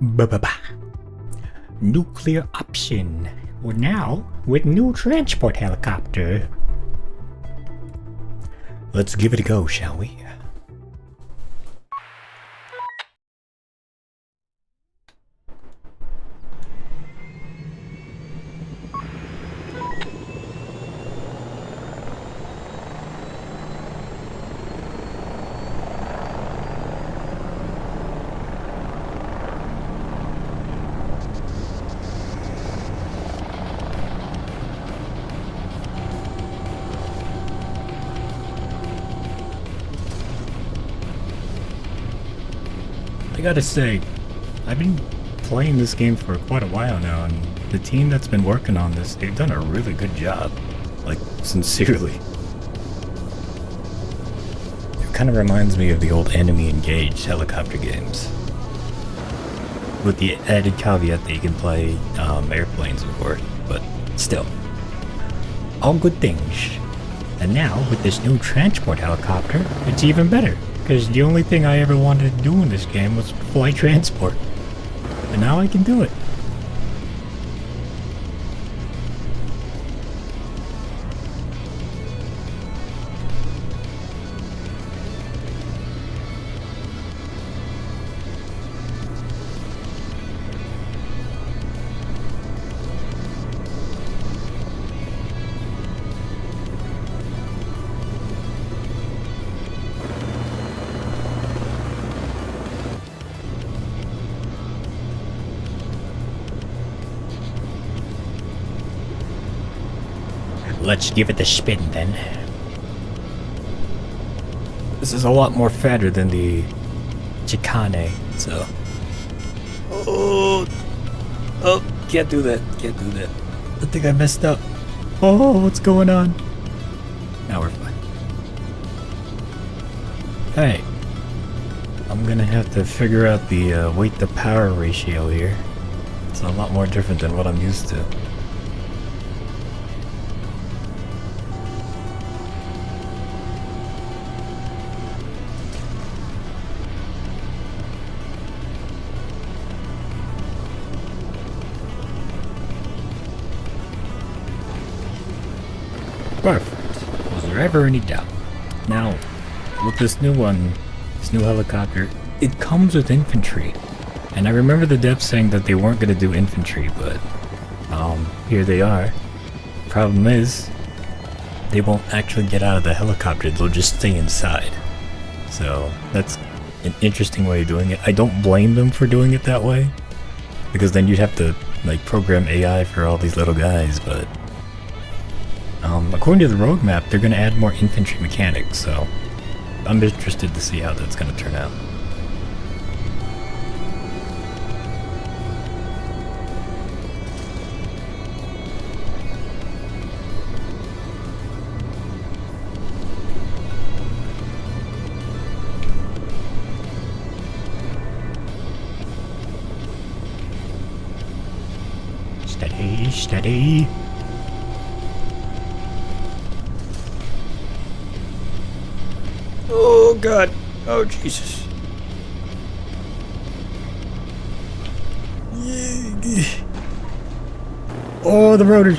Ba-ba-ba. Nuclear option. Well, now with new transport helicopter. Let's give it a go, shall we? I gotta say, I've been playing this game for quite a while now, and the team that's been working on this, they've done a really good job. Like, sincerely. It kind of reminds me of the old Enemy Engaged helicopter games. With the added caveat that you can play airplanes, of course, but still. All good things. And now, with this new transport helicopter, it's even better. Because the only thing I ever wanted to do in this game was fly transport. And now I can do it. Let's give it a spin then. This is a lot more fatter than the Chicane, so... Oh, can't do that, can't do that. I think I messed up. Oh, what's going on? Now we're fine. Hey, I'm gonna have to figure out the weight to power ratio here. It's a lot more different than what I'm used to. Perfect. Was there ever any doubt? Now, with this new one, this new helicopter, it comes with infantry. And I remember the devs saying that they weren't going to do infantry, but here they are. Problem is, they won't actually get out of the helicopter, they'll just stay inside. So, that's an interesting way of doing it. I don't blame them for doing it that way, because then you'd have to, like, program AI for all these little guys, but... according to the roadmap, they're going to add more infantry mechanics, so I'm interested to see how that's going to turn out. Steady, steady. Oh god. Oh Jesus. Oh, the rotors.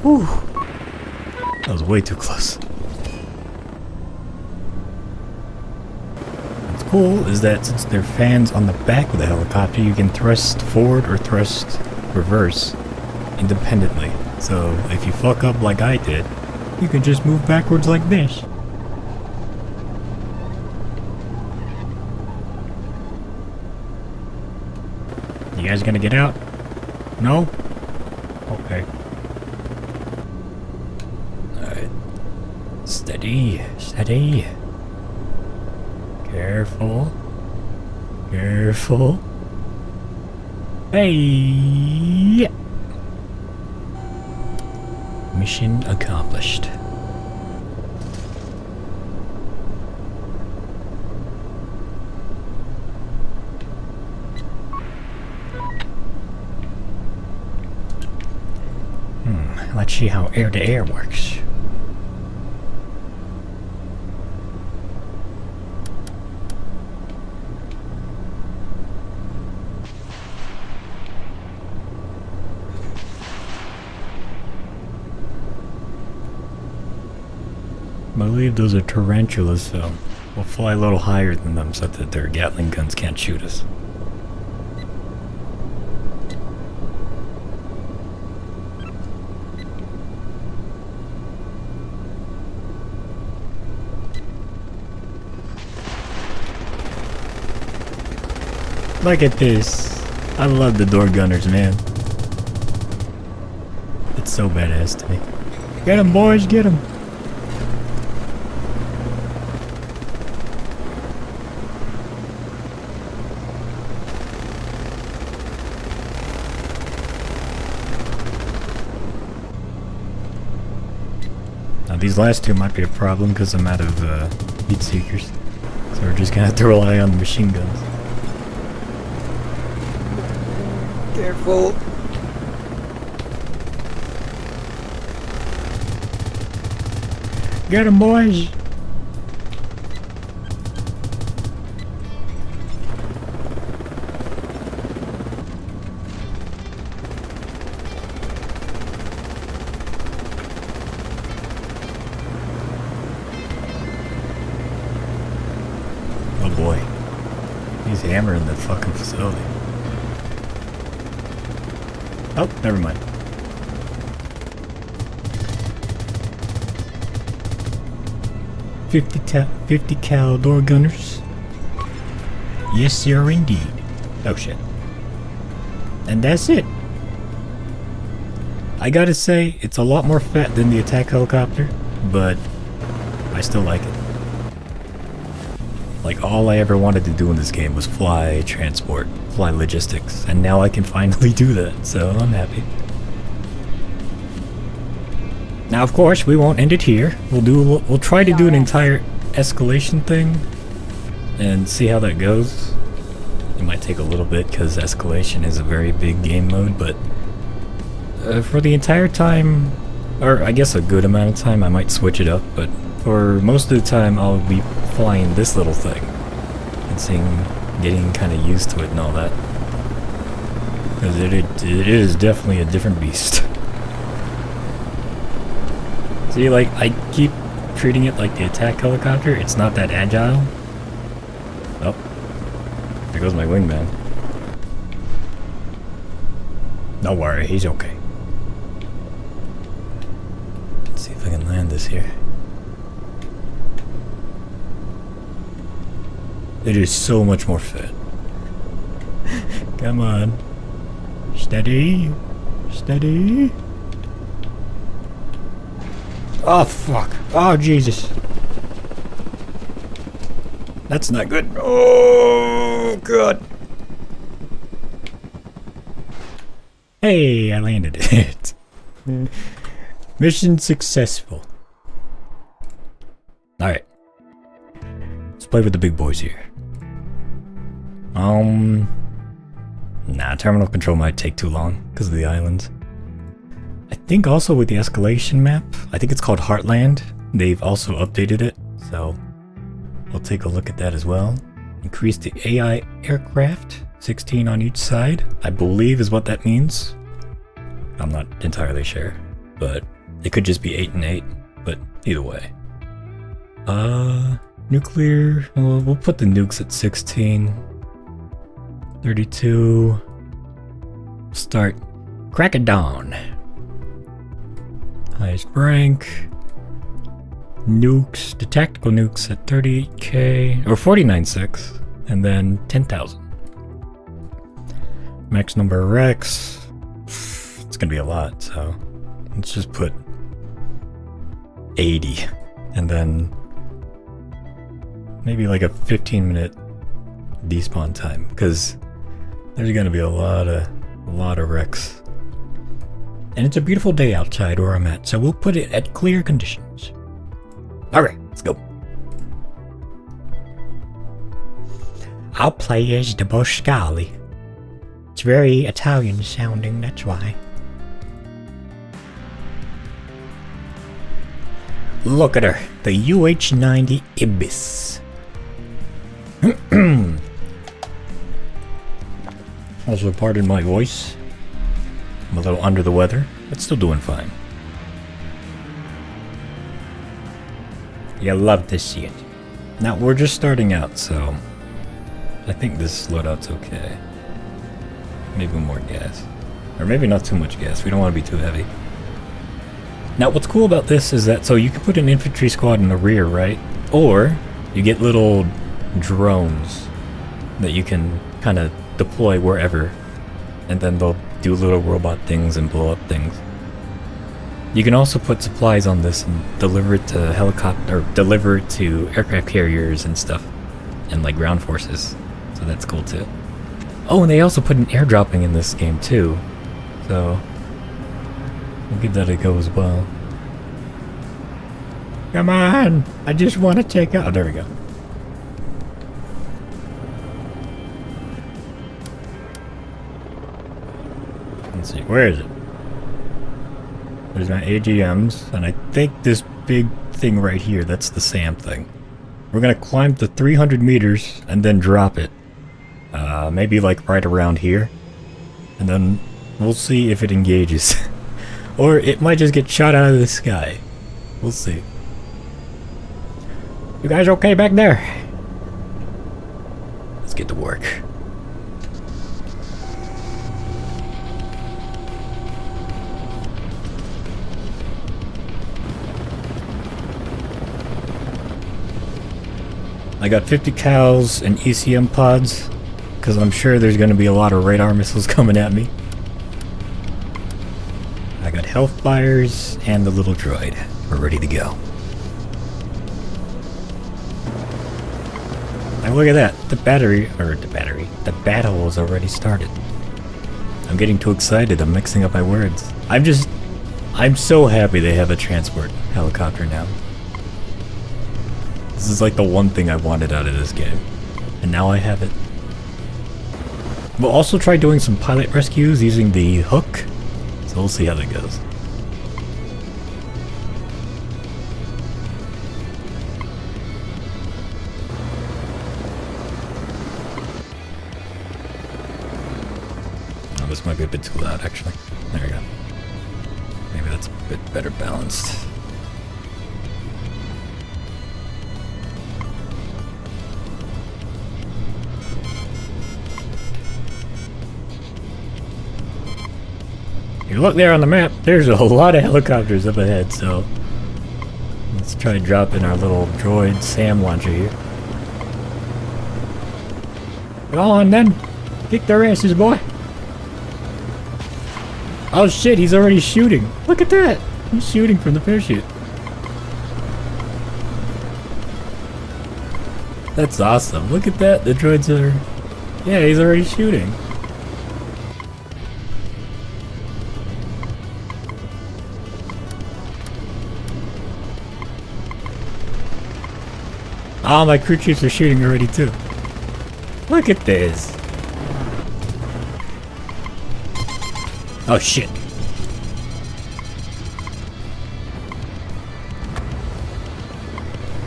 Whew. That was way too close. What's cool is that since there are fans on the back of the helicopter, you can thrust forward or thrust reverse independently. So if you fuck up like I did, you can just move backwards like this. You guys gonna get out? No? Okay. Alright. Steady, steady. Careful. Careful. Hey! Mission accomplished. Let's see how air-to-air works. believe those are tarantulas, so we'll fly a little higher than them so that their Gatling guns can't shoot us. Look at this. I love the door gunners, man. It's so badass to me. Get him, boys, get him. Now these last two might be a problem because I'm out of heat seekers. So we're just gonna have to rely on the machine guns. Careful. Get him, boys. Oh boy. He's hammering the fucking facility. Oh, never mind. $50 cal door gunners. Yes, sir, indeed. Oh shit. And that's it. I gotta say, it's a lot more fat than the attack helicopter, but I still like it. Like, all I ever wanted to do in this game was fly transport, fly logistics, and now I can finally do that, so I'm happy. Now, of course, we won't end it here. We'll try to do an entire escalation thing and see how that goes. It might take a little bit because escalation is a very big game mode, but for the entire time, or I guess a good amount of time, I might switch it up, but for most of the time I'll be flying this little thing and getting kind of used to it and all that. Because it is definitely a different beast. See, like, I keep treating it like the attack helicopter. It's not that agile. Oh. There goes my wingman. Don't worry, he's okay. Let's see if I can land this here. It is so much more fit. Come on. Steady. Steady. Oh, fuck. Oh, Jesus. That's not good. Oh, God. Hey, I landed it. Mission successful. Alright. Let's play with the big boys here. Nah, terminal control might take too long because of the islands. I think also with the escalation map, I think it's called Heartland, they've also updated it, so we'll take a look at that as well. Increase the AI aircraft, 16 on each side, I believe is what that means. I'm not entirely sure, but it could just be 8 and 8, but either way. Nuclear, we'll put the nukes at 16. 32. Start crack it down. Highest rank. Nukes, the tactical nukes at 38k, or 49.6, and then 10,000. Max number of wrecks. It's gonna be a lot, so let's just put 80, and then maybe like a 15-minute despawn time, because there's gonna be a lot of wrecks. And it's a beautiful day outside where I'm at, so we'll put it at clear conditions. Alright, let's go. I'll play as the Boscali. It's very Italian sounding, that's why. Look at her, the UH-90 Ibis. Also, pardon my voice. I'm a little under the weather, but still doing fine. You love to see it. Now, we're just starting out, so I think this loadout's okay. Maybe more gas. Or maybe not too much gas. We don't want to be too heavy. Now, what's cool about this is that, so you can put an infantry squad in the rear, right? Or you get little drones that you can kind of deploy wherever, and then they'll do little robot things and blow up things. You can also put supplies on this and deliver it to helicopter, or deliver it to aircraft carriers and stuff, and like ground forces. So that's cool too. Oh, and they also put an airdropping in this game too. So we'll give that a go as well. Come on! I just want to take out. Oh, there we go. Let's see, where is it? There's my AGMs, and I think this big thing right here, that's the SAM thing. We're gonna climb to 300 meters and then drop it. Maybe like right around here. And then we'll see if it engages. Or it might just get shot out of the sky. We'll see. You guys okay back there? Let's get to work. I got 50 cows and ECM pods, because I'm sure there's going to be a lot of radar missiles coming at me. I got health fires and the little droid. We're ready to go. Now look at that, the battle has already started. I'm getting too excited, I'm mixing up my words. I'm so happy they have a transport helicopter now. This is like the one thing I wanted out of this game. And now I have it. We'll also try doing some pilot rescues using the hook. So we'll see how that goes. Oh, this might be a bit too loud actually. There we go. Maybe that's a bit better balanced. You look there on the map, there's a lot of helicopters up ahead, so let's try dropping our little droid SAM launcher here. Go on then, kick their asses, boy. Oh shit, he's already shooting. Look at that, he's shooting from the parachute. That's awesome, look at that, the droids are... Yeah, he's already shooting. Oh, my crew chiefs are shooting already too. Look at this. Oh shit.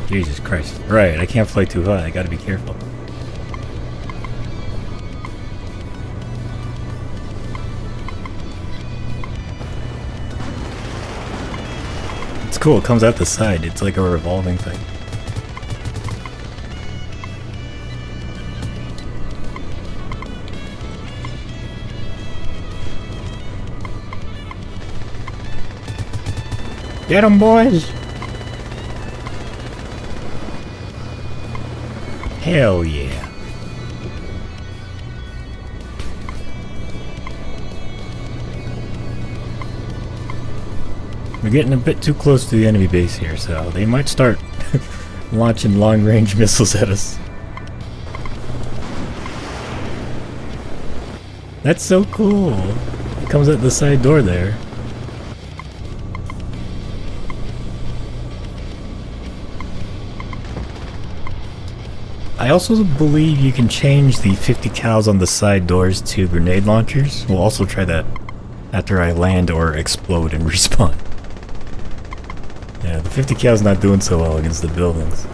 Jesus Christ. Right, I can't fly too high, I gotta be careful. It's cool, it comes out the side, it's like a revolving thing. Get 'em, boys! Hell yeah. We're getting a bit too close to the enemy base here, so they might start launching long-range missiles at us. That's so cool. It comes out the side door there. I also believe you can change the 50 cals on the side doors to grenade launchers. We'll also try that after I land or explode and respawn. Yeah, the 50 cal's not doing so well against the buildings.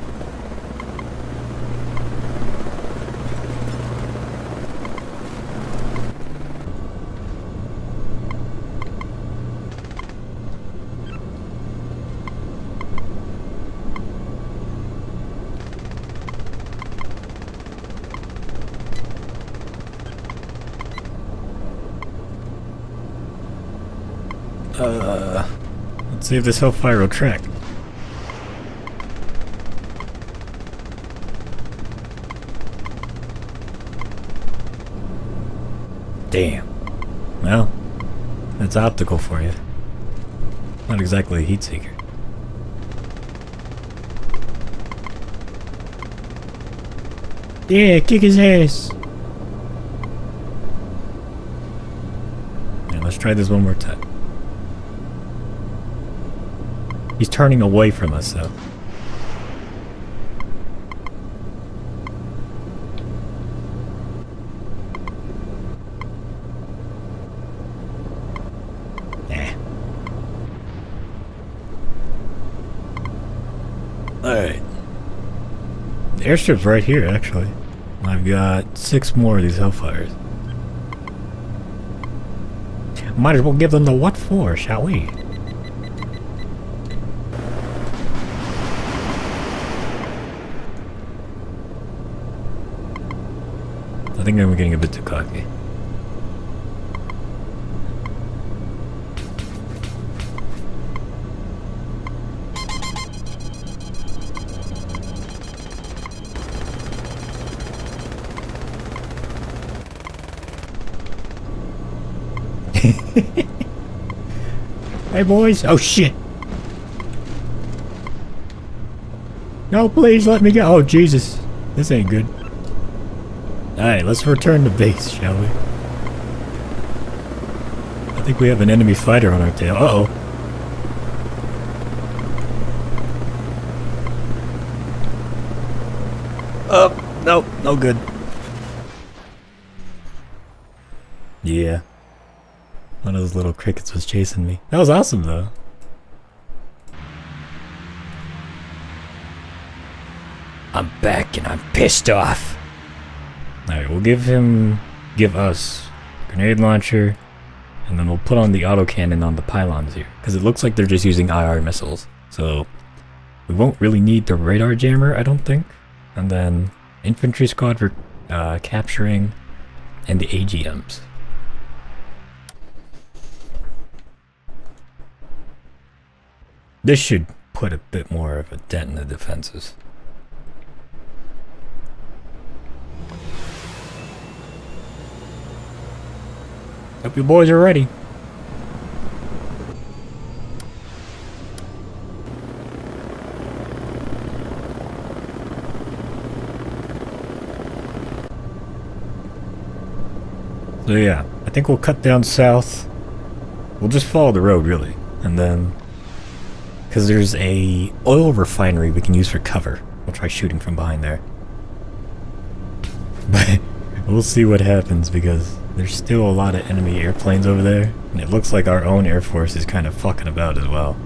Let's see if this Hellfire will track. Damn. Well, that's optical for you. Not exactly a heat seeker. Yeah, kick his ass. Yeah, let's try this one more time. He's turning away from us, though. Alright. The airstrip's right here, actually. I've got 6 more of these Hellfires. Might as well give them the what for, shall we? I think I'm getting a bit too cocky. Hey boys! Oh shit! No, please let me go! Oh Jesus! This ain't good. Alright, let's return to base, shall we? I think we have an enemy fighter on our tail. Uh-oh. Oh, no, no good. Yeah. One of those little crickets was chasing me. That was awesome, though. I'm back and I'm pissed off. Alright, we'll give us grenade launcher, and then we'll put on the autocannon on the pylons here, because it looks like they're just using IR missiles. So we won't really need the radar jammer, I don't think. And then infantry squad for capturing, and the AGMs. This should put a bit more of a dent in the defenses. Hope you boys are ready. So yeah, I think we'll cut down south. We'll just follow the road, really. And then, because there's a oil refinery we can use for cover. We'll try shooting from behind there. But we'll see what happens, because there's still a lot of enemy airplanes over there. And it looks like our own Air Force is kind of fucking about as well.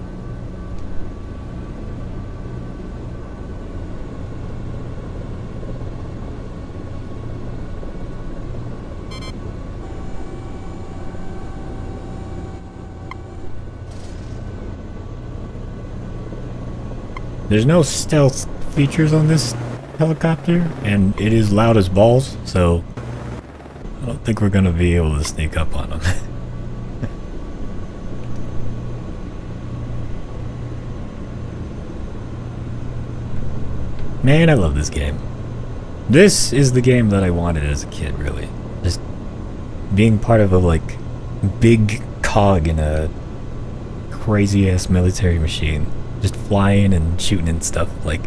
There's no stealth features on this helicopter, and it is loud as balls, so I don't think we're gonna be able to sneak up on them. Man, I love this game. This is the game that I wanted as a kid, really. Just being part of a, like, big cog in a crazy-ass military machine. Just flying and shooting and stuff. Like,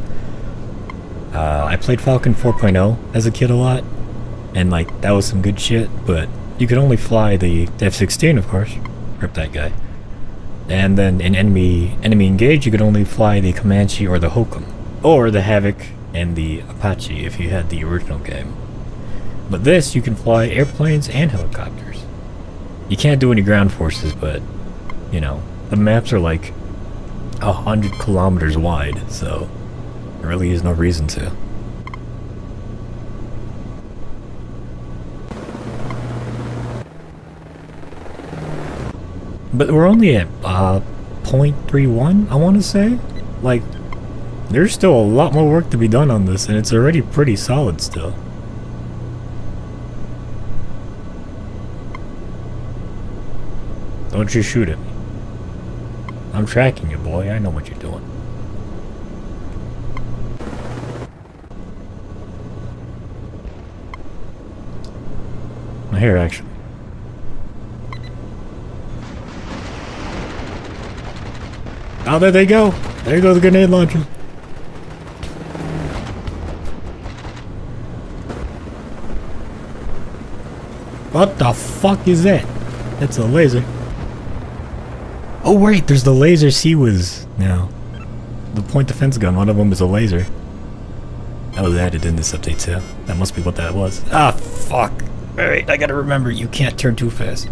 I played Falcon 4.0 as a kid a lot, and like that was some good shit. But you could only fly the F-16, of course. Rip that guy. And then in enemy engage, you could only fly the Comanche or the Hokum, or the Havoc and the Apache if you had the original game. But this, you can fly airplanes and helicopters. You can't do any ground forces, but you know the maps are like 100 kilometers wide, so there really is no reason to. But we're only at 0.31, I want to say. Like, there's still a lot more work to be done on this, and it's already pretty solid still. Don't you shoot at me. I'm tracking you, boy. I know what you're doing. Here, actually. Oh, there they go. There goes the grenade launcher. What the fuck is that? That's a laser. Oh wait, there's the laser C-Wiz now. The point defense gun, one of them is a laser. That was added in this update too. That must be what that was. Ah, fuck. Alright, I gotta remember, you can't turn too fast.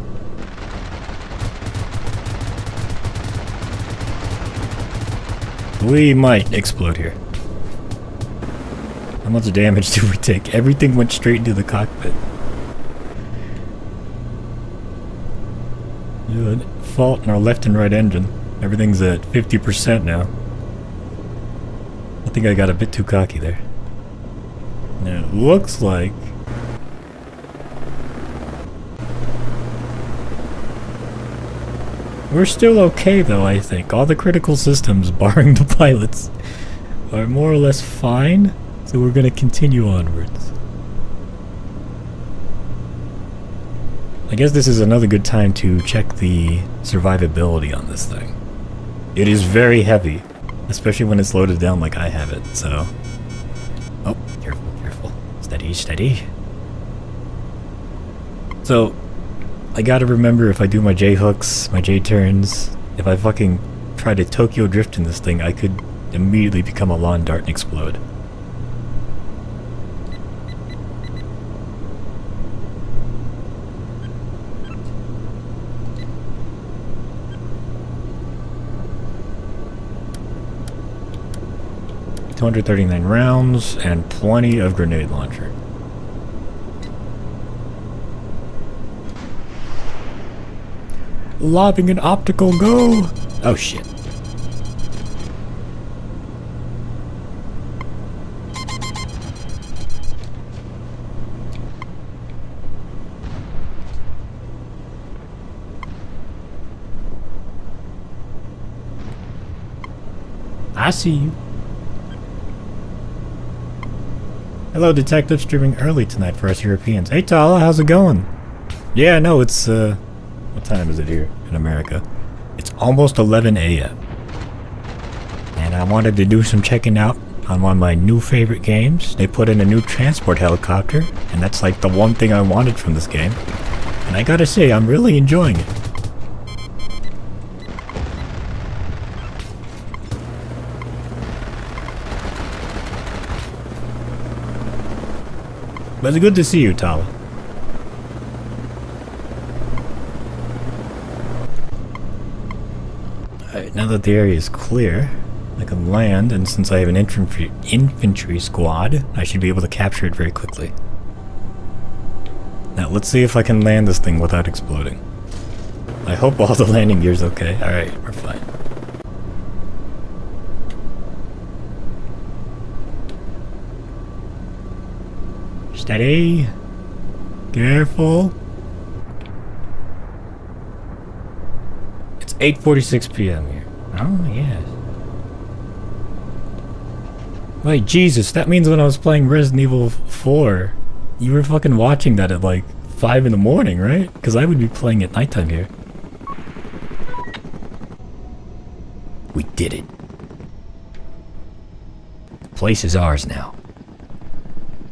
We might explode here. How much damage did we take? Everything went straight into the cockpit. Good. Fault in our left and right engine. Everything's at 50% now. I think I got a bit too cocky there. Now it looks like we're still okay though, I think. All the critical systems, barring the pilots, are more or less fine. So we're gonna continue onwards. I guess this is another good time to check the survivability on this thing. It is very heavy, especially when it's loaded down like I have it, so... Oh, careful, careful. Steady, steady. So, I gotta remember if I do my J-hooks, my J-turns, if I fucking try to Tokyo drift in this thing, I could immediately become a lawn dart and explode. .239 rounds and plenty of grenade launcher. Lobbing an optical go! Oh shit. I see you. Hello, detective, streaming early tonight for us Europeans. Hey, Tala, how's it going? Yeah, no, it's, what time is it here in America? It's almost 11 a.m. And I wanted to do some checking out on one of my new favorite games. They put in a new transport helicopter, and that's like the one thing I wanted from this game. And I gotta say, I'm really enjoying it. But it's good to see you, Tala. Alright, now that the area is clear, I can land, and since I have an infantry squad, I should be able to capture it very quickly. Now, let's see if I can land this thing without exploding. I hope all the landing gear's okay. Alright, we're fine. Steady. Careful. It's 8:46 p.m. here. Oh, yes. Wait, Jesus, that means when I was playing Resident Evil 4, you were fucking watching that at like 5 in the morning, right? Because I would be playing at nighttime here. We did it. The place is ours now.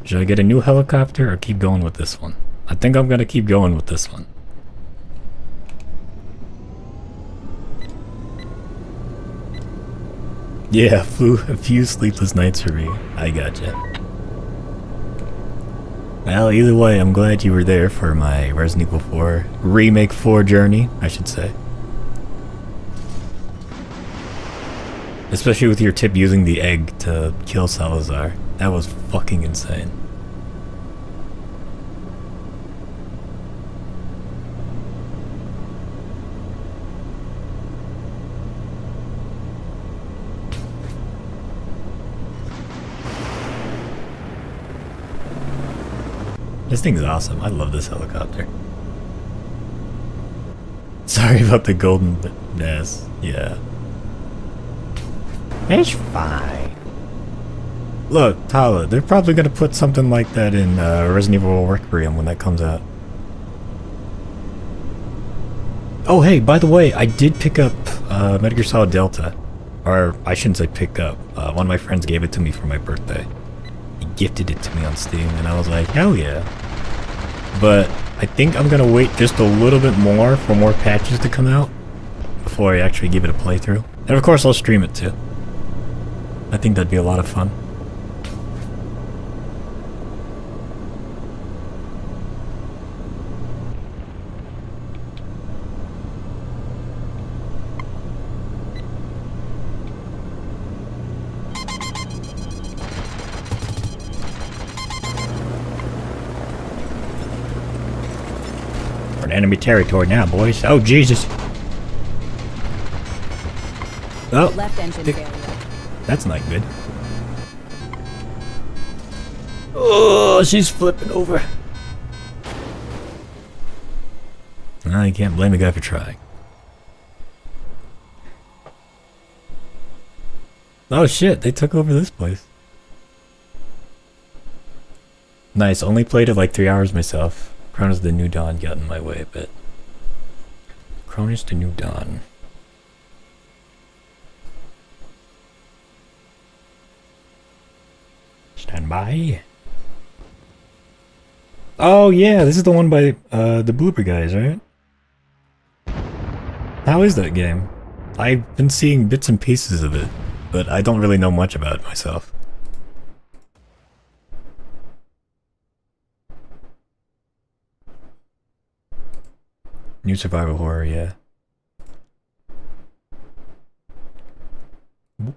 Should I get a new helicopter or keep going with this one? I think I'm gonna keep going with this one. Yeah, a few sleepless nights for me. I gotcha. Well, either way, I'm glad you were there for my Resident Evil 4 Remake 4 journey, I should say. Especially with your tip using the egg to kill Salazar. That was fucking insane. This thing's awesome. I love this helicopter. Sorry about the golden ass. Yeah. It's fine. Look, Tyler, they're probably gonna put something like that in Resident Evil Requiem when that comes out. Oh hey, by the way, I did pick up Metal Gear Solid Delta. Or, I shouldn't say pick up. One of my friends gave it to me for my birthday. He gifted it to me on Steam, and I was like, hell yeah. But I think I'm gonna wait just a little bit more for more patches to come out before I actually give it a playthrough. And of course I'll stream it too. I think that'd be a lot of fun. We're in enemy territory now, boys. Oh, Jesus. Oh, Left engine failure. That's not good. Oh, she's flipping over. I can't blame the guy for trying. Oh shit, they took over this place. Nice, only played it like 3 hours myself. Chronos the New Dawn got in my way a bit. Chronos the New Dawn. Stand by. Oh yeah, this is the one by the Blooper guys, right? How is that game? I've been seeing bits and pieces of it, but I don't really know much about it myself. New survival horror, yeah. Whoop.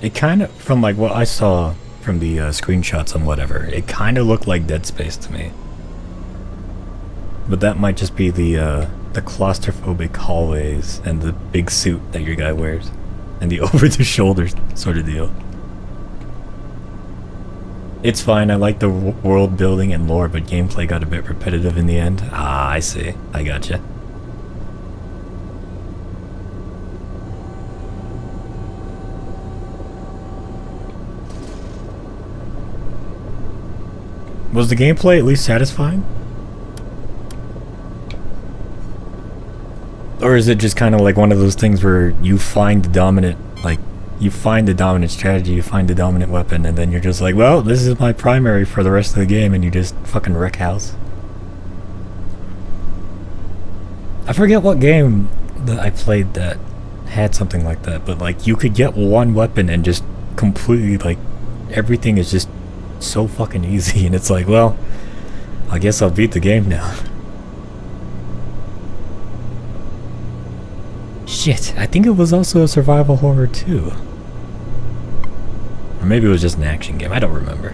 It kind of, from like what I saw from the screenshots and whatever, it kind of looked like Dead Space to me. But that might just be the claustrophobic hallways and the big suit that your guy wears. And the over-the-shoulder sort of deal. It's fine, I like the world building and lore, but gameplay got a bit repetitive in the end. Ah, I see. I gotcha. Was the gameplay at least satisfying? Or is it just kind of like one of those things where you find the dominant, like, you find the dominant strategy, you find the dominant weapon, and then you're just like, well, this is my primary for the rest of the game, and you just fucking wreck house? I forget what game that I played that had something like that, but like, you could get one weapon and just completely, like, everything is just so fucking easy, and it's like, well, I guess I'll beat the game now. Shit, I think it was also a survival horror too. Or maybe it was just an action game, I don't remember.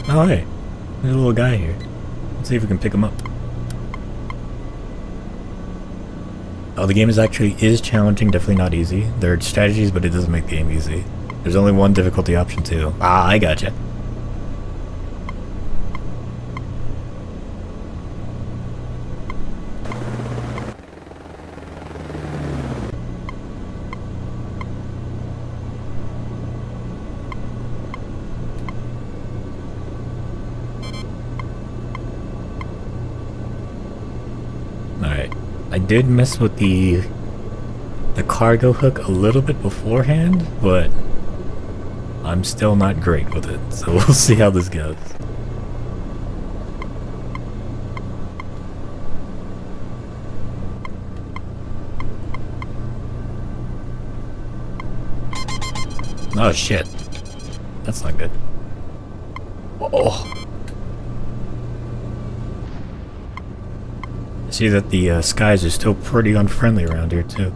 Oh hey, there's a little guy here. Let's see if we can pick him up. Oh, the game is challenging, definitely not easy. There are strategies, but it doesn't make the game easy. There's only one difficulty option too. Ah, I gotcha. Alright. I did mess with the cargo hook a little bit beforehand, but I'm still not great with it, so we'll see how this goes. Oh shit. That's not good. Oh. I see that the skies are still pretty unfriendly around here too.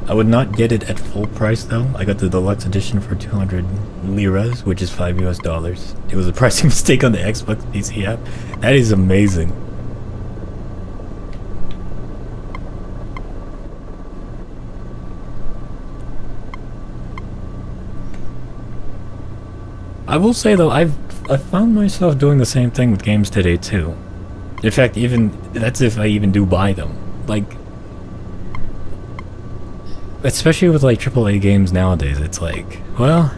I would not get it at full price though. I got the deluxe edition for 200 liras, which is $5 US. It was a pricing mistake on the Xbox PC app. That is amazing. I will say though, I found myself doing the same thing with games today too. In fact, even that's if I even do buy them. Like, especially with like AAA games nowadays, it's like, well,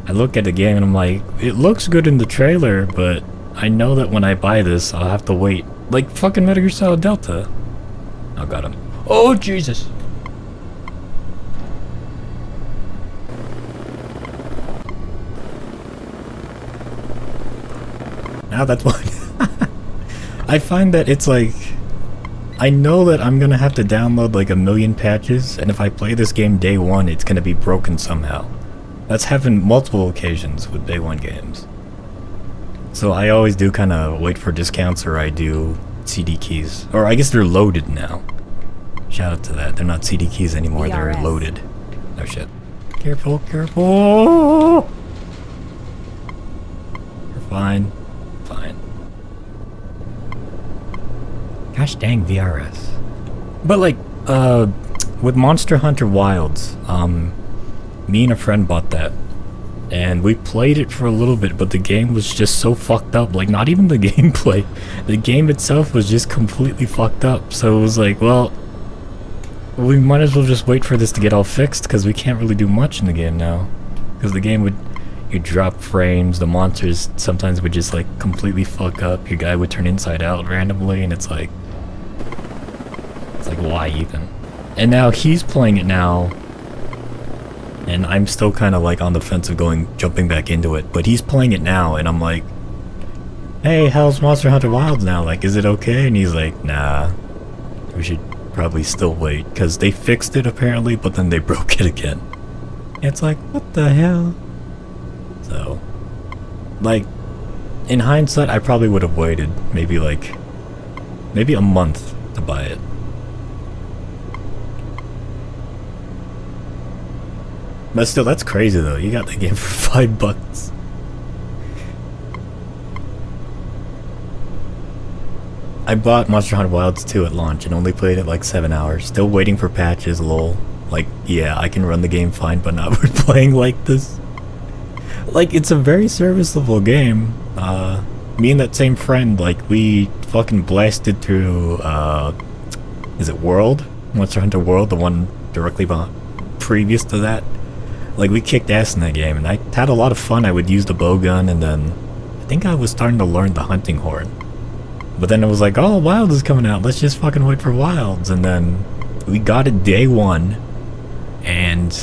I look at the game and I'm like, it looks good in the trailer, but I know that when I buy this, I'll have to wait. Like fucking Metal Gear Solid Delta. Oh, got him. Oh, Jesus. Now that's one. I find that it's like, I know that I'm gonna have to download like 1,000,000 patches, and if I play this game day one, it's gonna be broken somehow. That's happened multiple occasions with day one games. So I always do kind of wait for discounts, or I do CD keys. Or I guess they're loaded now. Shout out to that. They're not CD keys anymore, they're loaded. No shit. Careful, careful! You're fine. Fine. Gosh dang VRS. But like, with Monster Hunter Wilds, me and a friend bought that. And we played it for a little bit, but the game was just so fucked up. Like, not even the gameplay. The game itself was just completely fucked up. So it was like, well, we might as well just wait for this to get all fixed, because we can't really do much in the game now. Because the game would, you'd drop frames, the monsters sometimes would just like completely fuck up, your guy would turn inside out randomly, and it's like, why even? And now he's playing it now, and I'm still kind of like on the fence of jumping back into it, but he's playing it now, and I'm like, hey, how's Monster Hunter Wilds now? Like, is it okay? And he's like, nah, we should probably still wait, because they fixed it apparently, but then they broke it again. It's like, what the hell? So, like, in hindsight, I probably would have waited maybe a month to buy it. But still, that's crazy though. You got the game for $5. I bought Monster Hunter Wilds 2 at launch and only played it like 7 hours. Still waiting for patches, lol. Like, yeah, I can run the game fine, but not with playing like this. Like, it's a very serviceable game. Me and that same friend, like, we fucking blasted through, is it World? Monster Hunter World, the one directly previous to that. Like, we kicked ass in that game, and I had a lot of fun. I would use the bowgun, and then I think I was starting to learn the hunting horn. But then it was like, oh, Wilds is coming out, let's just fucking wait for Wilds. And then we got it day one, and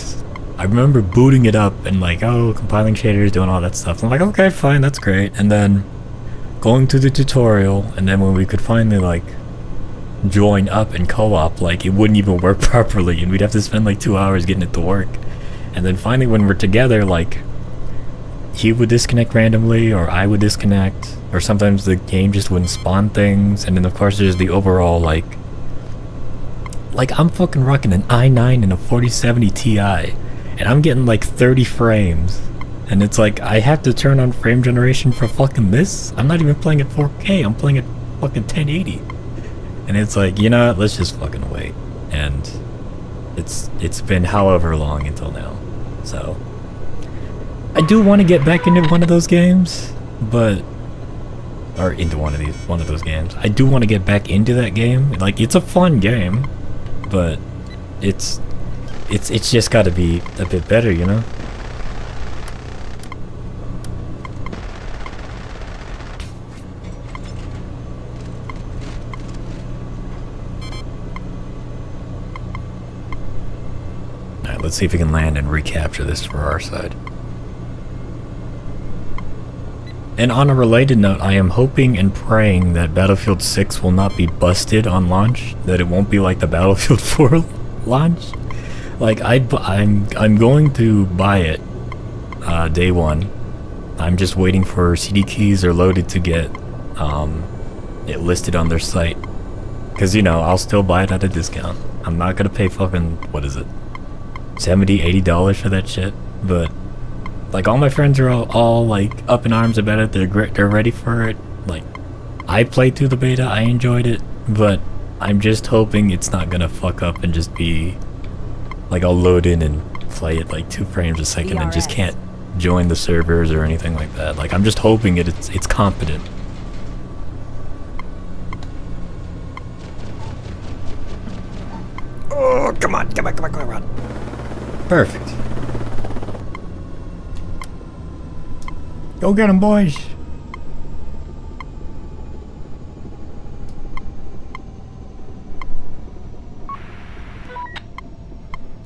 I remember booting it up and like, oh, compiling shaders, doing all that stuff. I'm like, okay, fine, that's great. And then going through the tutorial, and then when we could finally like join up and co-op, like it wouldn't even work properly, and we'd have to spend like 2 hours getting it to work. And then finally when we're together, like, he would disconnect randomly, or I would disconnect, or sometimes the game just wouldn't spawn things. And then of course there's the overall like I'm fucking rocking an i9 and a 4070 Ti, and I'm getting like 30 frames, and it's like I have to turn on frame generation for fucking this. I'm not even playing at 4K, I'm playing at fucking 1080. And it's like, you know what, let's just fucking wait. And it's been however long until now. So I do want to get back into one of those games, but into one of those games. I do want to get back into that game. Like, it's a fun game, but it's just got to be a bit better, you know? Alright, let's see if we can land and recapture this for our side. And on a related note, I am hoping and praying that Battlefield 6 will not be busted on launch, that it won't be like the Battlefield 4 launch. Like, I'm going to buy it day one. I'm just waiting for CD keys or loaded to get it listed on their site, because, you know, I'll still buy it at a discount. I'm not gonna pay fucking, what is it, $70-$80 for that shit. But like all my friends are all like up in arms about it. They're ready for it. Like I played through the beta, I enjoyed it, but I'm just hoping it's not gonna fuck up and just be like I'll load in and play it like 2 frames a second and just can't join the servers or anything like that. Like I'm just hoping it's competent. Oh, come on. Perfect. Go get him, boys.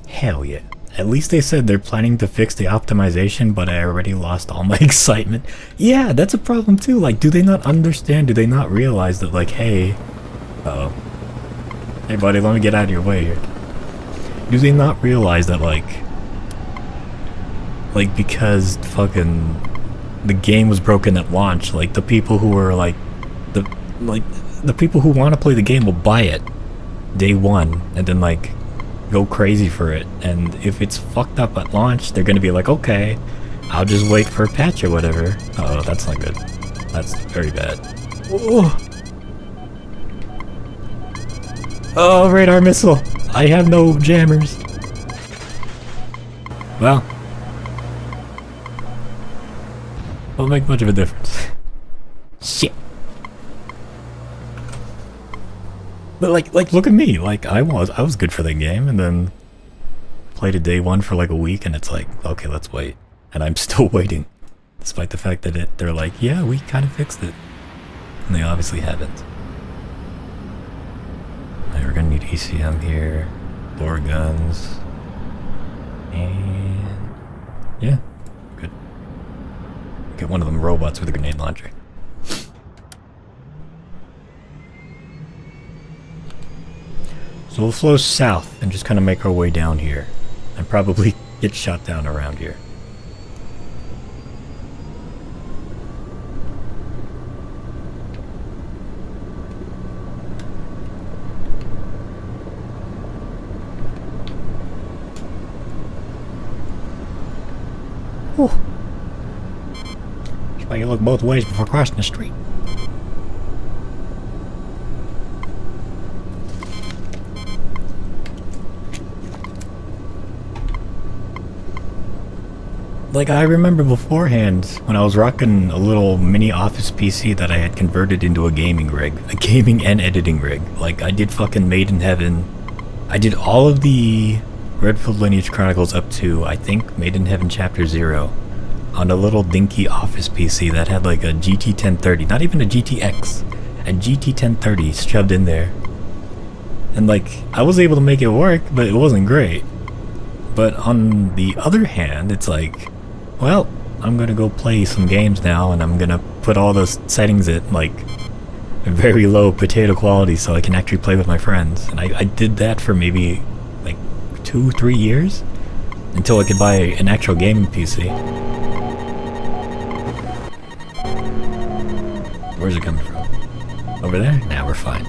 Hell yeah. At least they said they're planning to fix the optimization, but I already lost all my excitement. Yeah, that's a problem too. Like, do they not understand? Do they not realize that, like, hey... Uh-oh. Hey, buddy, let me get out of your way here. Do they not realize that, like, because fucking the game was broken at launch, like, the people who are, like, the people who want to play the game will buy it day one, and then, like, go crazy for it, and if it's fucked up at launch, they're gonna be like, okay, I'll just wait for a patch or whatever. Uh-oh, that's not good. That's very bad. Oh, radar missile! I have no jammers. Well, won't make much of a difference. Shit. But like, look at me. Like, I was good for the game, and then played it day one for like a week, and it's like, okay, let's wait. And I'm still waiting, despite the fact that they're like, yeah, we kind of fixed it, and they obviously haven't. Alright, we're gonna need ECM here, door guns, and yeah, good. Get one of them robots with a grenade launcher. So we'll flow south and just kind of make our way down here, and probably get shot down around here. Whew. That's why you look both ways before crossing the street. Like, I remember beforehand when I was rocking a little mini office PC that I had converted into a gaming rig. A gaming and editing rig. Like, I did fucking Made in Heaven. I did all of the Redfield Lineage Chronicles up to, I think, Made in Heaven Chapter 0 on a little dinky office PC that had like a GT 1030, not even a GTX, a GT 1030 shoved in there. And like, I was able to make it work, but it wasn't great. But on the other hand, it's like, well, I'm gonna go play some games now, and I'm gonna put all those settings at like very low potato quality so I can actually play with my friends. And I did that for maybe like 2-3 years until I could buy an actual gaming PC. Where's it coming from? Over there? Nah, we're fine.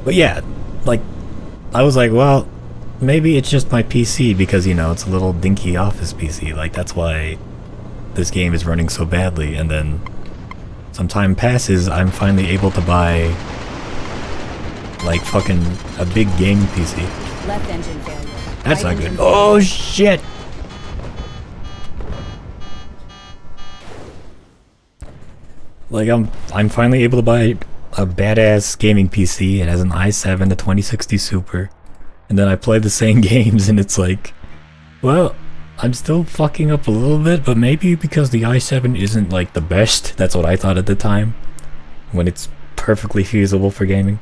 But yeah, like, I was like, well, maybe it's just my PC because, you know, it's a little dinky office PC. Like, that's why this game is running so badly. And then some time passes, I'm finally able to buy, like, fucking a big gaming PC. Left engine failure. That's not good. Oh, shit! Like, I'm finally able to buy a badass gaming PC. It has an i7, a 2060 Super, and then I play the same games, and it's like, well, I'm still fucking up a little bit, but maybe because the i7 isn't like the best. That's what I thought at the time, when it's perfectly feasible for gaming.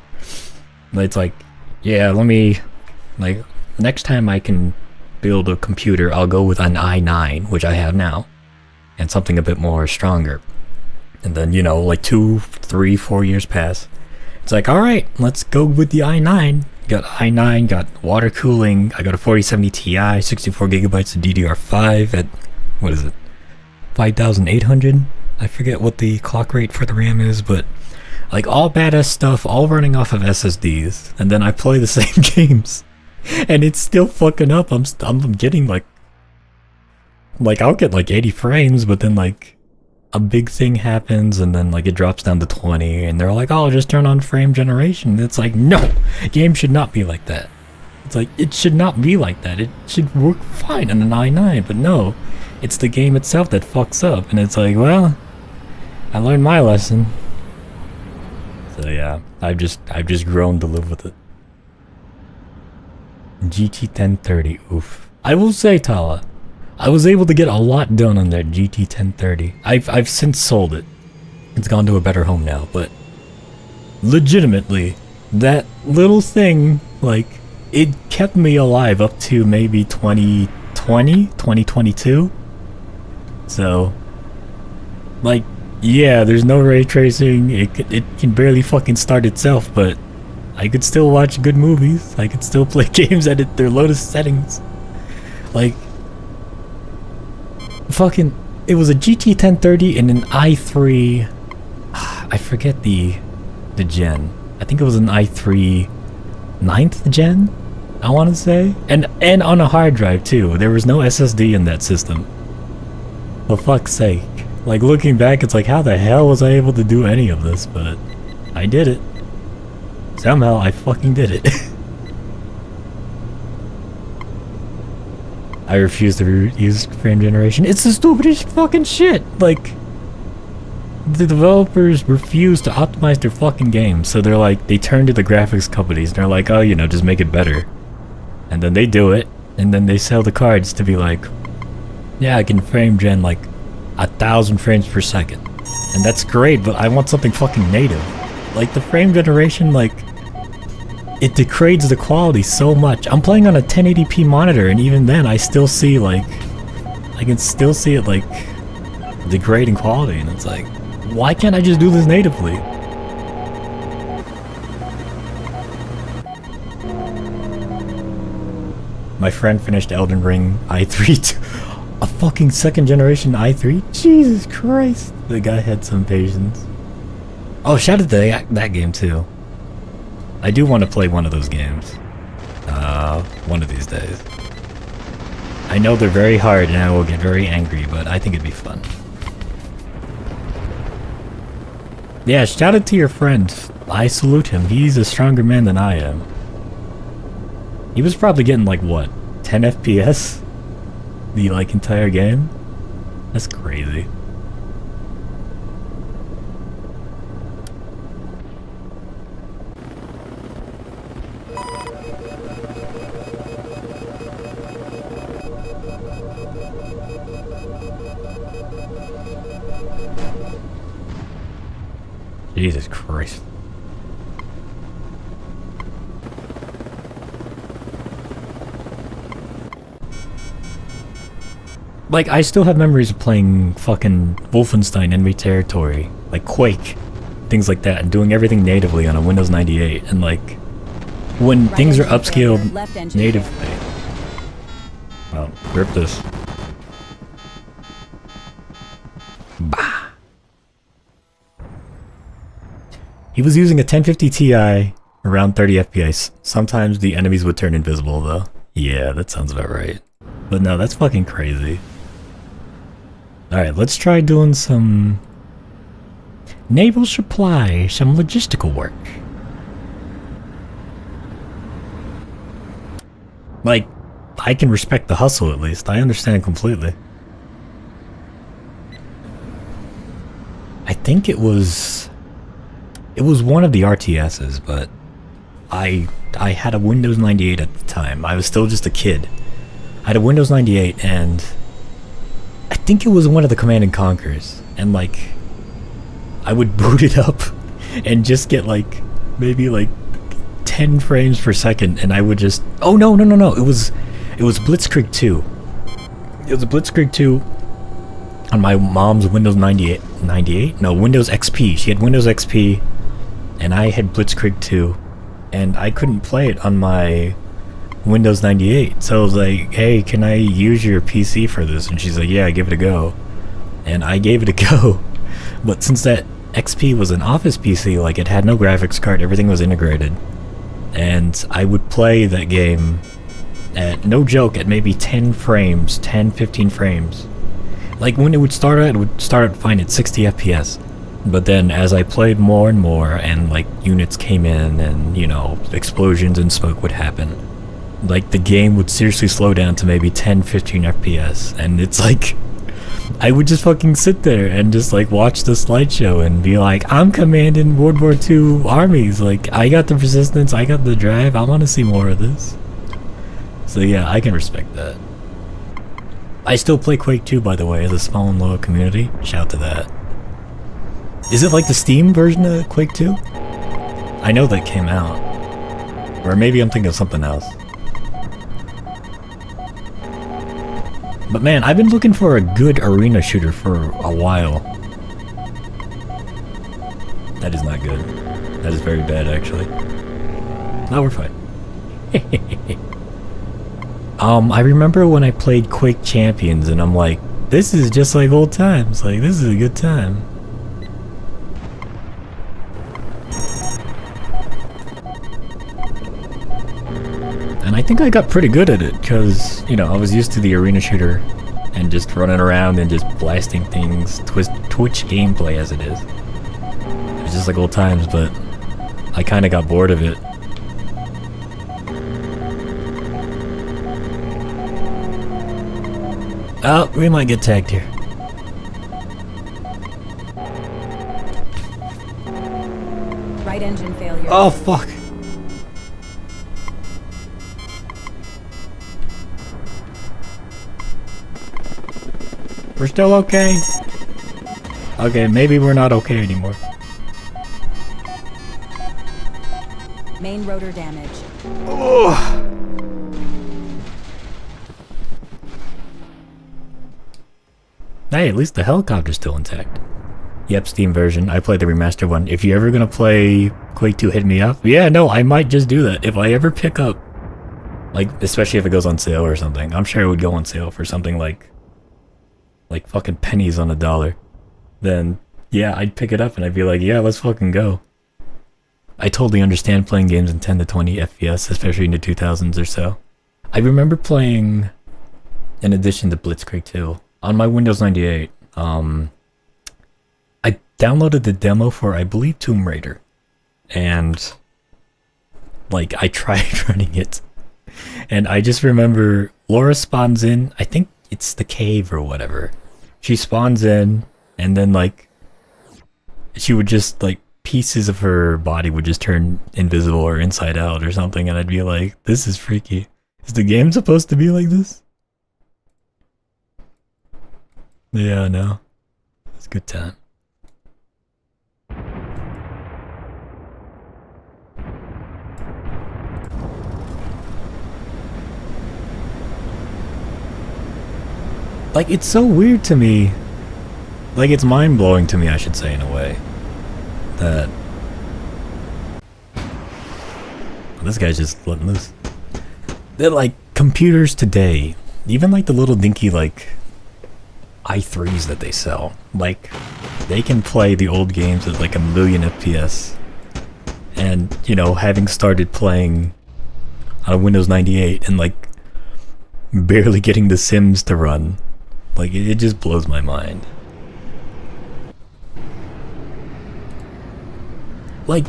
But it's like, yeah, let me, like, next time I can build a computer, I'll go with an i9, which I have now, and something a bit more stronger. And then, you know, like 2, 3, 4 years pass. It's like, alright, let's go with the i9. Got i9, got water cooling. I got a 4070 Ti, 64 gigabytes of DDR5 at, what is it, 5,800? I forget what the clock rate for the RAM is, but like all badass stuff, all running off of SSDs, and then I play the same games, and it's still fucking up. I'm getting like I'll get like 80 frames, but then like a big thing happens, and then like it drops down to 20, and they're like, "Oh, just turn on frame generation." And it's like, no, game should not be like that. It's like it should not be like that. It should work fine on an i9, but no, it's the game itself that fucks up, and it's like, well, I learned my lesson. So yeah, I've just grown to live with it. GT 1030, oof. I will say, Tala, I was able to get a lot done on that GT 1030. I've since sold it. It's gone to a better home now, but legitimately, that little thing, like, it kept me alive up to maybe 2020, 2022. So, like, yeah, there's no ray tracing, it can barely fucking start itself, but I could still watch good movies, I could still play games at their lowest settings. Like, fucking, it was a GT 1030 and an i3, I forget the gen. I think it was an i3 9th gen, I want to say, and on a hard drive too. There was no SSD in that system. For fuck's sake. Like, looking back, it's like, how the hell was I able to do any of this? But I did it. Somehow I fucking did it. I refuse to use frame generation. It's the stupidest fucking shit. Like, the developers refuse to optimize their fucking games, so they're like, they turn to the graphics companies and they're like, oh, you know, just make it better. And then they do it, and then they sell the cards to be like, yeah, I can frame gen like 1,000 frames per second. And that's great, but I want something fucking native. Like, the frame generation, like, it degrades the quality so much. I'm playing on a 1080p monitor, and even then I still see, like, I can still see it, like, degrading quality, and it's like, why can't I just do this natively? My friend finished Elden Ring i3 a fucking second generation i3? Jesus Christ. The guy had some patience. Oh, shout out to that game too. I do want to play one of those games. One of these days. I know they're very hard and I will get very angry, but I think it'd be fun. Yeah, shout out to your friend. I salute him. He's a stronger man than I am. He was probably getting like, what, 10 FPS? The, like, entire game? That's crazy. Jesus Christ. Like, I still have memories of playing fucking Wolfenstein Enemy Territory, like Quake, things like that, and doing everything natively on a Windows 98, and like, when things are upscaled natively. Well, rip this. Bah. He was using a 1050 Ti, around 30 FPS. Sometimes the enemies would turn invisible though. Yeah, that sounds about right. But no, that's fucking crazy. Alright, let's try doing some naval supply, some logistical work. Like, I can respect the hustle at least. I understand completely. I think it was one of the RTSs, but I had a Windows 98 at the time. I was still just a kid. I had a Windows 98 and I think it was one of the Command & Conquers, and like I would boot it up and just get like maybe like 10 frames per second, and I would just, oh no, it was Blitzkrieg 2. It was a Blitzkrieg 2 on my mom's Windows 98? No, Windows XP. She had Windows XP and I had Blitzkrieg 2, and I couldn't play it on my Windows 98. So I was like, hey, can I use your PC for this? And she's like, yeah, give it a go. And I gave it a go. But since that XP was an office PC, like it had no graphics card, everything was integrated. And I would play that game at, no joke, at maybe 10 frames, 10, 15 frames. Like when it would start out, it would start out fine at 60 FPS. But then as I played more and more and like units came in and, you know, explosions and smoke would happen, like the game would seriously slow down to maybe 10, 15 FPS. And it's like, I would just fucking sit there and just like watch the slideshow and be like, I'm commanding World War II armies, like I got the resistance, I got the drive, I want to see more of this. So yeah, I can respect that. I still play Quake 2, by the way, as a small and loyal community. Shout to that. Is it like the Steam version of Quake 2? I know that came out. Or maybe I'm thinking of something else. But man, I've been looking for a good arena shooter for a while. That is not good. That is very bad, actually. No, we're fine. I remember when I played Quake Champions and I'm like, this is just like old times. Like, this is a good time. And I think I got pretty good at it, because, you know, I was used to the arena shooter and just running around and just blasting things, Twitch gameplay as it is. It was just like old times, but I kind of got bored of it. Oh, we might get tagged here. Right engine failure. Oh, fuck. We're still okay. Okay, maybe we're not okay anymore. Main rotor damage. Oh. Hey, at least the helicopter's still intact. Yep, Steam version. I played the remastered one. If you're ever gonna play Quake 2, hit me up. Yeah, no, I might just do that. If I ever pick up, like, especially if it goes on sale or something. I'm sure it would go on sale for something like fucking pennies on a dollar. Then, yeah, I'd pick it up and I'd be like, yeah, let's fucking go. I totally understand playing games in 10 to 20 FPS, especially in the 2000s or so. I remember playing, in addition to Blitzkrieg 2, on my Windows 98, I downloaded the demo for, I believe, Tomb Raider. And, like, I tried running it. And I just remember Laura spawns in, I think it's the cave or whatever. She spawns in, and then, like, she would just, like, pieces of her body would just turn invisible or inside out or something, and I'd be like, this is freaky. Is the game supposed to be like this? Yeah, no. It's a good time. Like, it's so weird to me. Like, it's mind-blowing to me, I should say, in a way. That... Well, this guy's just letting loose. That, like, computers today, even, like, the little dinky, like, i3s that they sell, like, they can play the old games at, like, 1,000,000 FPS. And, you know, having started playing on a Windows 98 and, like, barely getting The Sims to run, like, it just blows my mind. Like,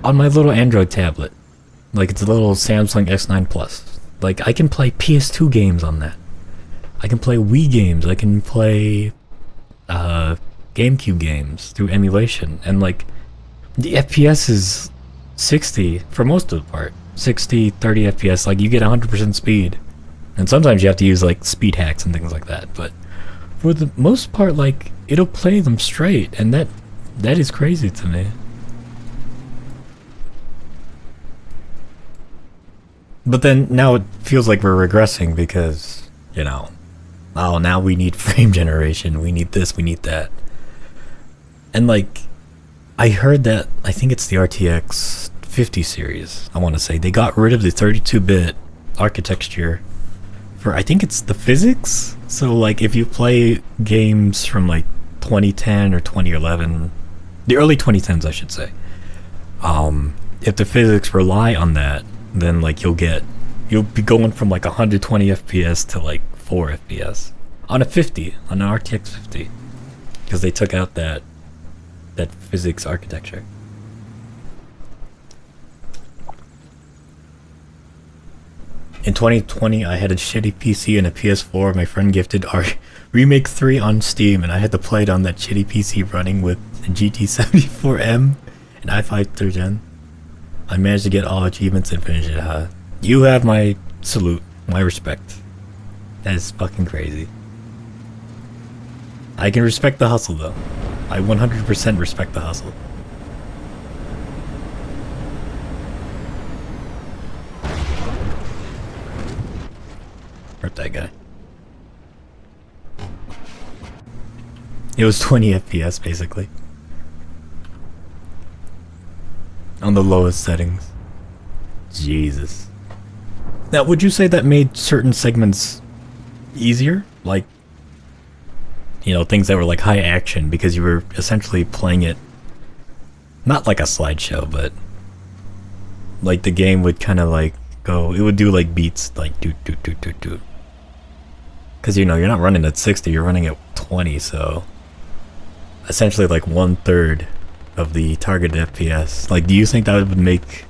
on my little Android tablet, like, it's a little Samsung S9 Plus, like, I can play PS2 games on that. I can play Wii games, I can play GameCube games through emulation, and, like, the FPS is 60 for most of the part. 60, 30 FPS, like, you get 100% speed. And sometimes you have to use, like, speed hacks and things like that, but for the most part, like, it'll play them straight, and that is crazy to me. But then, now it feels like we're regressing because, you know, oh, now we need frame generation, we need this, we need that. And, like, I heard that, I think it's the RTX 50 series, I want to say, they got rid of the 32-bit architecture for, I think it's the physics? So, like, if you play games from, like, 2010 or 2011, the early 2010s, I should say. If the physics rely on that, then like you'll be going from like 120 FPS to like 4 FPS on an RTX 50, because they took out that physics architecture. In 2020, I had a shitty PC and a PS4. My friend gifted our Remake 3 on Steam, and I had to play it on that shitty PC running with a GT74M and i5 3rd gen. I managed to get all achievements and finish it. You have my salute, my respect. That is fucking crazy. I can respect the hustle though. I 100% respect the hustle. Rip that guy. It was 20 FPS basically. On the lowest settings. Jesus. Now, would you say that made certain segments easier? Like, you know, things that were like high action, because you were essentially playing it not like a slideshow, but like the game would kind of like go, it would do like beats like do. Because, you know, you're not running at 60, you're running at 20, so essentially like 1/3 of the targeted FPS. Like, do you think that would make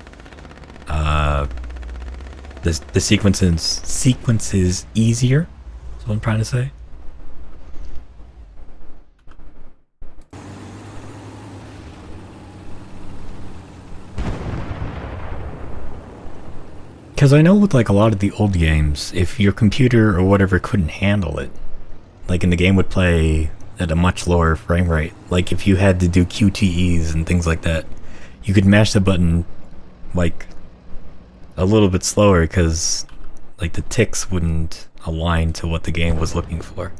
the sequences easier? That's what I'm trying to say. Because I know with like a lot of the old games, if your computer or whatever couldn't handle it, like, and the game would play at a much lower frame rate, like if you had to do QTEs and things like that, you could mash the button like a little bit slower because like the ticks wouldn't align to what the game was looking for.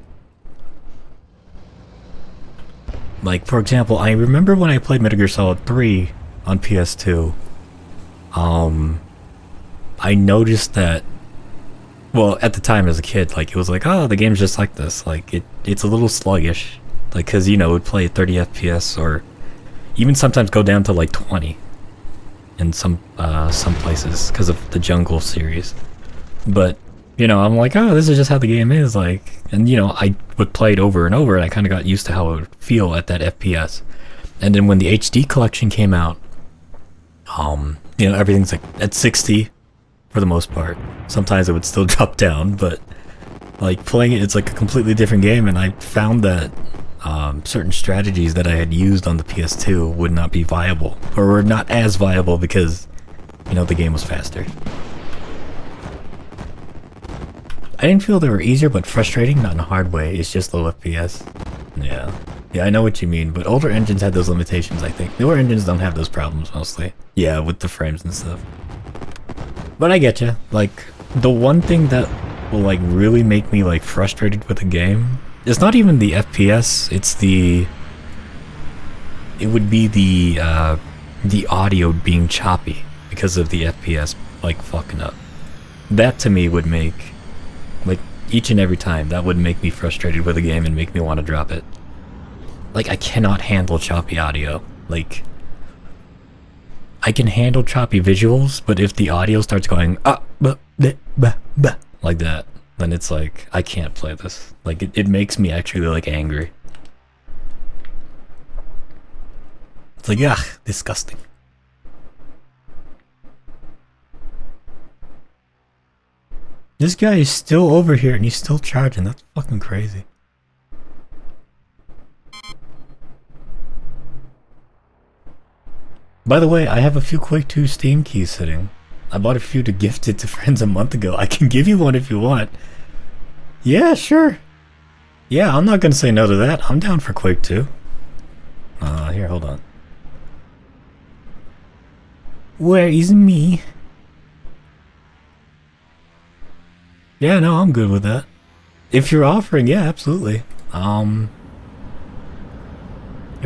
Like, for example, I remember when I played Metal Gear Solid 3 on PS2, I noticed that, well, at the time as a kid, like, it was like, oh, the game's just like this. Like, it's a little sluggish. Like, because, you know, it would play at 30 FPS or even sometimes go down to like 20 in some places because of the Jungle series. But, you know, I'm like, oh, this is just how the game is. Like, and, you know, I would play it over and over, and I kind of got used to how it would feel at that FPS. And then when the HD collection came out, you know, everything's like at 60 for the most part. Sometimes it would still drop down, but like playing it, it's like a completely different game. And I found that certain strategies that I had used on the PS2 would not be viable, or were not as viable, because, you know, the game was faster. I didn't feel they were easier, but frustrating, not in a hard way. It's just low FPS. Yeah, I know what you mean, but older engines had those limitations, I think. Newer engines don't have those problems, mostly. Yeah, with the frames and stuff. But I get you. Like, the one thing that will, like, really make me, like, frustrated with a game, it's not even the FPS, it's it would be the audio being choppy because of the FPS, like, fucking up. That, to me, would make, like, each and every time, that would make me frustrated with a game and make me want to drop it. Like, I cannot handle choppy audio. Like, I can handle choppy visuals, but if the audio starts going like that, then it's like, I can't play this. Like, it makes me actually, like, angry. It's like, ugh, disgusting. This guy is still over here and he's still charging. That's fucking crazy. By the way, I have a few Quake 2 Steam keys sitting. I bought a few to gift it to friends a month ago. I can give you one if you want. Yeah, sure. Yeah, I'm not gonna say no to that. I'm down for Quake 2. Here, hold on. Where is me? Yeah, no, I'm good with that. If you're offering, yeah, absolutely. Here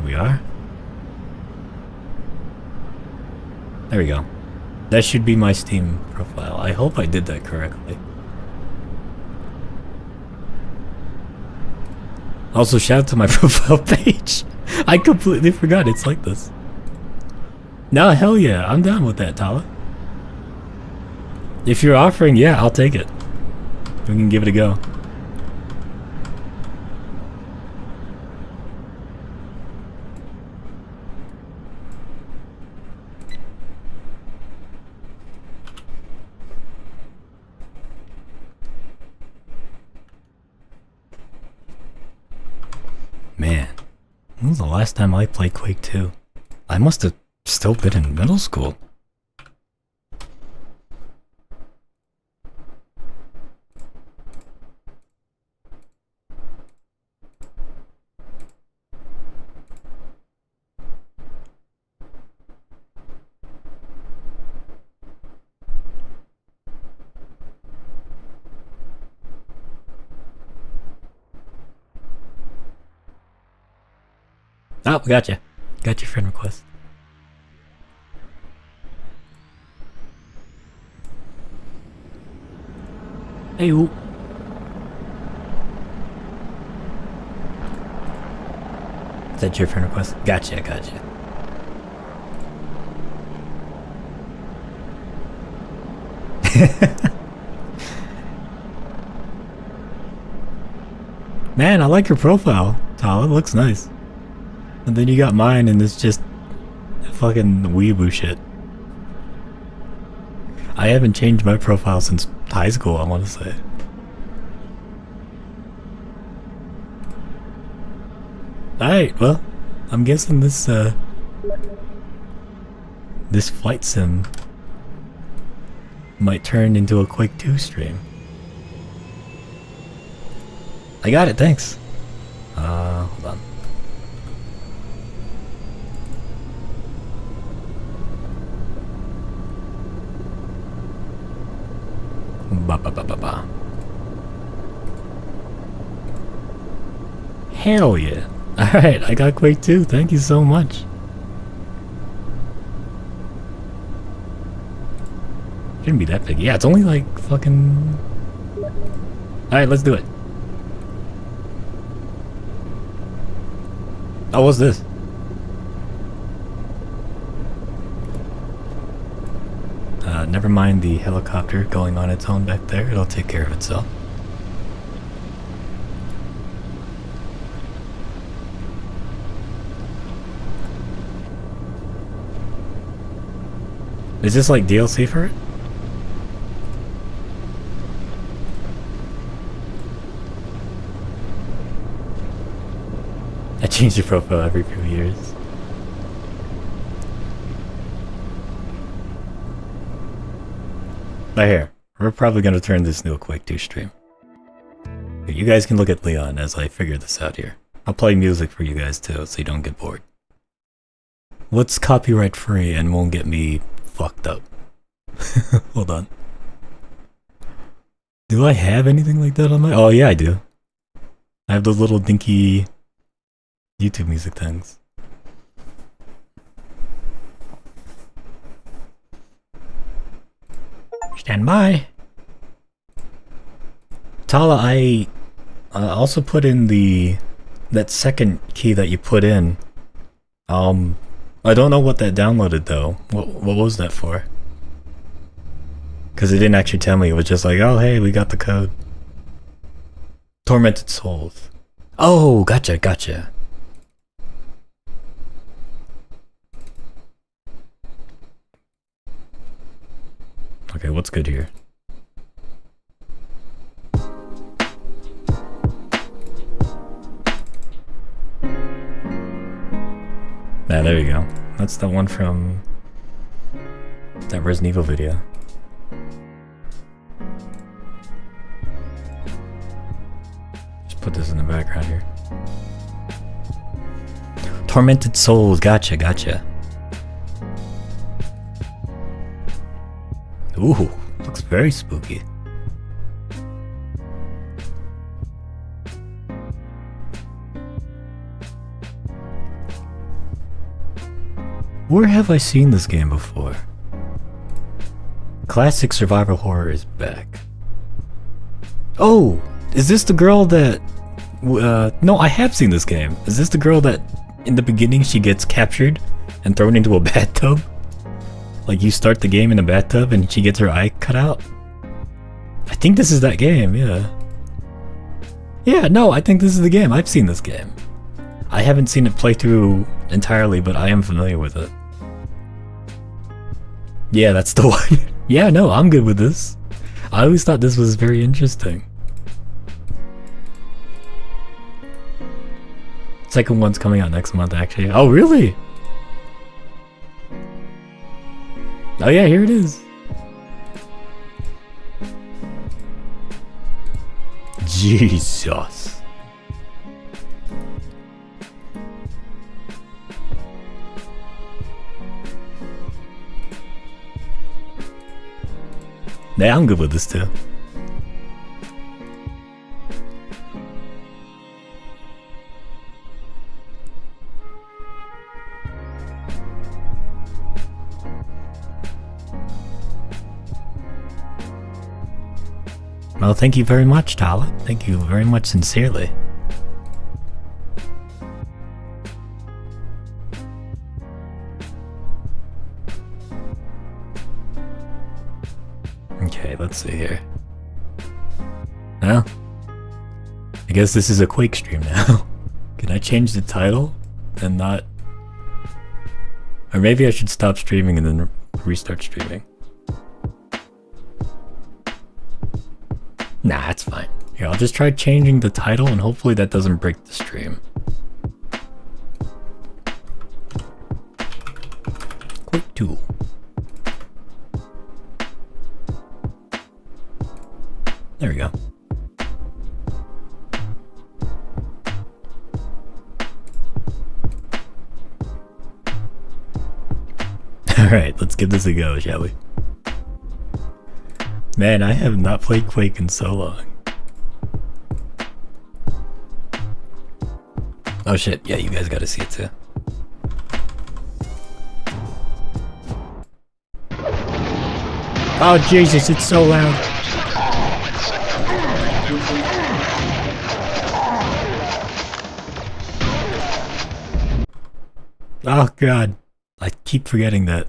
we are. There we go. That should be my Steam profile. I hope I did that correctly. Also, shout out to my profile page. I completely forgot it's like this. No, hell yeah, I'm down with that, Tala. If you're offering, yeah, I'll take it. We can give it a go. Man, when was the last time I played Quake 2? I must have still been in middle school. Oh, we got you. Got your friend request. Hey, who? Is that your friend request? Gotcha, gotcha. Man, I like your profile, Tal. It looks nice. And then you got mine, and it's just fucking weeaboo shit. I haven't changed my profile since high school, I want to say. Alright, well, I'm guessing this flight sim might turn into a Quake 2 stream. I got it, thanks. Hold on. Ba ba ba ba ba. Hell yeah. Alright, I got Quake 2. Thank you so much. Shouldn't be that big. Yeah, it's only like fucking... Alright, let's do it. Oh, what's this? Never mind the helicopter going on its own back there. It'll take care of itself. Is this like DLC for it? I change the profile every few years. Right here. We're probably going to turn this into a Quake 2 stream. You guys can look at Leon as I figure this out here. I'll play music for you guys too, so you don't get bored. What's copyright free and won't get me fucked up? Hold on. Do I have anything like that on my... Oh yeah, I do. I have those little dinky YouTube music things. Stand by. Tala, I also put in that second key that you put in. I don't know what that downloaded though. What was that for? Because it didn't actually tell me. It was just like, oh hey, we got the code. Tormented Souls. Oh, gotcha, gotcha. Okay, what's good here? Ah, there you go. That's the one from that Resident Evil video. Just put this in the background here. Tormented Souls, gotcha, gotcha. Ooh, looks very spooky. Where have I seen this game before? Classic survival horror is back. Oh, is this the girl that No, I have seen this game. Is this the girl that in the beginning she gets captured and thrown into a bathtub? Like you start the game in a bathtub and she gets her eye cut out? I think this is that game, yeah. Yeah, no, I think this is the game. I've seen this game. I haven't seen it play through entirely, but I am familiar with it. Yeah, that's the one. Yeah, no, I'm good with this. I always thought this was very interesting. Second one's coming out next month, actually. Oh, really? Oh yeah, here it is. Jesus. Yeah, I'm good with this too. Well, thank you very much, Tala. Thank you very much sincerely. Okay, let's see here. Well, I guess this is a Quake stream now. Can I change the title and not... Or maybe I should stop streaming and then restart streaming. Nah, that's fine. Here, I'll just try changing the title and hopefully that doesn't break the stream. Quake 2. There we go. Alright, let's give this a go, shall we? Man, I have not played Quake in so long. Oh shit, yeah, you guys gotta see it too. Oh Jesus, it's so loud. Oh god, I keep forgetting that.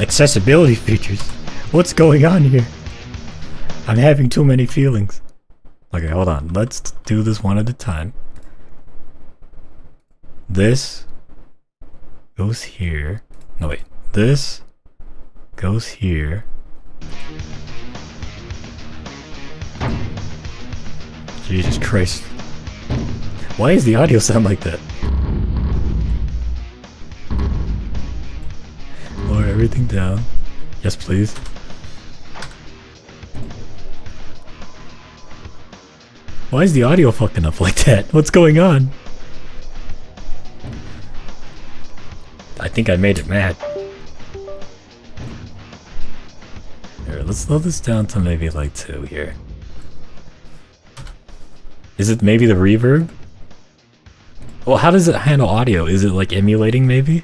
Accessibility features? What's going on here? I'm having too many feelings. Okay, hold on. Let's do this one at a time. This goes here. No, wait. This goes here. Jesus Christ. Why does the audio sound like that? Lower everything down. Yes, please. Why is the audio fucking up like that? What's going on? I think I made it mad. Here, let's slow this down to maybe like 2 here. Is it maybe the reverb? Well, how does it handle audio? Is it like emulating maybe?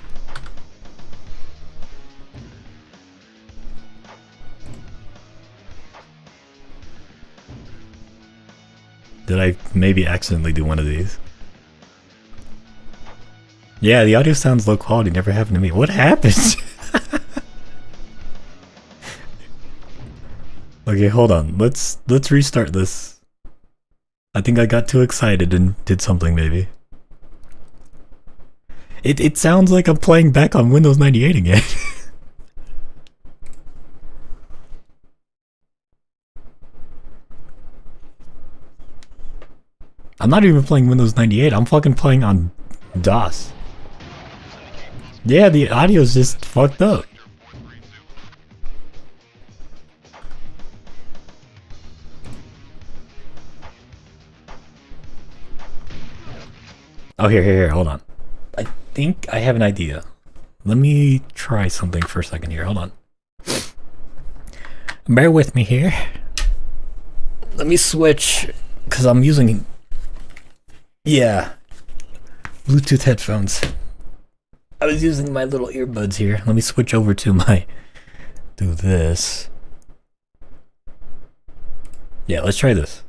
Did I maybe accidentally do one of these? Yeah, the audio sounds low quality. Never happened to me. What happened? Okay, hold on. Let's restart this. I think I got too excited and did something maybe. It sounds like I'm playing back on Windows 98 again. I'm not even playing Windows 98, I'm fucking playing on DOS. Yeah, the audio's just fucked up. Oh, here, hold on. I think I have an idea. Let me try something for a second here, hold on. Bear with me here. Let me switch, because I'm using... Yeah, Bluetooth headphones. I was using my little earbuds here. Let me switch over to my... Do this. Yeah, let's try this.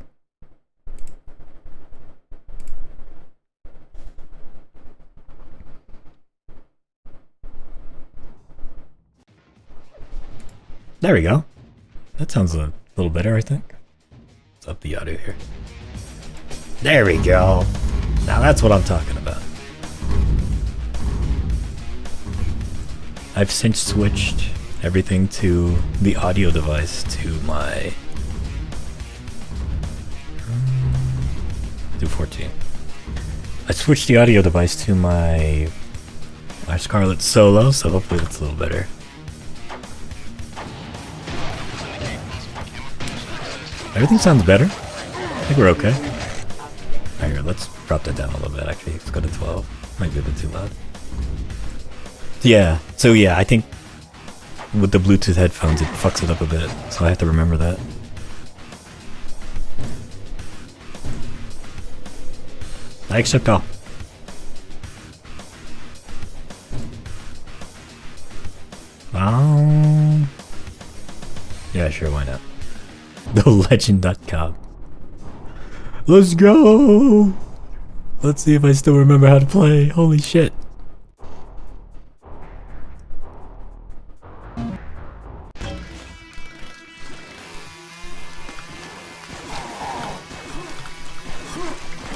There we go. That sounds a little better, I think. Let's up the audio here. There we go. Now that's what I'm talking about. I've since switched everything to the audio device to my 214. I switched the audio device to my Scarlett Solo, so hopefully that's a little better. Everything sounds better. I think we're okay. Alright, here, let's drop that down a little bit actually. Let's go to 12. Might be a bit too loud. Yeah, so yeah, I think with the Bluetooth headphones it fucks it up a bit, so I have to remember that. I accept all. Yeah, sure, why not? TheLegend.com. Let's go! Let's see if I still remember how to play. Holy shit.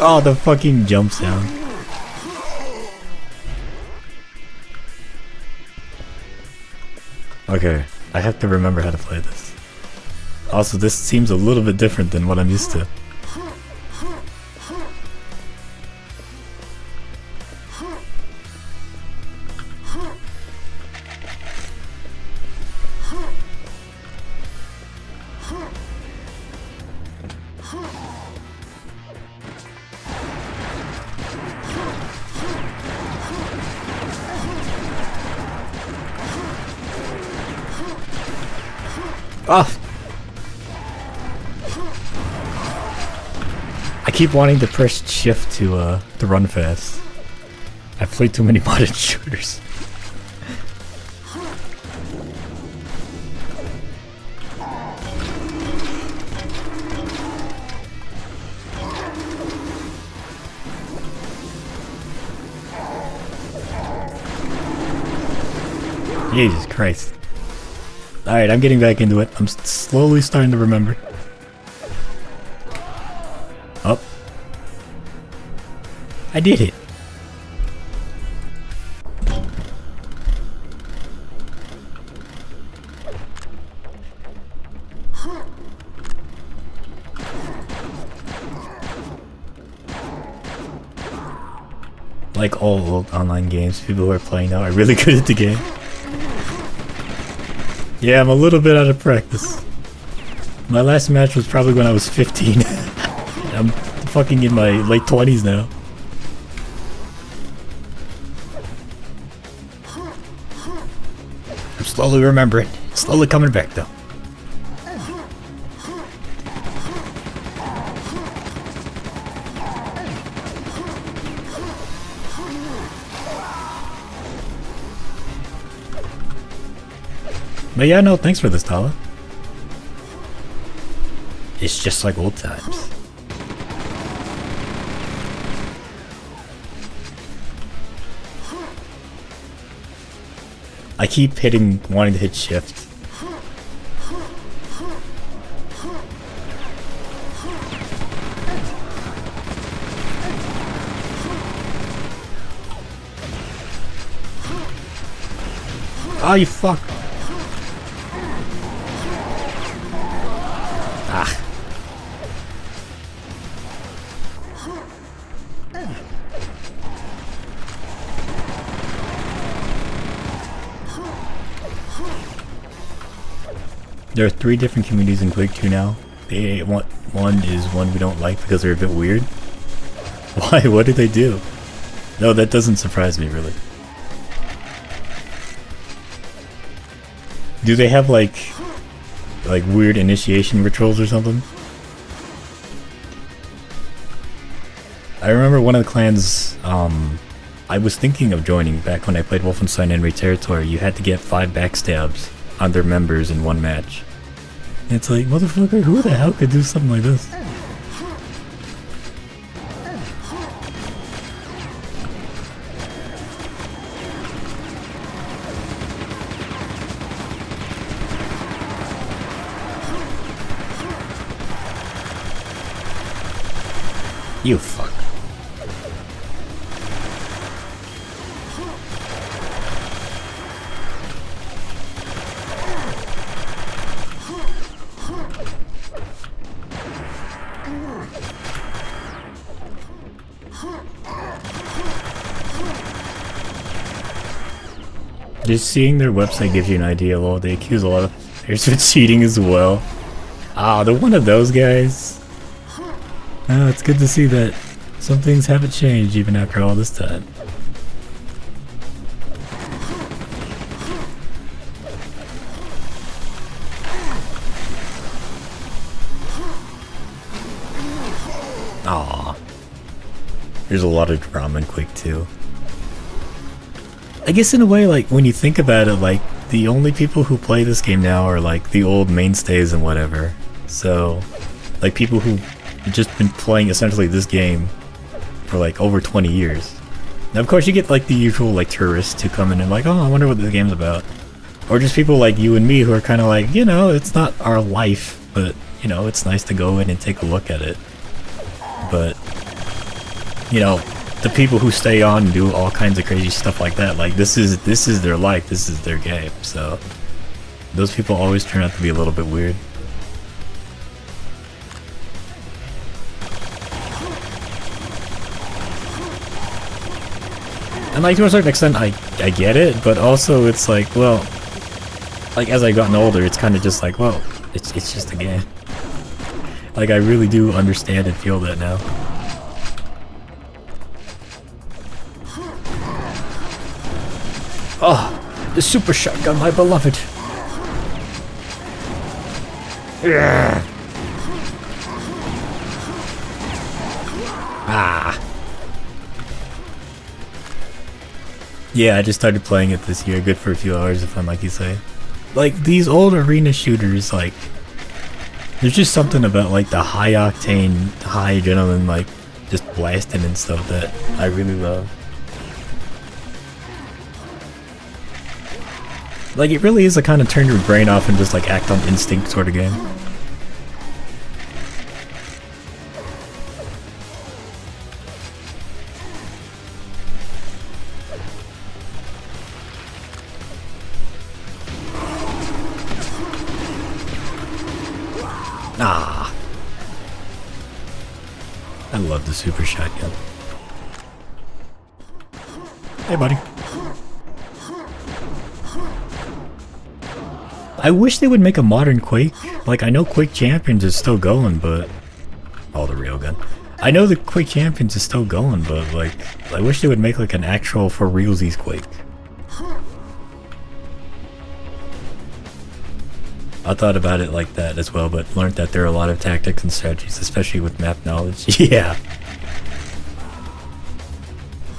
Oh, the fucking jump sound. Okay, I have to remember how to play this. Also, this seems a little bit different than what I'm used to. Oh! I keep wanting to press shift to run fast. I've played too many modded shooters. Jesus Christ. Alright, I'm getting back into it. I'm slowly starting to remember. Oh. I did it. Like all old online games, people who are playing now are really good at the game. Yeah, I'm a little bit out of practice. My last match was probably when I was 15. I'm fucking in my late 20s now. I'm slowly remembering. Slowly coming back though. But yeah, no, thanks for this, Tala. It's just like old times. I keep wanting to hit shift. Oh, you fuck. There are 3 different communities in QUAKE 2 now. One is one we don't like because they're a bit weird. Why? What did they do? No, that doesn't surprise me, really. Do they have like weird initiation rituals or something? I remember one of the clans I was thinking of joining back when I played Wolfenstein Enemy Territory. You had to get 5 backstabs on their members in one match. It's like, motherfucker, who the hell could do something like this? You fuck. Just seeing their website gives you an idea. Well, they accuse a lot of players of cheating as well. Ah, they're one of those guys. Oh, it's good to see that some things haven't changed even after all this time. Aw. There's a lot of drama in Quake 2. I guess in a way, like, when you think about it, like, the only people who play this game now are, like, the old mainstays and whatever. So, like, people who've just been playing essentially this game for, like, over 20 years. Now, of course, you get, like, the usual, like, tourists who come in and, like, oh, I wonder what the game's about. Or just people like you and me who are kind of like, you know, it's not our life, but, you know, it's nice to go in and take a look at it. But, you know, the people who stay on and do all kinds of crazy stuff like that, like, this is their life, this is their game, so those people always turn out to be a little bit weird. And like, to a certain extent, I get it, but also it's like, well, like, as I've gotten older, it's kind of just like, well, it's just a game. Like, I really do understand and feel that now. Oh, the super shotgun, my beloved. Yeah. Ah. Yeah, I just started playing it this year. Good for a few hours, if I'm like you say. Like, these old arena shooters, like, there's just something about, like, the high octane, high adrenaline, like, just blasting and stuff that I really love. Like, it really is a kind of turn your brain off and just, like, act on instinct sort of game. Ah. I love the super shotgun. Hey, buddy. I wish they would make a modern Quake. Like, I know Quake Champions is still going, but... Oh, the railgun. I know the Quake Champions is still going, but, like, I wish they would make, like, an actual for realsies Quake. I thought about it like that as well, but learned that there are a lot of tactics and strategies, especially with map knowledge. Yeah.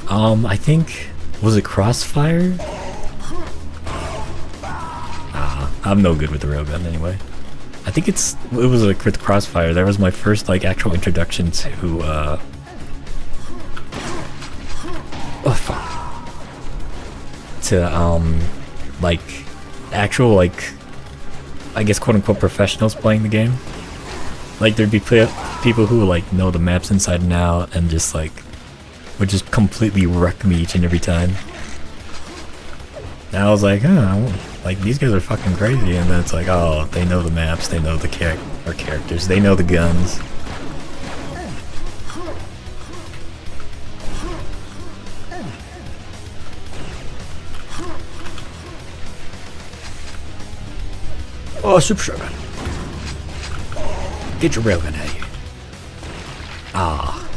I think... Was it Crossfire? I'm no good with the railgun anyway. I think it was like with Crossfire. That was my first like actual introduction to oh fuck. To like actual like I guess quote unquote professionals playing the game. Like there'd be people who like know the maps inside and out and just like would just completely wreck me each and every time. And I was like, oh, like these guys are fucking crazy, and then it's like, oh, they know the maps, they know the characters, they know the guns. Oh, super shotgun. Get your railgun out of here. Ah.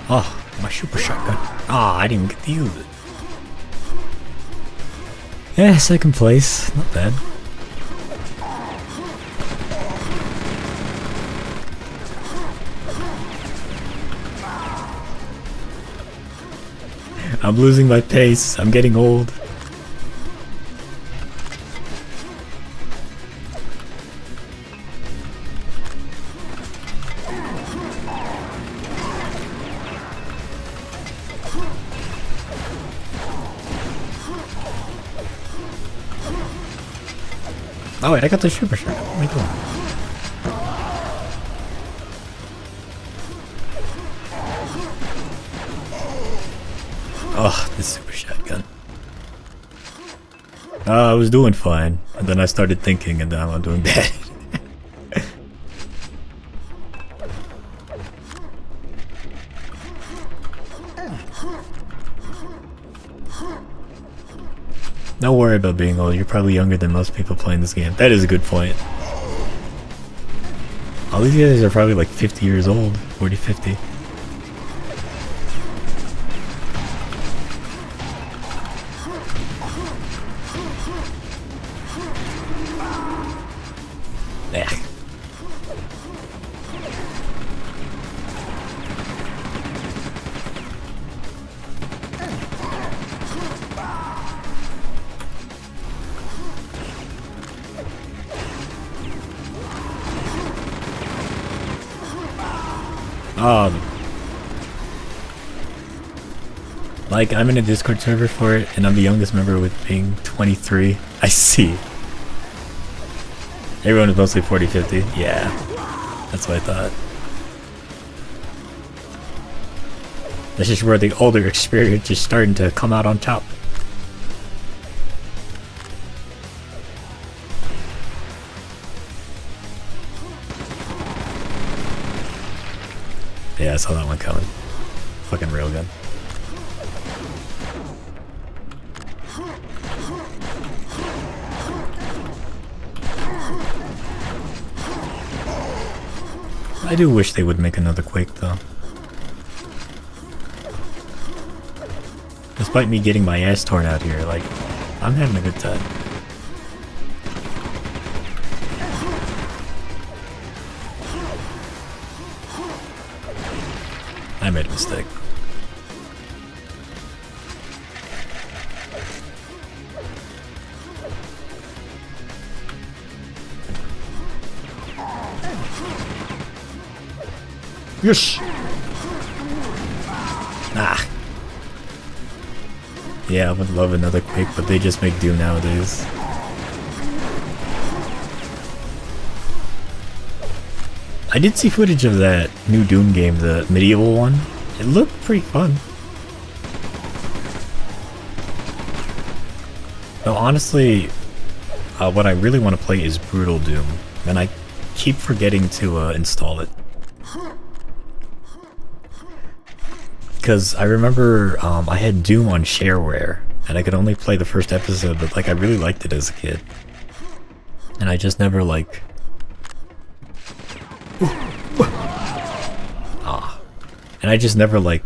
Oh, my super shotgun. Ah, I didn't even get to use it. Yeah, second place. Not bad. I'm losing my pace. I'm getting old. Oh wait, I got the super shirt. What am I doing? Oh, this super shotgun. I was doing fine, and then I started thinking, and now I'm doing bad. Don't worry about being old, you're probably younger than most people playing this game. That is a good point. All these guys are probably like 50 years old, 40, 50. Like, I'm in a Discord server for it, and I'm the youngest member with being 23. I see. Everyone is mostly 40, 50. Yeah, that's what I thought. This is where the older experience is starting to come out on top. Yeah, I saw that one coming. Fucking railgun. I do wish they would make another Quake though. Despite me getting my ass torn out here, like, I'm having a good time. I made a mistake. Yes! Ah. Yeah, I would love another Quake, but they just make do nowadays. I did see footage of that new Doom game, the medieval one. It looked pretty fun. Though honestly, what I really want to play is Brutal Doom, and I keep forgetting to install it. Because I remember I had Doom on shareware, and I could only play the first episode, but like I really liked it as a kid. And I just never like... And I just never like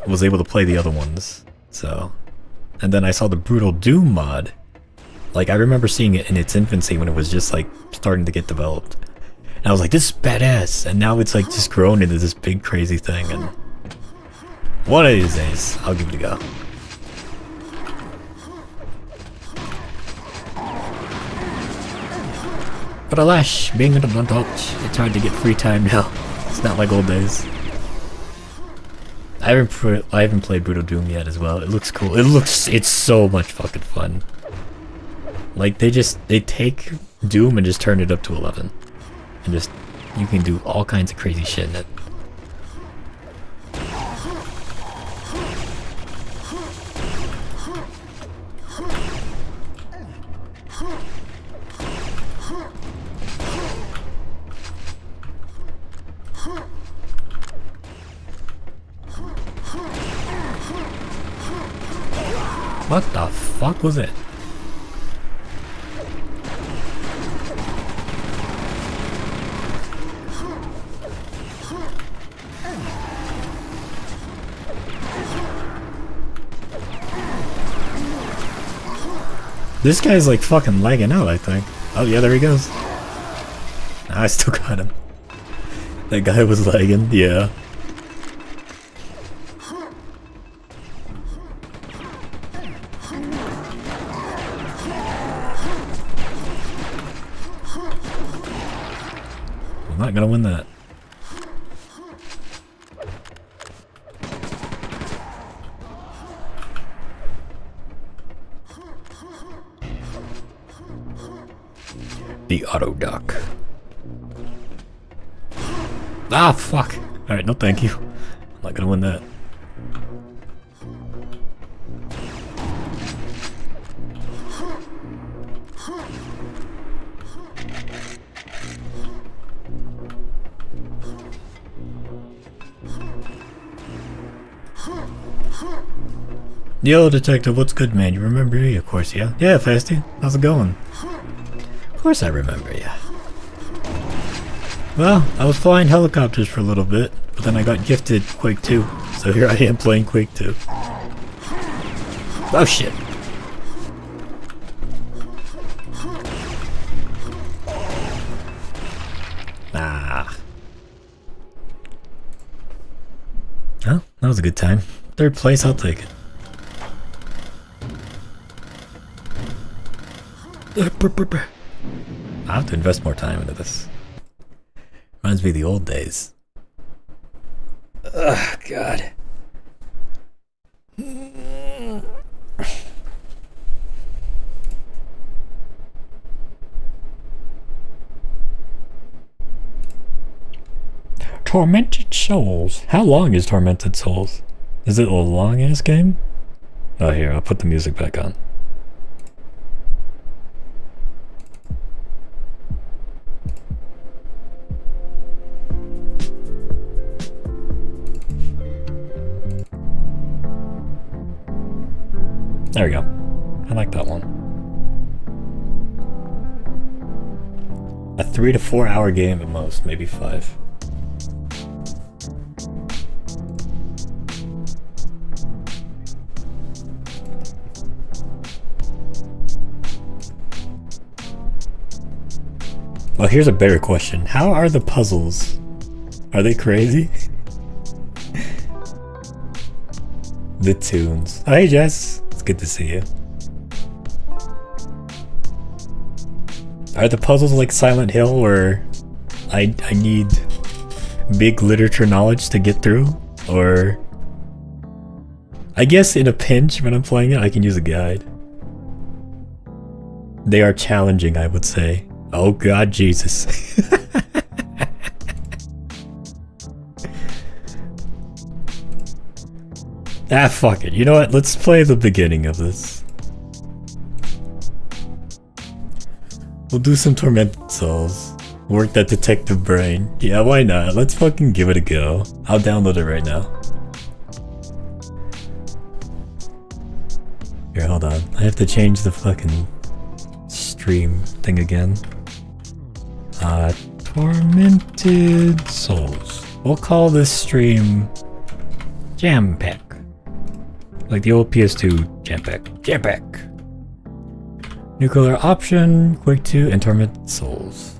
was able to play the other ones, so... And then I saw the Brutal Doom mod. Like I remember seeing it in its infancy when it was just like starting to get developed. And I was like, this is badass, and now it's like just grown into this big crazy thing, and... One of these days, I'll give it a go. But alas, being an adult, it's hard to get free time now. It's not like old days. I haven't played Brutal Doom yet as well. It looks cool. It's so much fucking fun. Like they take Doom and just turn it up to 11. And just, you can do all kinds of crazy shit in it. What the fuck was it? This guy's like fucking lagging out, I think. Oh yeah, there he goes. I still got him. That guy was lagging, yeah. I'm not gonna win that. The auto dock. Ah, fuck. Alright, no thank you. I'm not gonna win that. Yo, detective, what's good, man? You remember me? Of course, yeah. Yeah, Fasty. How's it going? Of course I remember you. Well, I was flying helicopters for a little bit, but then I got gifted Quake 2, so here I am playing Quake 2. Oh shit. Ah. Oh, that was a good time. Third place, I'll take it. I have to invest more time into this. Reminds me of the old days. Ugh, God. Tormented Souls. How long is Tormented Souls? Is it a long ass game? Oh, here, I'll put the music back on. There we go. I like that one. A 3 to 4 hour game at most, maybe 5. Well, here's a better question. How are the puzzles? Are they crazy? The tunes. Oh, hey Jess. It's good to see you. Are the puzzles like Silent Hill where I need big literature knowledge to get through? Or I guess in a pinch when I'm playing it I can use a guide. They are challenging, I would say. Oh God, Jesus. Ah, fuck it. You know what? Let's play the beginning of this. We'll do some Tormented Souls. Work that detective brain. Yeah, why not? Let's fucking give it a go. I'll download it right now. Here, hold on. I have to change the fucking stream thing again. Tormented Souls. We'll call this stream JAMPACK. Like the old PS2 JAMPACK. JAMPACK! Nuclear Option, Quake 2, and Tormented Souls.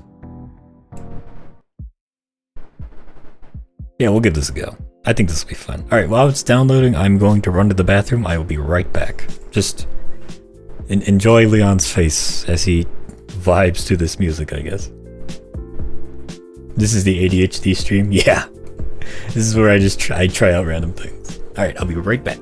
Yeah, we'll give this a go. I think this will be fun. Alright, while it's downloading, I'm going to run to the bathroom. I will be right back. Just enjoy Leon's face as he vibes to this music, I guess. This is the ADHD stream? Yeah. This is where I try out random things. Alright, I'll be right back.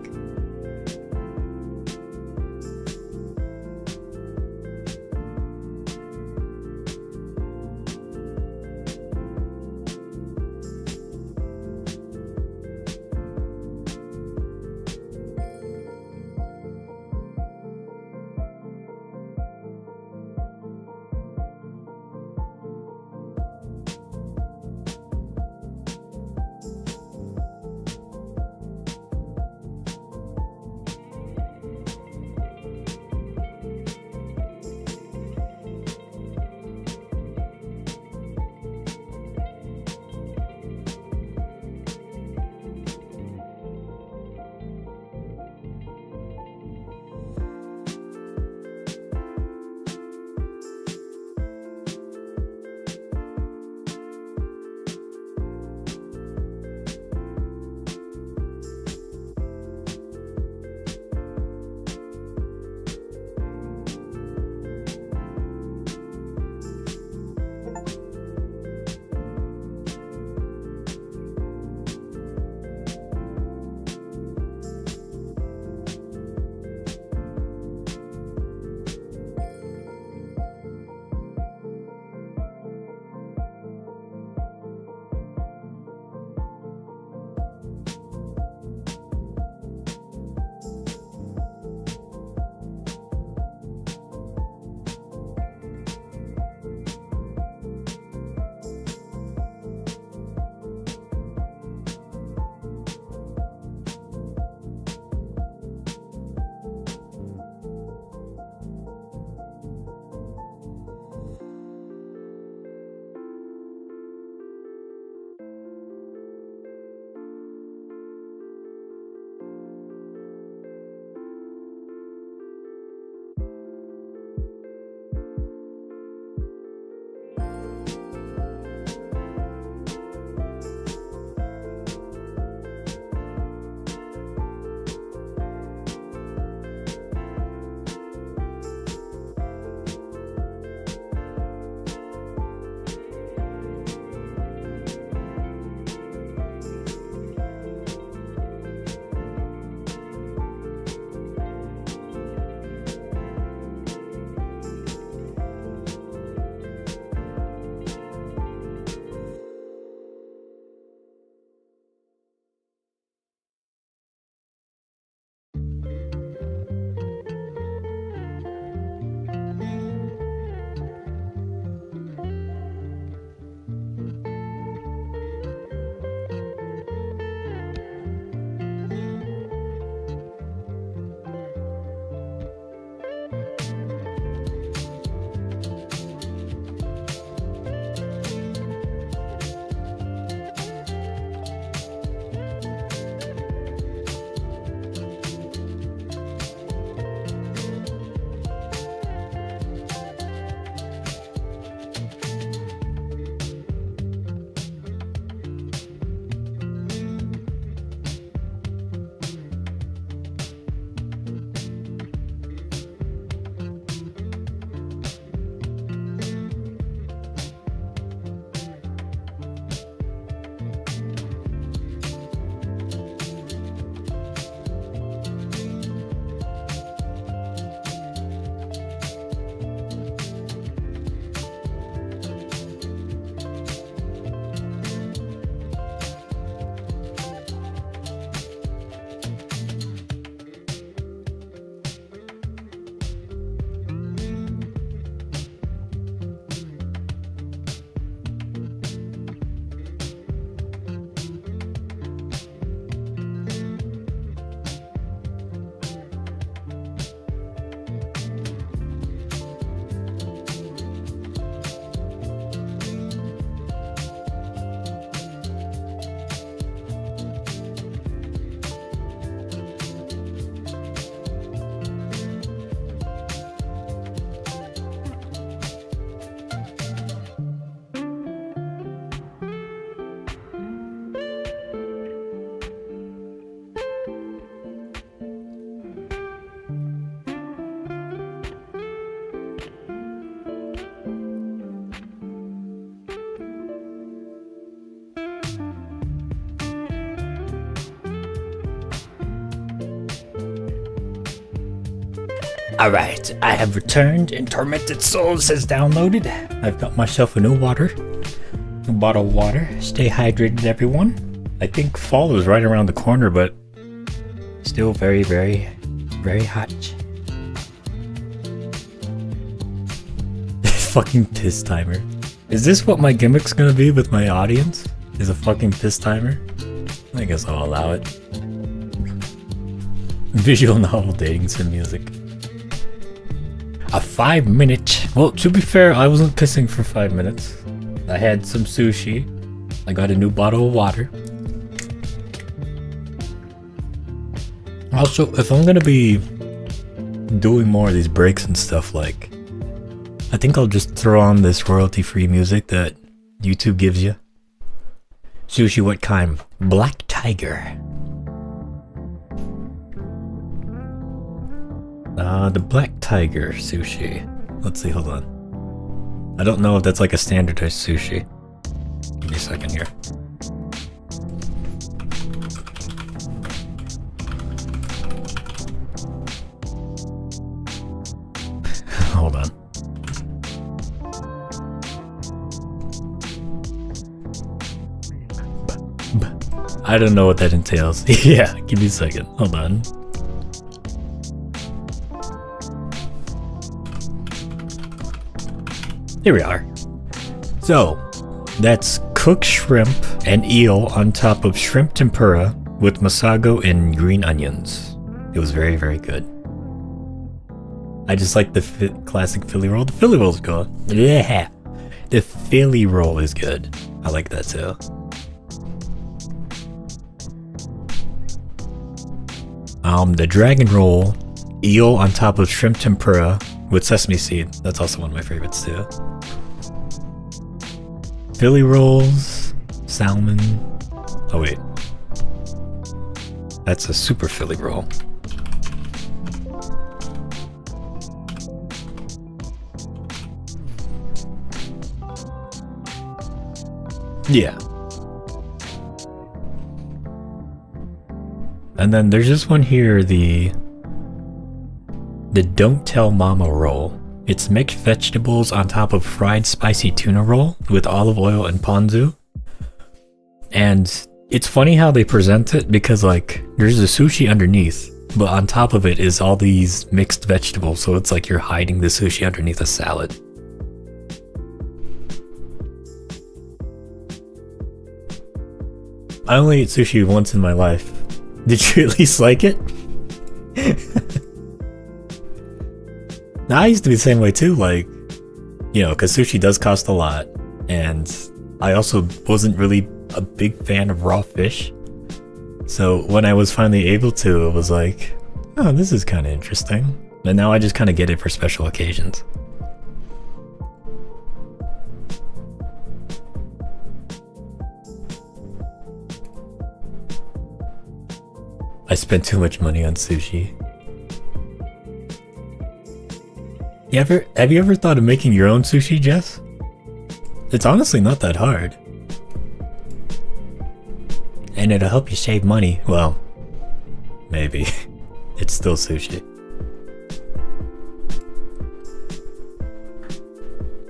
Alright, I have returned and Tormented Souls has downloaded. I've got myself a new water. A bottle of water. Stay hydrated, everyone. I think fall is right around the corner, but still very, very, very hot. Fucking piss timer. Is this what my gimmick's gonna be with my audience? Is a fucking piss timer? I guess I'll allow it. Visual novel dating sim music. A 5-minute. Well, to be fair, I wasn't pissing for 5 minutes. I had some sushi. I got a new bottle of water. Also, if I'm gonna be doing more of these breaks and stuff, like, I think I'll just throw on this royalty-free music that YouTube gives you. Sushi, what kind? Black Tiger. The Black Tiger sushi. Let's see, hold on. I don't know if that's like a standardized sushi. Give me a second here. Hold on. I don't know what that entails. Yeah, give me a second. Hold on. Here we are. So, that's cooked shrimp and eel on top of shrimp tempura with masago and green onions. It was very, very good. I just like the classic Philly roll. The Philly roll is good. Yeah, the Philly roll is good. I like that too. The dragon roll, eel on top of shrimp tempura with sesame seed. That's also one of my favorites too. Philly rolls, salmon. Oh wait, that's a super Philly roll. Yeah. And then there's this one here, the Don't Tell Mama roll. It's mixed vegetables on top of fried spicy tuna roll with olive oil and ponzu. And it's funny how they present it because like there's a sushi underneath, but on top of it is all these mixed vegetables, so it's like you're hiding the sushi underneath a salad. I only ate sushi once in my life. Did you at least like it? Now, I used to be the same way too, like, you know, because sushi does cost a lot, and I also wasn't really a big fan of raw fish. So when I was finally able to, it was like, oh, this is kind of interesting. And now I just kind of get it for special occasions. I spent too much money on sushi. Have you ever thought of making your own sushi, Jess? It's honestly not that hard. And it'll help you save money. Well, maybe. It's still sushi.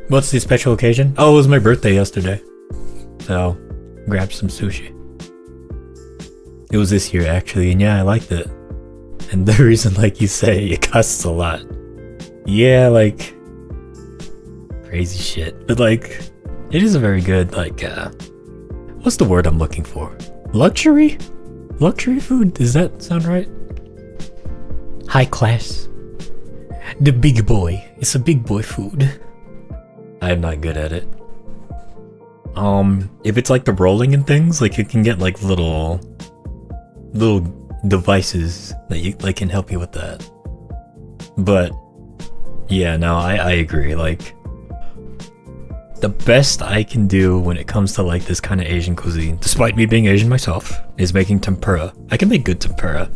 What's the special occasion? Oh, it was my birthday yesterday. So, grabbed some sushi. It was this year actually, and yeah, I liked it. And the reason, like you say, it costs a lot. Yeah, like crazy shit. But like, it is a very good, like, what's the word I'm looking for? Luxury? Luxury food? Does that sound right? High class. The big boy. It's a big boy food. I'm not good at it. If it's like the rolling and things, like you can get like little devices that you like can help you with that. But yeah, no, I agree. Like the best I can do when it comes to like this kind of Asian cuisine, despite me being Asian myself, is making tempura. I can make good tempura,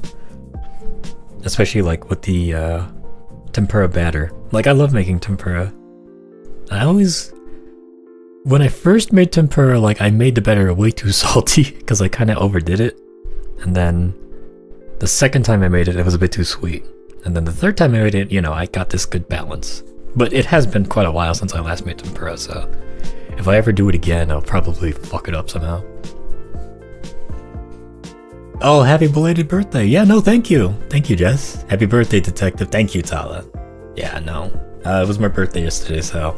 especially like with the tempura batter. Like I love making tempura. When I first made tempura, like I made the batter way too salty because I kind of overdid it. And then the second time I made it, it was a bit too sweet. And then the third time I made it, you know, I got this good balance. But it has been quite a while since I last made some pro, so if I ever do it again, I'll probably fuck it up somehow. Oh, happy belated birthday. Yeah, no, thank you. Thank you, Jess. Happy birthday, Detective. Thank you, Tala. Yeah, no. It was my birthday yesterday, so,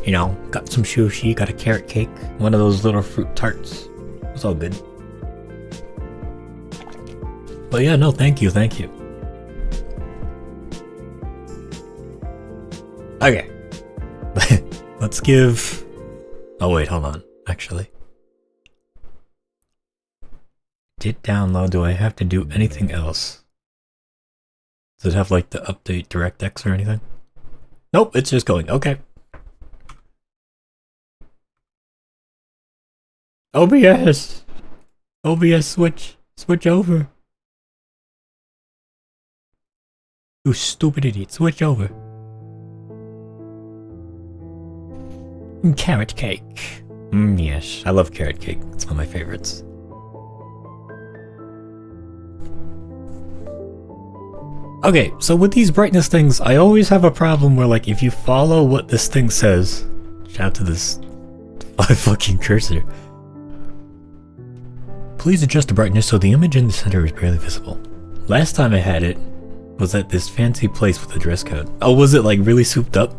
you know, got some sushi, got a carrot cake, one of those little fruit tarts. It was all good. But yeah, no, thank you, thank you. Okay. Let's give... Oh wait, hold on, actually. Did download, do I have to do anything else? Does it have like the update DirectX or anything? Nope, it's just going, okay. OBS! OBS switch over. You stupid idiot, switch over. Carrot cake. Yes, I love carrot cake. It's one of my favorites. Okay, so with these brightness things, I always have a problem where, like, if you follow what this thing says, shout out to this fucking cursor. Please adjust the brightness so the image in the center is barely visible. Last time I had it was at this fancy place with a dress code. Oh, was it like really souped up?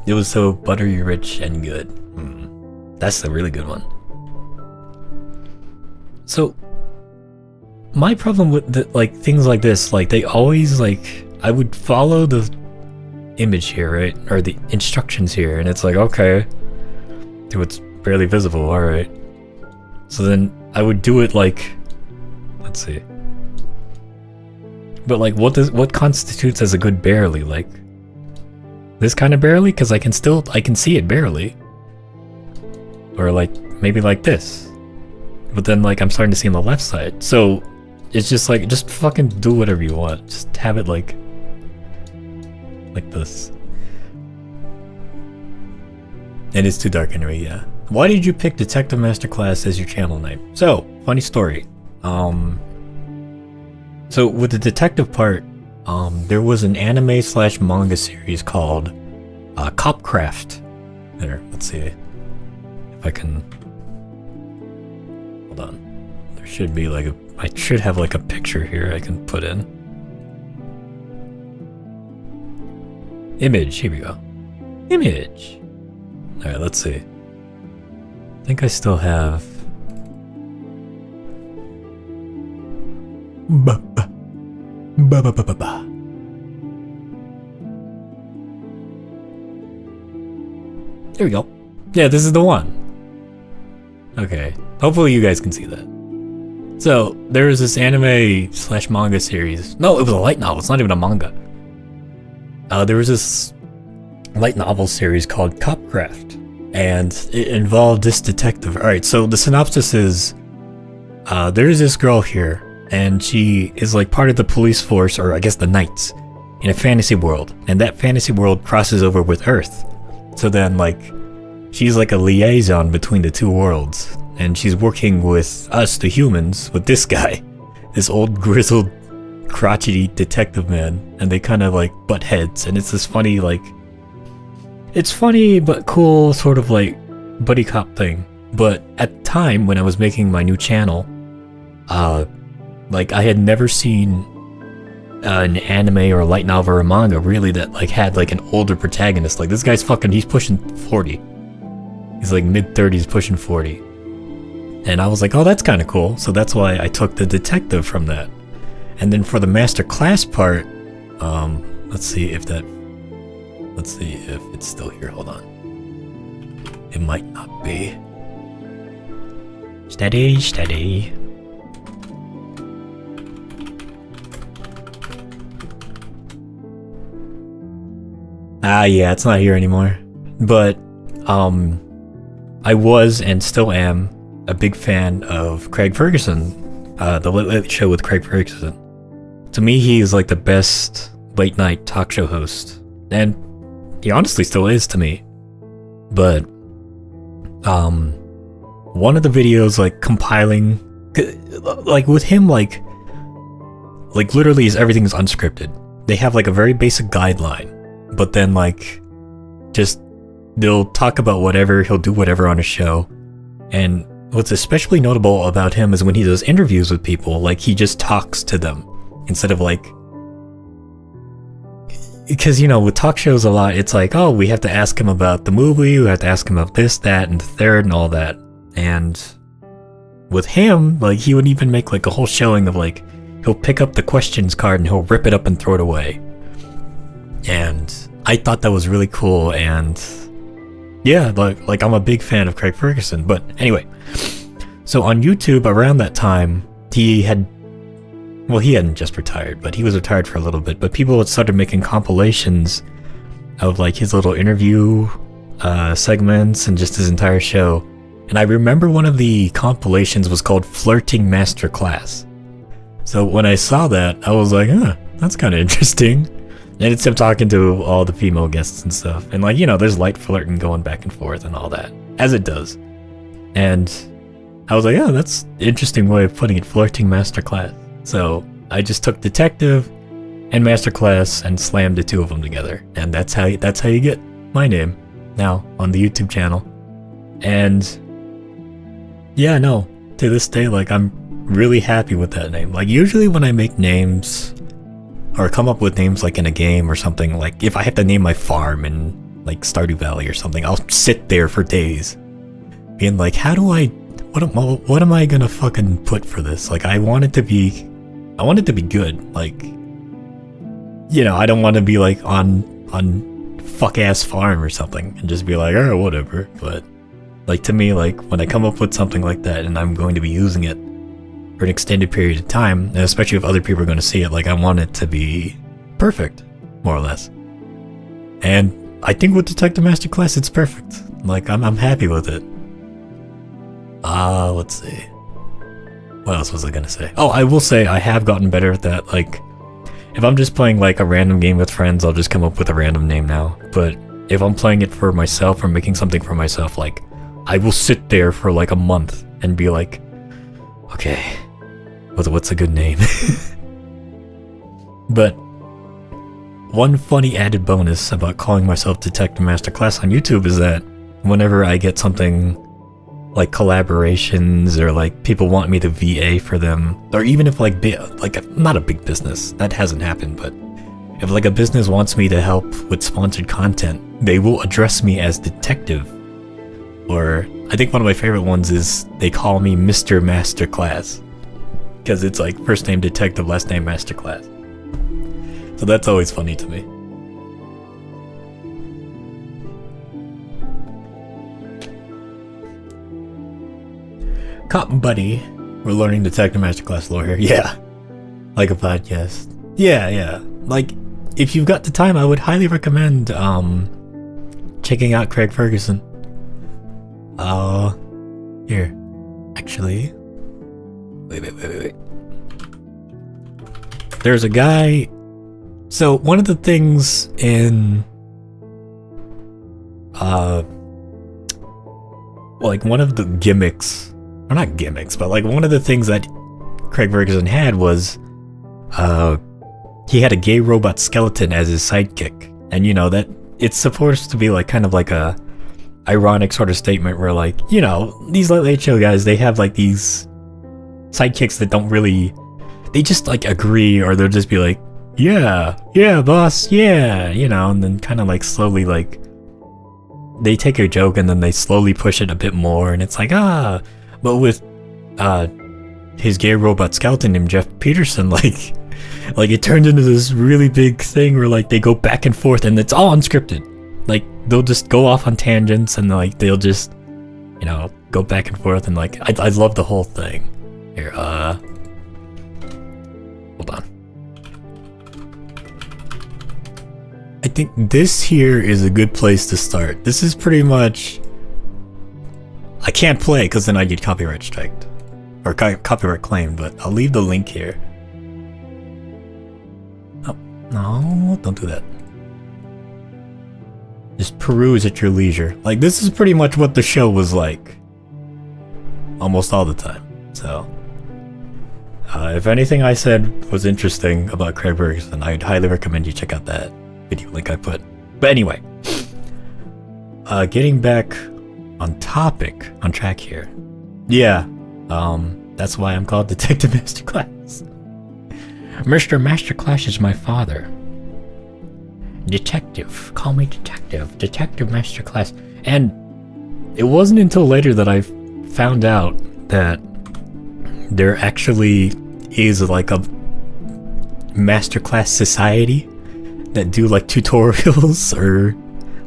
It was so buttery rich and good. That's a really good one. So, my problem with the, like, things like this, like, they always, like, I would follow the image here, right? Or the instructions here, and it's like, okay, it's barely visible, alright. So then I would do it like, let's see. But like, what constitutes as a good barely? Like, this kind of barely? Because I can see it barely. Or like, maybe like this. But then like, I'm starting to see on the left side. So, it's just like, just fucking do whatever you want. Just have it like this. And it's too dark anyway, yeah. Why did you pick Detective Masterclass as your channel name? So, funny story. So with the detective part, there was an anime / manga series called Copcraft. There, let's see if I can. Hold on. There should be like I should have like a picture here I can put in. Image, here we go. Image. Alright, let's see. I think I still have... There we go. Yeah, this is the one. Okay, hopefully you guys can see that. So, there is this anime / manga series. No, it was a light novel, it's not even a manga. There was this light novel series called Copcraft, and it involved this detective. Alright, so the synopsis is, there's this girl here, and she is like part of the police force, or I guess the Knights, in a fantasy world, and that fantasy world crosses over with Earth. So then, like, she's like a liaison between the two worlds, and she's working with us, the humans, with this guy, this old grizzled crotchety detective man, and they kind of like butt heads, and it's this funny, like, it's funny but cool sort of like buddy cop thing. But at the time when I was making my new channel, like I had never seen an anime or a light novel or a manga really that like had like an older protagonist. Like this guy's fucking, he's pushing 40. He's like mid-30s pushing 40. And I was like, oh, that's kind of cool. So that's why I took the detective from that. And then for the Masterclass part, let's see if it's still here. Hold on. It might not be. Steady, steady. Yeah, it's not here anymore. But, I was and still am a big fan of Craig Ferguson, the Late Late Show with Craig Ferguson. To me, he is like the best late night talk show host, and he honestly still is to me. But, one of the videos, like compiling, like with him, like like literally everything's unscripted. They have like a very basic guideline, but then like just they'll talk about whatever, he'll do whatever on a show. And what's especially notable about him is when he does interviews with people, like he just talks to them instead of like, because you know with talk shows a lot it's like, oh, we have to ask him about the movie, we have to ask him about this, that, and the third and all that. And with him, like he would even make like a whole showing of like, he'll pick up the questions card and he'll rip it up and throw it away. And I thought that was really cool. And yeah, like I'm a big fan of Craig Ferguson. But anyway, so on YouTube around that time, he hadn't just retired, but he was retired for a little bit. But people had started making compilations of like his little interview segments and just his entire show. And I remember one of the compilations was called Flirting Masterclass. So when I saw that, I was like, that's kind of interesting. And it's him talking to all the female guests and stuff. And like, you know, there's light flirting going back and forth and all that, as it does. And I was like, oh, that's an interesting way of putting it, Flirting Masterclass. So I just took Detective and Masterclass and slammed the two of them together. And that's how you get my name now on the YouTube channel. And yeah, no, to this day, like I'm really happy with that name. Like usually when I make names or come up with names like in a game or something, like if I have to name my farm in like Stardew Valley or something, I'll sit there for days being like, what am I gonna fucking put for this? Like I want it to be good. Like, you know, I don't want to be like on fuck ass farm or something and just be like, oh, whatever. But like to me, like when I come up with something like that and I'm going to be using it for an extended period of time, and especially if other people are going to see it, like I want it to be perfect, more or less. And I think with Detective Masterclass, it's perfect. Like I'm happy with it. Let's see. What else was I gonna say? Oh, I will say I have gotten better at that. Like, if I'm just playing like a random game with friends, I'll just come up with a random name now. But if I'm playing it for myself or making something for myself, like, I will sit there for like a month and be like, okay, what's a good name? But one funny added bonus about calling myself Detective Masterclass on YouTube is that whenever I get something like collaborations or like people want me to VA for them, or even if like not a big business, that hasn't happened, but if like a business wants me to help with sponsored content, they will address me as Detective. Or I think one of my favorite ones is they call me Mr. Masterclass, because it's like first name Detective, last name Masterclass. So that's always funny to me. Cotton Buddy, we're learning Detective Masterclass lore here. Yeah, like a podcast. Yeah. Like, if you've got the time, I would highly recommend checking out Craig Ferguson. Here, actually, wait. There's a guy. So one of the things in like one of the gimmicks. Or not gimmicks, but like one of the things that Craig Ferguson had was he had a gay robot skeleton as his sidekick. And you know that it's supposed to be like kind of like a ironic sort of statement where like, you know, these late show guys, they have like these sidekicks that don't really, they just like agree, or they'll just be like, yeah boss, yeah, you know, and then kind of like slowly like they take a joke and then they slowly push it a bit more, and it's like but with his gay robot skeleton named Jeff Peterson, like it turns into this really big thing where like they go back and forth and it's all unscripted. Like they'll just go off on tangents and like they'll just, you know, go back and forth, and like I love the whole thing. Here, hold on. I think this here is a good place to start. This is pretty much, I can't play because then I get copyright striked or copyright claimed, but I'll leave the link here. Oh, no, don't do that. Just peruse at your leisure. Like, this is pretty much what the show was like almost all the time. So, If anything I said was interesting about Craig Ferguson, I'd highly recommend you check out that video link I put. But anyway, getting back on topic, on track here. Yeah, that's why I'm called Detective Masterclass. Mr. Masterclass is my father. Detective, call me Detective. Detective Masterclass. And it wasn't until later that I found out that there actually is like a Masterclass society that do like tutorials or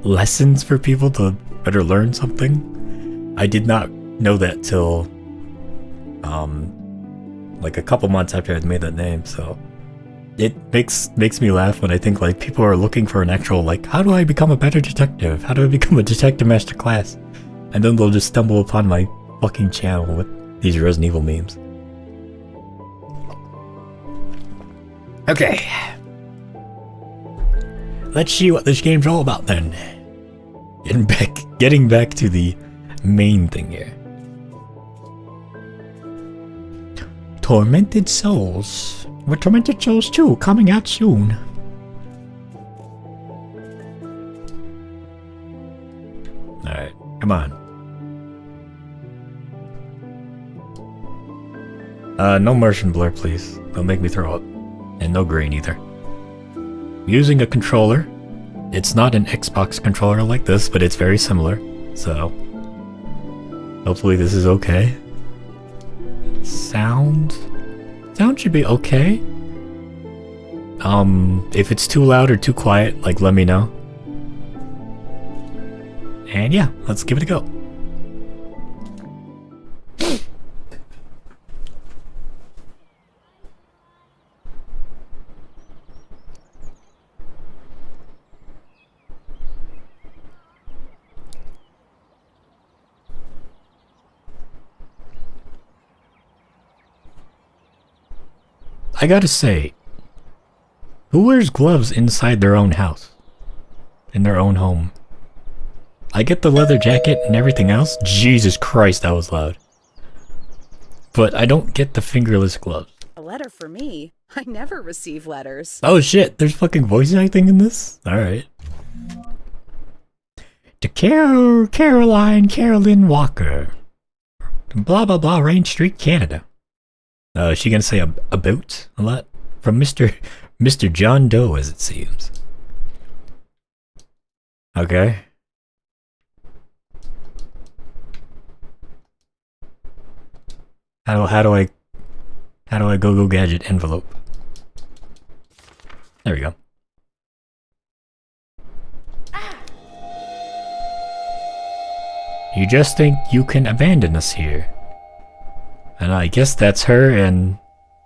lessons for people to better learn something. I did not know that till like a couple months after I'd made that name, so it makes me laugh when I think like people are looking for an actual like, how do I become a better detective? How do I become a Detective Masterclass? And then they'll just stumble upon my fucking channel with these Resident Evil memes. Okay. Let's see what this game's all about then. Getting back to the main thing here. Tormented Souls. With Tormented Souls 2 coming out soon. Alright, come on. No motion blur, please. Don't make me throw up. And no grain either. Using a controller. It's not an Xbox controller like this, but it's very similar. So, hopefully this is okay. Sound should be okay. If it's too loud or too quiet, like let me know. And yeah, let's give it a go. I gotta say, who wears gloves inside their own house? In their own home? I get the leather jacket and everything else. Jesus Christ, that was loud. But I don't get the fingerless gloves. A letter for me? I never receive letters. Oh shit, there's fucking voice acting in this? Alright. To Carolyn Walker. Blah blah blah, Rain Street, Canada. Is she gonna say about a lot? From Mr. John Doe, as it seems. Okay. How do I go gadget envelope? There we go. You just think you can abandon us here? And I guess that's her and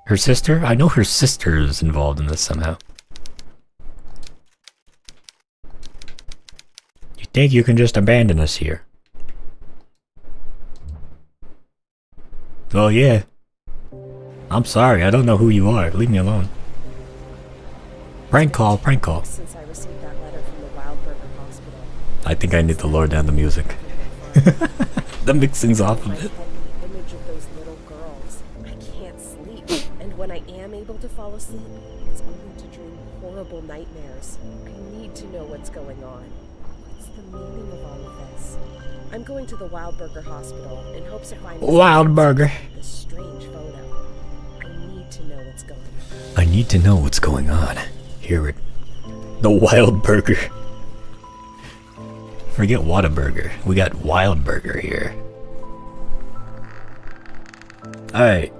her sister? I know her sister is involved in this somehow. You think you can just abandon us here? Well, yeah. I'm sorry, I don't know who you are. Leave me alone. Prank call, prank call. Since I received that letter from the Wildberger Hospital. I think I need to lower down the music. The mixing's off a bit. Image of those little girls. I can't sleep, and when I am able to fall asleep, it's only to dream horrible nightmares. I need to know what's going on. What's the meaning of all of this? I'm going to the Wildberger Hospital in hopes of finding Wildberger. this strange photo. I need to know what's going on. I need to know what's going on. Hear it. The Wildberger. Forget Whataburger. We got Wildberger here. Alright.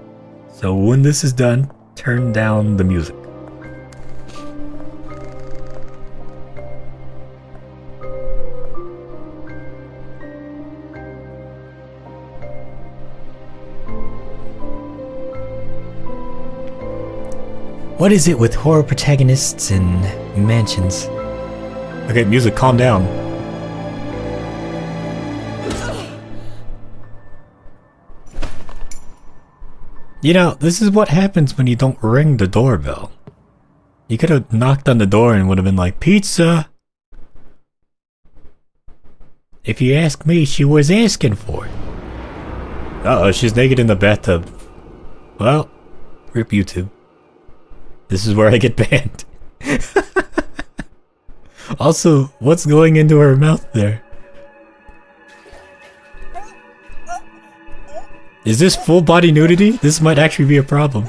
So when this is done, turn down the music. What is it with horror protagonists and mansions? Okay, music, calm down. You know, this is what happens when you don't ring the doorbell. You could have knocked on the door and would have been like, pizza! If you ask me, she was asking for it. Uh-oh, she's naked in the bathtub. Well, Rip YouTube. This is where I get banned. Also, what's going into her mouth there? Is this full body nudity? This might actually be a problem.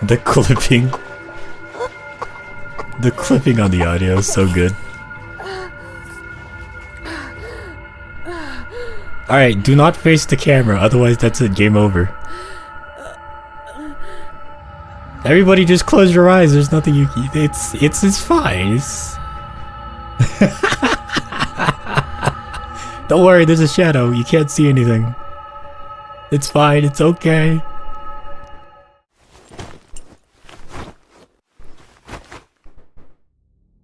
The clipping. The clipping on the audio is so good. Alright, do not face the camera, otherwise that's it, game over. Everybody just close your eyes, there's nothing you can... It's fine, Don't worry, there's a shadow, you can't see anything. It's fine, it's okay.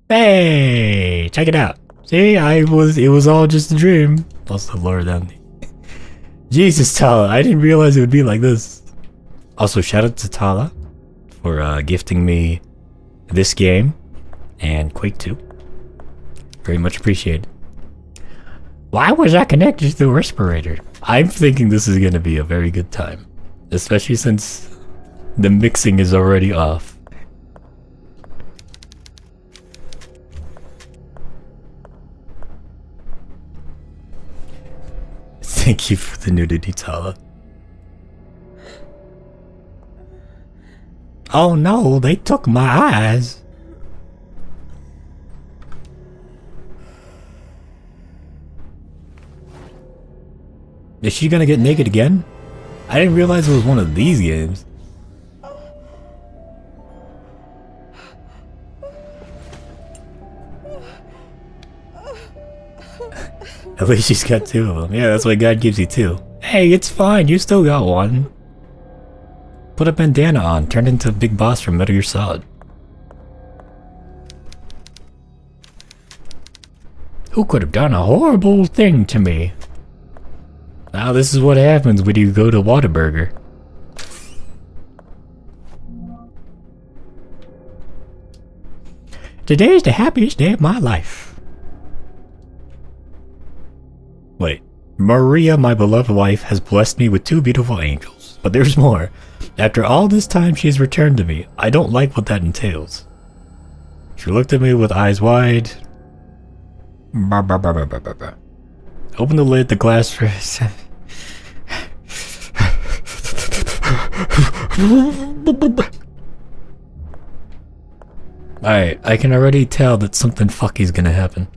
Hey, check it out. See, it was all just a dream. Also lower down. Jesus, Tala, I didn't realize it would be like this. Also, shout out to Tala for gifting me this game and Quake 2. Very much appreciated. Why was I connected to the respirator? I'm thinking this is gonna be a very good time, especially since the mixing is already off. Thank you for the nudity, Tala. Oh no, they took my eyes. Is she gonna get naked again? I didn't realize it was one of these games. At least she's got two of them. Yeah, that's why God gives you two. Hey, it's fine. You still got one. Put a bandana on. Turn into Big Boss from Metal Gear Solid. Who could have done a horrible thing to me? Now this is what happens when you go to Whataburger. Today is the happiest day of my life. Wait. Maria, my beloved wife, has blessed me with two beautiful angels. But there's more. After all this time she has returned to me. I don't like what that entails. She looked at me with eyes wide. Open the lid, the glass for... Alright, I can already tell that something fucky's gonna happen.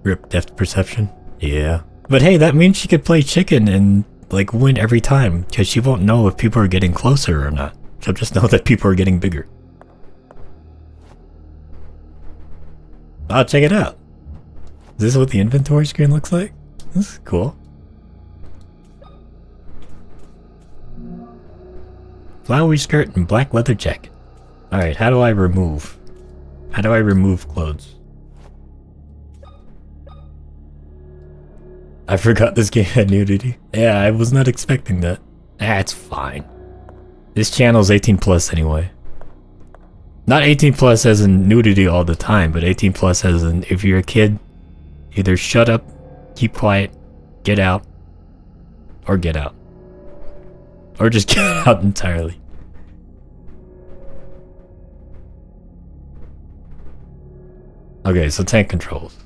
Rip depth perception. Yeah. But hey, that means she could play chicken and, like, win every time, because she won't know if people are getting closer or not. She'll just know that people are getting bigger. Oh, check it out. Is this what the inventory screen looks like? This is cool. Flowery skirt and black leather jacket. Alright, how do I remove? How do I remove clothes? I forgot this game had nudity. Yeah, I was not expecting that. That's fine. This channel's 18 plus anyway. Not 18 plus as in nudity all the time, but 18 plus as in if you're a kid, either shut up, keep quiet, get out, or get out. Or just get out entirely. Okay, so tank controls.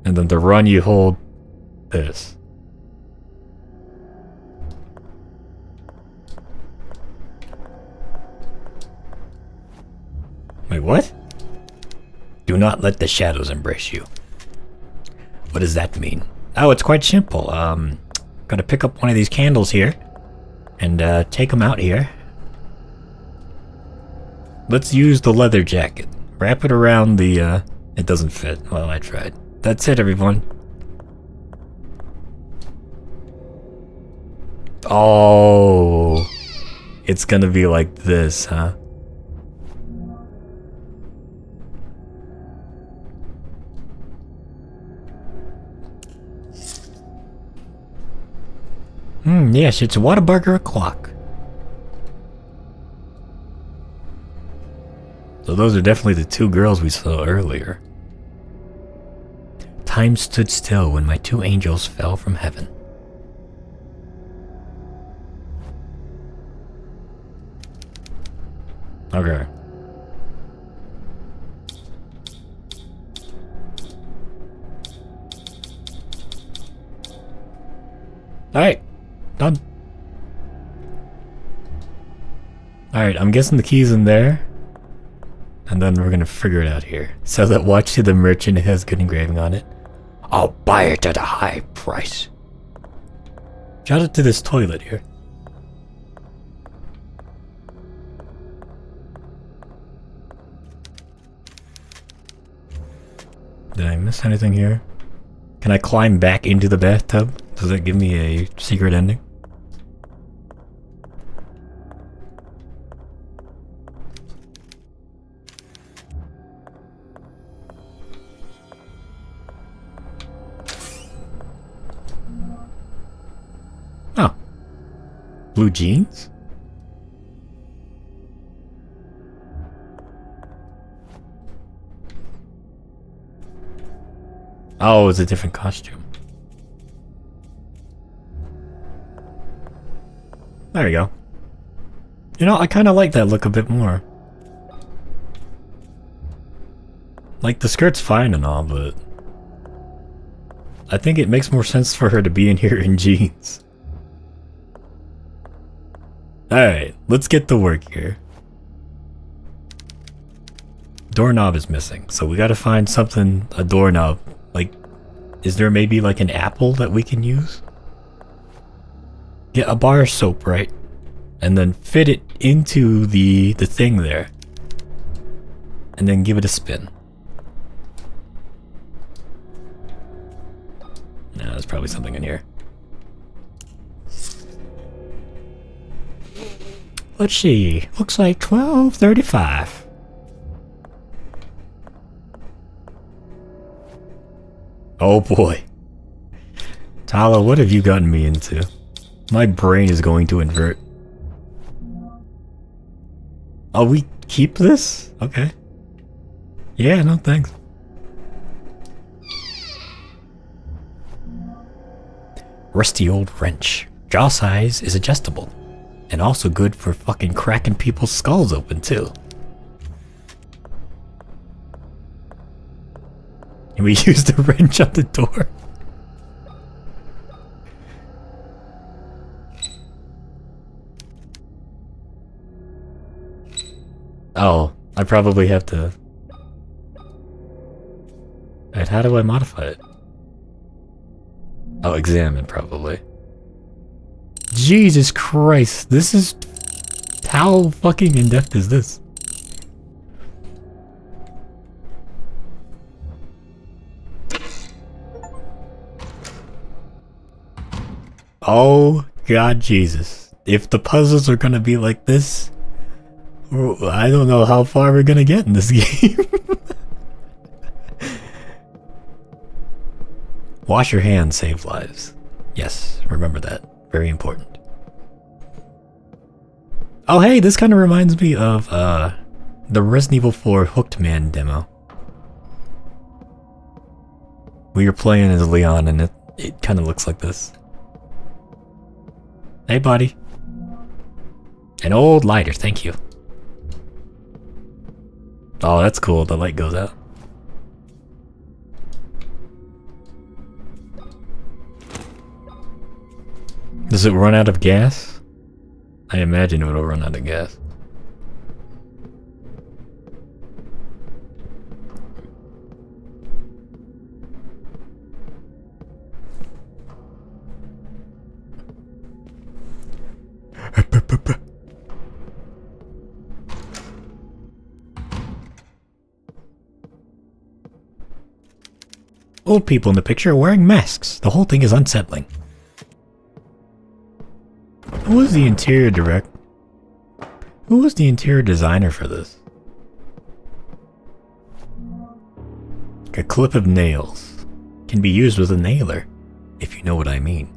And then to run you hold this. Wait, what? Do not let the shadows embrace you. What does that mean? Oh, it's quite simple. Gotta pick up one of these candles here and take them out here. Let's use the leather jacket. Wrap it around the it doesn't fit. Well, I tried. That's it, everyone. Oh, it's gonna be like this, huh? Yes, it's Whataburger o'clock. So those are definitely the two girls we saw earlier. Time stood still when my two angels fell from heaven. Okay. Alright, done. Alright, I'm guessing the key's in there. And then we're gonna figure it out here. So that watch to the merchant has good engraving on it. I'll buy it at a high price. Shout out to this toilet here. Did I miss anything here? Can I climb back into the bathtub? Does that give me a secret ending? Oh. Blue jeans? Oh, it's a different costume. There we go. You know, I kind of like that look a bit more. Like, the skirt's fine and all, but I think it makes more sense for her to be in here in jeans. Alright, let's get to work here. Doorknob is missing, so we gotta find something, a doorknob. Like, is there maybe like an apple that we can use? Get a bar of soap, right? And then fit it into the thing there. And then give it a spin. No, there's probably something in here. Let's see. Looks like 12:35. Oh boy. Tala, what have you gotten me into? My brain is going to invert. Oh, we keep this? Okay. Yeah, no thanks. Rusty old wrench. Jaw size is adjustable. And also good for fucking cracking people's skulls open too. And we use the wrench on the door. Oh, I probably have to... Right, how do I modify it? Oh, examine, probably. Jesus Christ, this is... How fucking in-depth is this? Oh, God Jesus. If the puzzles are gonna be like this, I don't know how far we're gonna get in this game. Wash your hands, save lives. Yes, remember that. Very important. Oh hey, this kind of reminds me of the Resident Evil 4 Hooked Man demo. We were playing as Leon and it kind of looks like this. Hey buddy. An old lighter, thank you. Oh, that's cool, the light goes out. Does it run out of gas? I imagine it will run out of gas. Old people in the picture are wearing masks. The whole thing is unsettling. Who was the interior director? Who was the interior designer for this? A clip of nails. Can be used with a nailer, if you know what I mean.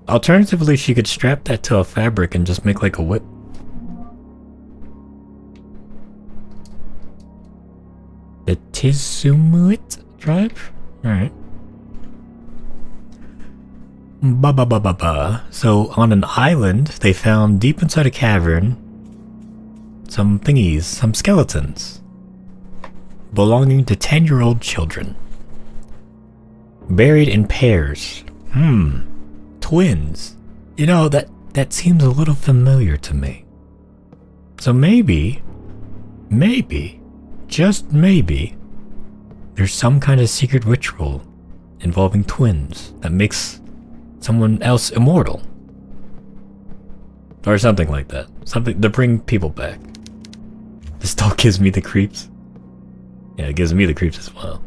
Alternatively, she could strap that to a fabric and just make like a whip. Tizumuit tribe? Alright. Ba. So, on an island, they found deep inside a cavern some thingies, some skeletons belonging to 10-year-old children. Buried in pairs. Twins. You know, that seems a little familiar to me. So maybe, just maybe, there's some kind of secret ritual involving twins that makes someone else immortal. Or something like that. Something to bring people back. This dog gives me the creeps. Yeah, it gives me the creeps as well.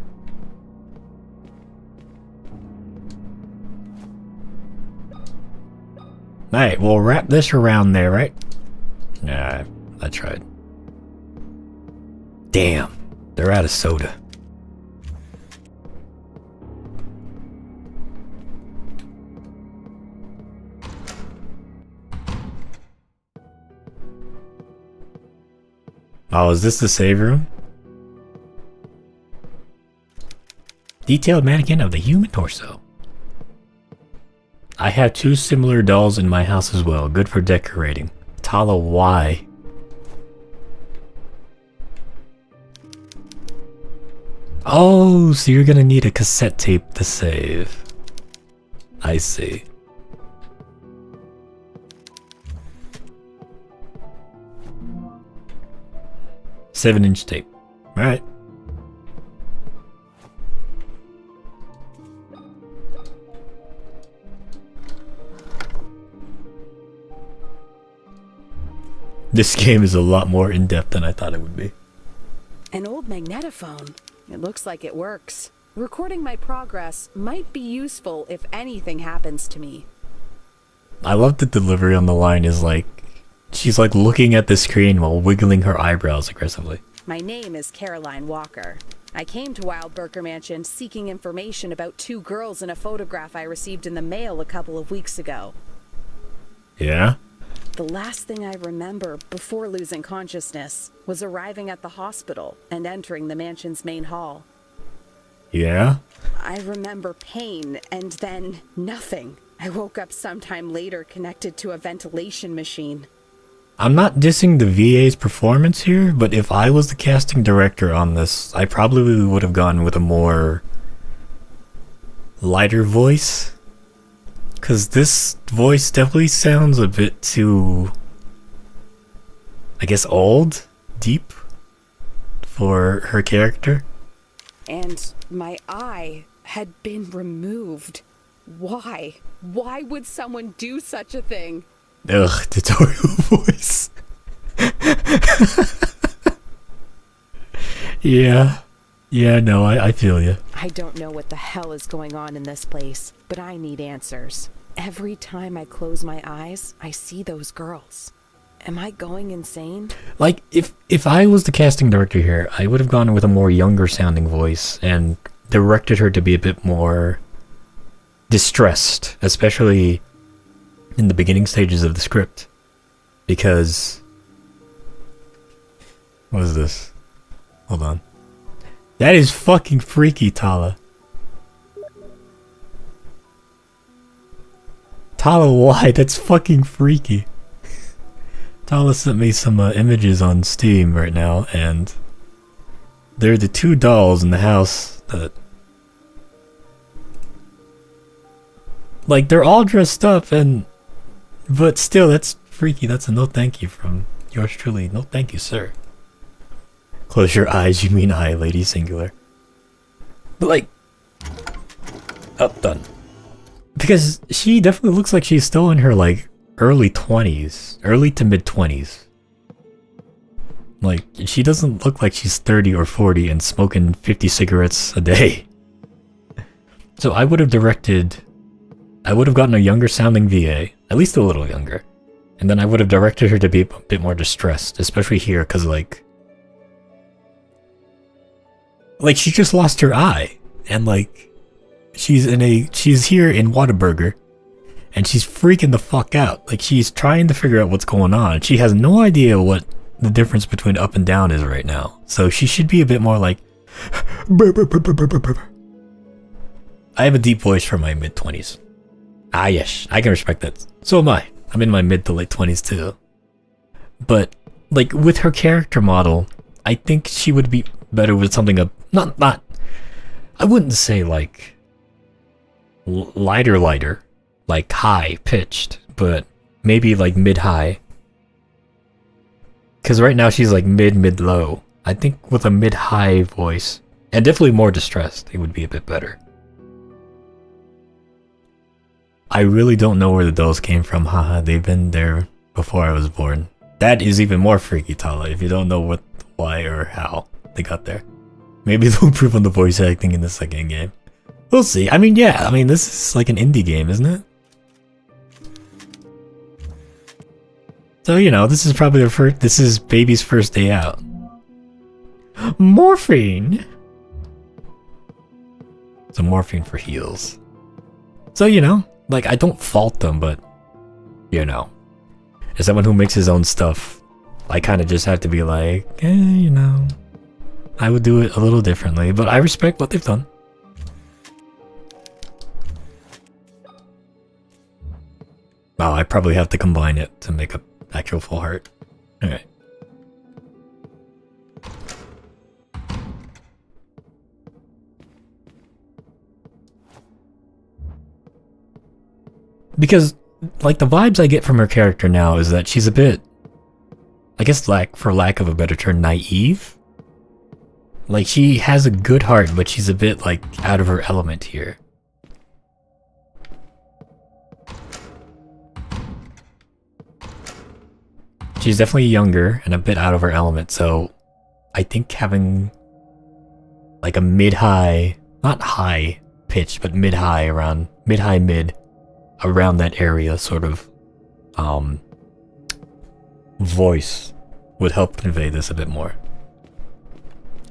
Alright, we'll wrap this around there, right? Nah, I tried. Damn, they're out of soda. Oh, is this the save room? Detailed mannequin of the human torso. I have 2 similar dolls in my house as well. Good for decorating. Tala, why? Oh, so you're gonna need a cassette tape to save. I see. Seven-inch tape. Alright. This game is a lot more in-depth than I thought it would be. An old magnetophone. It looks like it works. Recording my progress might be useful if anything happens to me. I love the delivery on the line is like, she's like looking at the screen while wiggling her eyebrows aggressively. My name is Caroline Walker. I came to Wildberger Mansion seeking information about 2 girls in a photograph I received in the mail a couple of weeks ago. Yeah? The last thing I remember before losing consciousness was arriving at the hospital and entering the mansion's main hall. Yeah? I remember pain and then nothing. I woke up sometime later connected to a ventilation machine. I'm not dissing the VA's performance here, but if I was the casting director on this, I probably would have gone with a more lighter voice. Because this voice definitely sounds a bit too, I guess, old, deep for her character. And my eye had been removed. Why? Why would someone do such a thing? Ugh, tutorial voice. Yeah, no, I feel you. I don't know what the hell is going on in this place, but I need answers. Every time I close my eyes, I see those girls. Am I going insane? Like, if I was the casting director here, I would have gone with a more younger sounding voice and directed her to be a bit more distressed, especially in the beginning stages of the script. Because... what is this? Hold on. That is fucking freaky, Tala. Tala, why? That's fucking freaky. Tala sent me some images on Steam right now, and they're the 2 dolls in the house that... like, they're all dressed up, and... but still, that's freaky. That's a no thank you from yours truly. No thank you, sir. Close your eyes, you mean I, lady singular. But like... oh, done. Because she definitely looks like she's still in her, like, early 20s. Early to mid-20s. Like, she doesn't look like she's 30 or 40 and smoking 50 cigarettes a day. So I would have directed... I would have gotten a younger sounding VA. At least a little younger. And then I would have directed her to be a bit more distressed. Especially here, because, like, she just lost her eye. And, like... she's here in Whataburger, and she's freaking the fuck out. Like, she's trying to figure out what's going on. She has no idea what the difference between up and down is right now. So she should be a bit more like, I have a deep voice for my mid-20s. Ah, yes, I can respect that. So am I. I'm in my mid to late 20s too. But, like, with her character model, I think she would be better with something not, I wouldn't say like lighter, like high pitched, but maybe like mid-high. Because right now she's like mid-low. I think with a mid-high voice, and definitely more distressed, it would be a bit better. I really don't know where the dolls came from, haha, they've been there before I was born. That is even more freaky, Tala, if you don't know what, why, or how they got there. Maybe they'll improve on the voice acting in the second game. We'll see. I mean, yeah, this is like an indie game, isn't it? So, you know, this is probably this is baby's first day out. Morphine! So morphine for heals. So, you know, like, I don't fault them, but, you know, as someone who makes his own stuff, I kind of just have to be like, you know, I would do it a little differently, but I respect what they've done. Oh, I probably have to combine it to make a actual full heart. Alright. Because, like, the vibes I get from her character now is that she's a bit, I guess, for lack of a better term, naive. Like, she has a good heart, but she's a bit, like, out of her element here. She's definitely younger and a bit out of her element, so I think having, like, a mid-high, not high pitch, but mid-high around, mid-high-mid, around that area sort of voice would help convey this a bit more.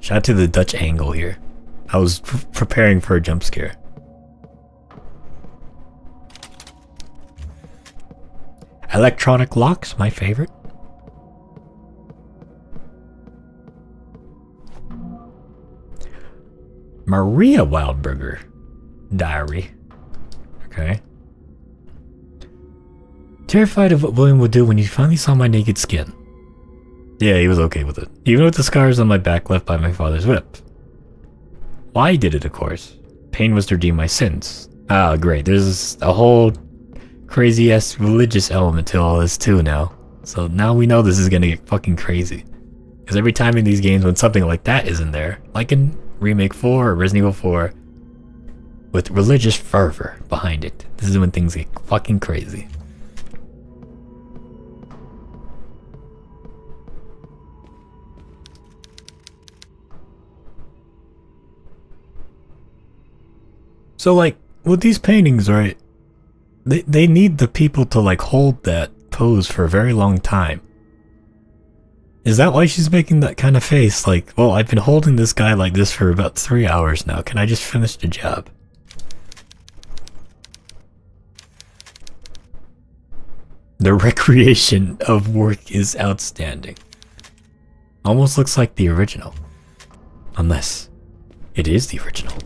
Shout out to the Dutch angle here. I was preparing for a jump scare. Electronic locks, my favorite. Maria Wildberger diary. Okay. Terrified of what William would do when he finally saw my naked skin. Yeah, he was okay with it. Even with the scars on my back left by my father's whip. Why he did it, of course. Pain was to redeem my sins. Ah, great. There's a whole crazy-ass religious element to all this too now. So now we know this is gonna get fucking crazy. Because every time in these games when something like that is in there, like in Remake 4 or Resident Evil 4, with religious fervor behind it, this is when things get fucking crazy. So, like, with these paintings, right, they need the people to, like, hold that pose for a very long time. Is that why she's making that kind of face? Like, well, I've been holding this guy like this for about 3 hours now. Can I just finish the job? The recreation of work is outstanding. Almost looks like the original. Unless it is the original.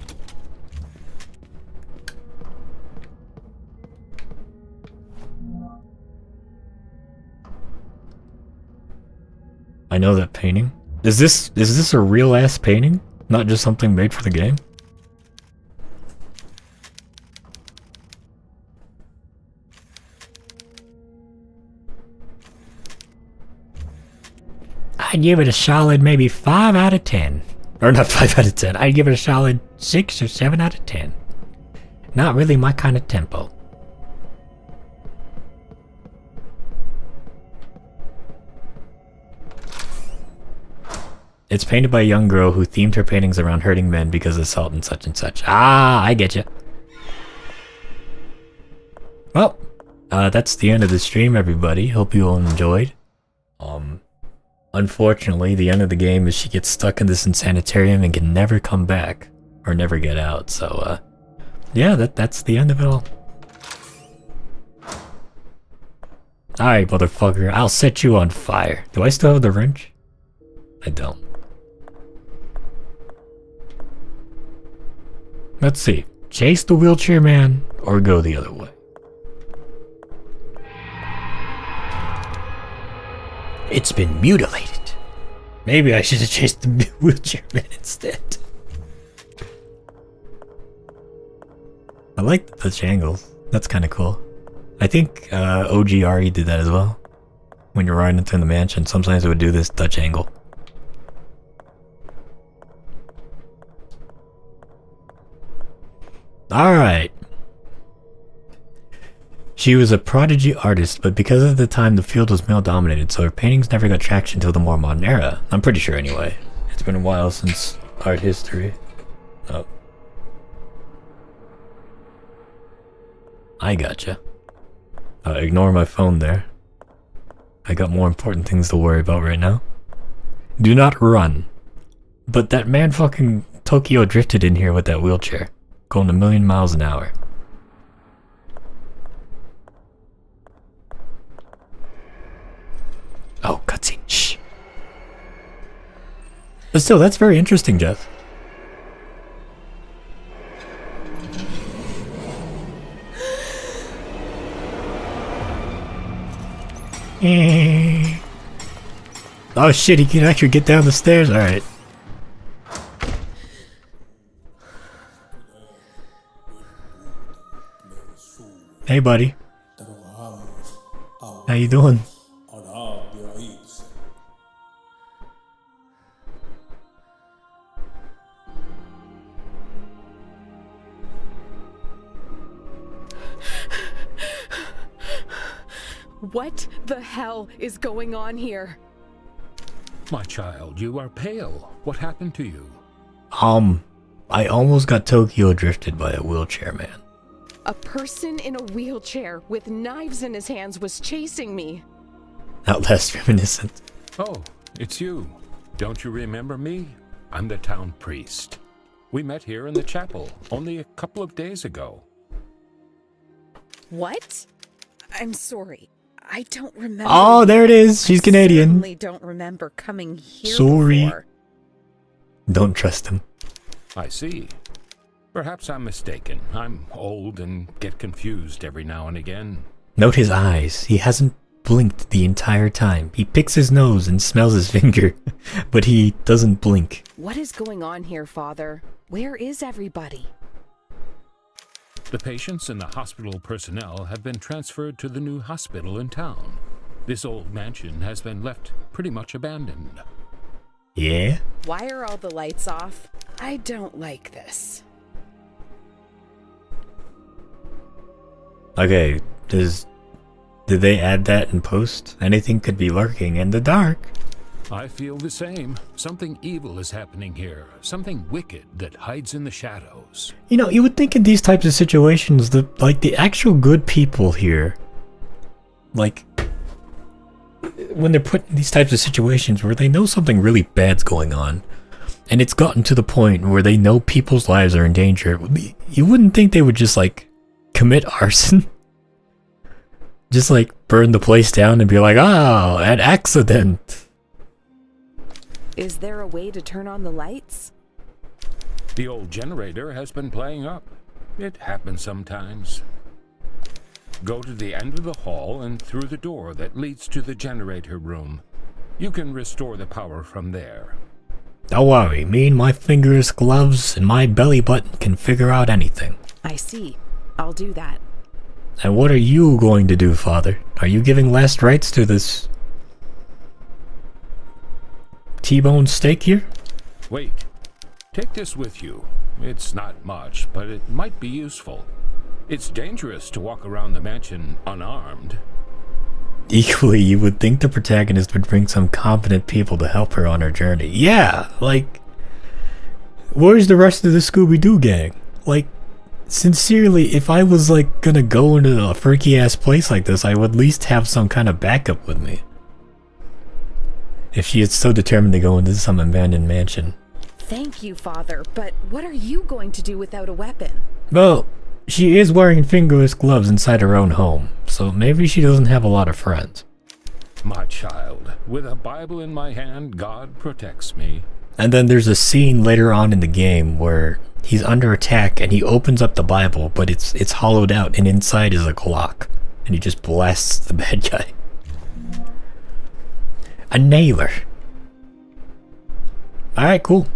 I know that painting. Is this a real ass painting? Not just something made for the game? I'd give it a solid maybe 5 out of 10. Or not 5 out of 10. I'd give it a solid 6 or 7 out of 10. Not really my kind of tempo. It's painted by a young girl who themed her paintings around hurting men because of assault and such and such. Ah, I get you. Well, that's the end of the stream, everybody. Hope you all enjoyed. Unfortunately, the end of the game is she gets stuck in this insanitarium and can never come back. Or never get out, so, yeah, that's the end of it all. Alright, motherfucker, I'll set you on fire. Do I still have the wrench? I don't. Let's see. Chase the wheelchair man or go the other way? It's been mutilated. Maybe I should have chased the wheelchair man instead. I like the Dutch angles. That's kind of cool. I think OGRE did that as well. When you're riding into the mansion, sometimes it would do this Dutch angle. Alright. She was a prodigy artist, but because of the time the field was male-dominated, so her paintings never got traction until the more modern era. I'm pretty sure anyway. It's been a while since art history. Oh. I gotcha. Ignore my phone there. I got more important things to worry about right now. Do not run. But that man fucking Tokyo drifted in here with that wheelchair. Going a million miles an hour. Oh, cutscene. Shh. But still, that's very interesting, Jeff. Oh shit, he can actually get down the stairs? Alright. Hey buddy. How you doing? What the hell is going on here? My child, you are pale. What happened to you? I almost got Tokyo drifted by a wheelchair man. A person in a wheelchair with knives in his hands was chasing me. Not less reminiscent. Oh, it's you. Don't you remember me? I'm the town priest. We met here in the chapel only a couple of days ago. What? I'm sorry. I don't remember. Oh, there it is. She's Canadian. I certainly don't remember coming here Sorry. before. Don't trust him. I see. Perhaps I'm mistaken. I'm old and get confused every now and again. Note his eyes. He hasn't blinked the entire time. He picks his nose and smells his finger, but he doesn't blink. What is going on here, Father? Where is everybody? The patients and the hospital personnel have been transferred to the new hospital in town. This old mansion has been left pretty much abandoned. Yeah? Why are all the lights off? I don't like this. Okay, did they add that in post? Anything could be lurking in the dark. I feel the same. Something evil is happening here. Something wicked that hides in the shadows. You know, you would think in these types of situations that, like, the actual good people here, like, when they're put in these types of situations where they know something really bad's going on, and it's gotten to the point where they know people's lives are in danger, you wouldn't think they would just, like, commit arson? Just, like, burn the place down and be like, oh, an accident. Is there a way to turn on the lights? The old generator has been playing up. It happens sometimes. Go to the end of the hall and through the door that leads to the generator room. You can restore the power from there. Don't worry, me and my fingers, gloves, and my belly button can figure out anything. I see. I'll do that. And what are you going to do, Father? Are you giving last rites to this T-bone steak here? Wait. Take this with you. It's not much, but it might be useful. It's dangerous to walk around the mansion unarmed. Equally, you would think the protagonist would bring some competent people to help her on her journey. Yeah, like, where's the rest of the Scooby-Doo gang? Like, sincerely, if I was, like, gonna go into a freaky-ass place like this, I would at least have some kind of backup with me. If she is so determined to go into some abandoned mansion. Thank you, Father, but what are you going to do without a weapon? Well, she is wearing fingerless gloves inside her own home, so maybe she doesn't have a lot of friends. My child, with a Bible in my hand, God protects me. And then there's a scene later on in the game where he's under attack and he opens up the Bible, but it's hollowed out and inside is a Glock. And he just blasts the bad guy. A nailer. Alright, cool.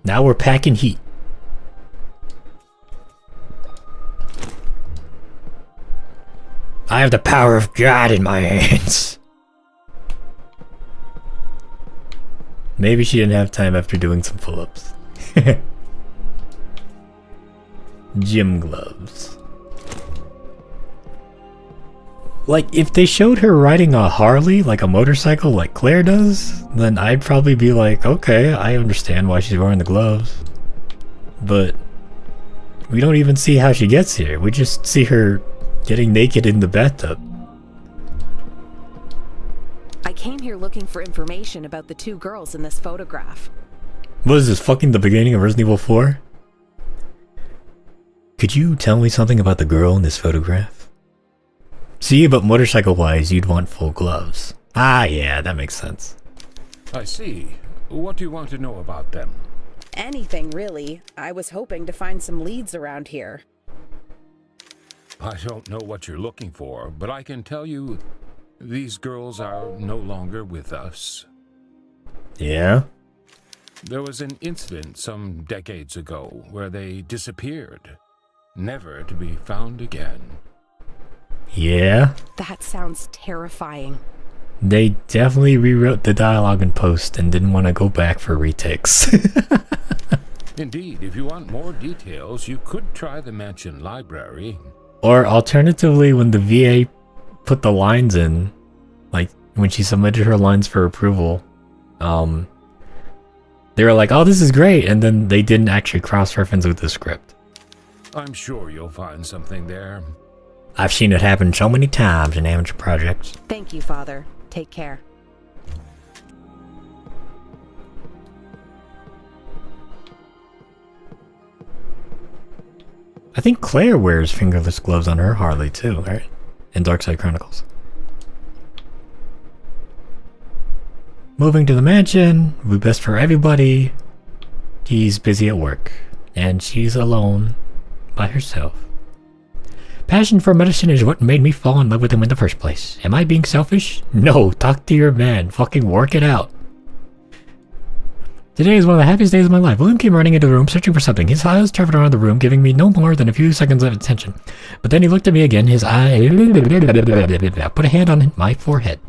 Now we're packing heat. I have the power of God in my hands. Maybe she didn't have time after doing some pull-ups. Gym gloves. Like, if they showed her riding a Harley, like a motorcycle like Claire does, then I'd probably be like, okay, I understand why she's wearing the gloves. But we don't even see how she gets here. We just see her getting naked in the bathtub. I came here looking for information about the two girls in this photograph. What is this, fucking the beginning of Resident Evil 4? Could you tell me something about the girl in this photograph? See, but motorcycle-wise, you'd want full gloves. Ah, yeah, that makes sense. I see. What do you want to know about them? Anything, really. I was hoping to find some leads around here. I don't know what you're looking for, but I can tell you these girls are no longer with us. Yeah? There was an incident some decades ago where they disappeared, never to be found again. Yeah? That sounds terrifying. They definitely rewrote the dialogue in post and didn't want to go back for retakes. Indeed, if you want more details, you could try the mansion library. Or alternatively, when the VA put the lines in, like when she submitted her lines for approval, they were like, oh, this is great, and then they didn't actually cross-reference with the script. I'm sure you'll find something there. I've seen it happen so many times in amateur projects. Thank you, Father. Take care. I think Claire wears fingerless gloves on her Harley too, right? In Darkside Chronicles. Moving to the mansion would be best for everybody. He's busy at work, and she's alone by herself. Passion for medicine is what made me fall in love with him in the first place. Am I being selfish? No, talk to your man. Fucking work it out. Today is one of the happiest days of my life. William came running into the room searching for something. His eyes traveled around the room, giving me no more than a few seconds of attention. But then he looked at me again, his eye put a hand on my forehead.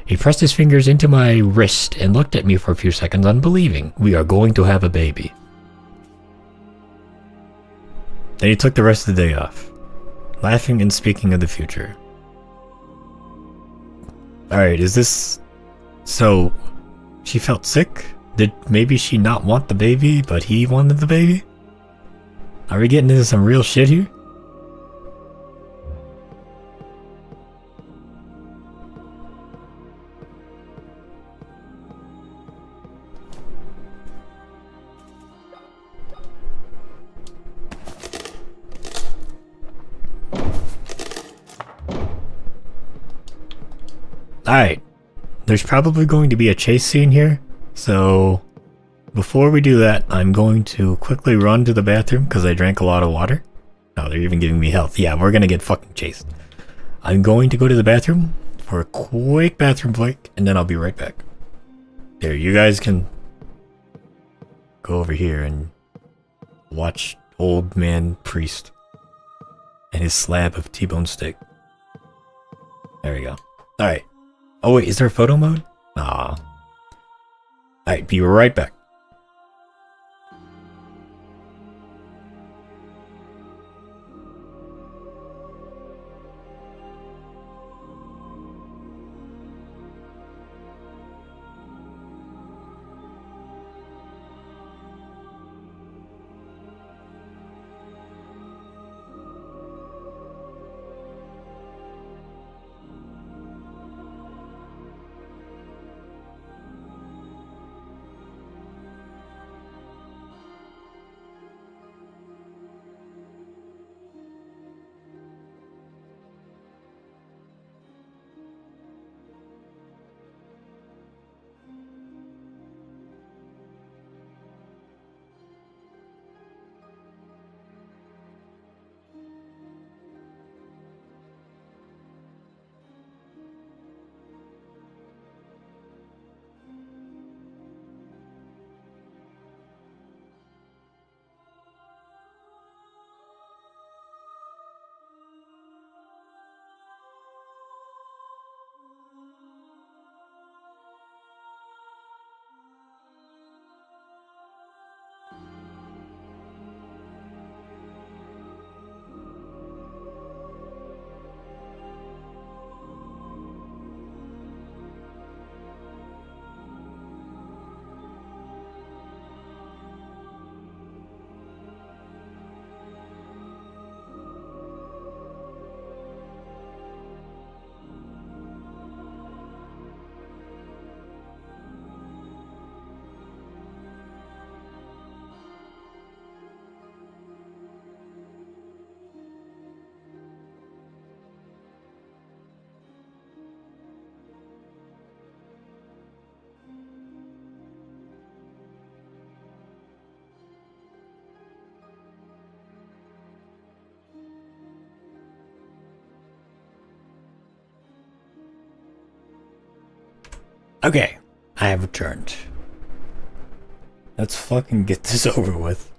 He pressed his fingers into my wrist and looked at me for a few seconds, unbelieving. We are going to have a baby. Then he took the rest of the day off, laughing and speaking of the future. Alright, is this... So, she felt sick? Did maybe she not want the baby, but he wanted the baby? Are we getting into some real shit here? Alright, there's probably going to be a chase scene here, so before we do that, I'm going to quickly run to the bathroom because I drank a lot of water. Oh, they're even giving me health. Yeah, we're gonna get fucking chased. I'm going to go to the bathroom for a quick bathroom break, and then I'll be right back. There, you guys can go over here and watch old man priest and his slab of T-bone steak. There we go. Alright. Oh wait, is there photo mode? Ah. Alright, be right back. Okay, I have returned. Let's fucking get this over with.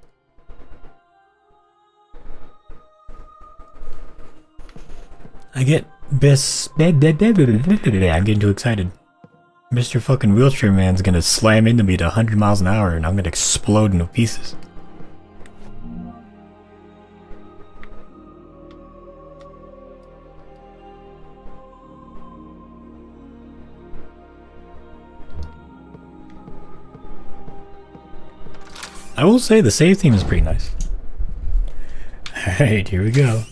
I get best. I'm getting too excited. Mr. fucking Wheelchair Man's gonna slam into me at 100 miles an hour and I'm gonna explode into pieces. I will say the save theme is pretty nice. Alright, here we go.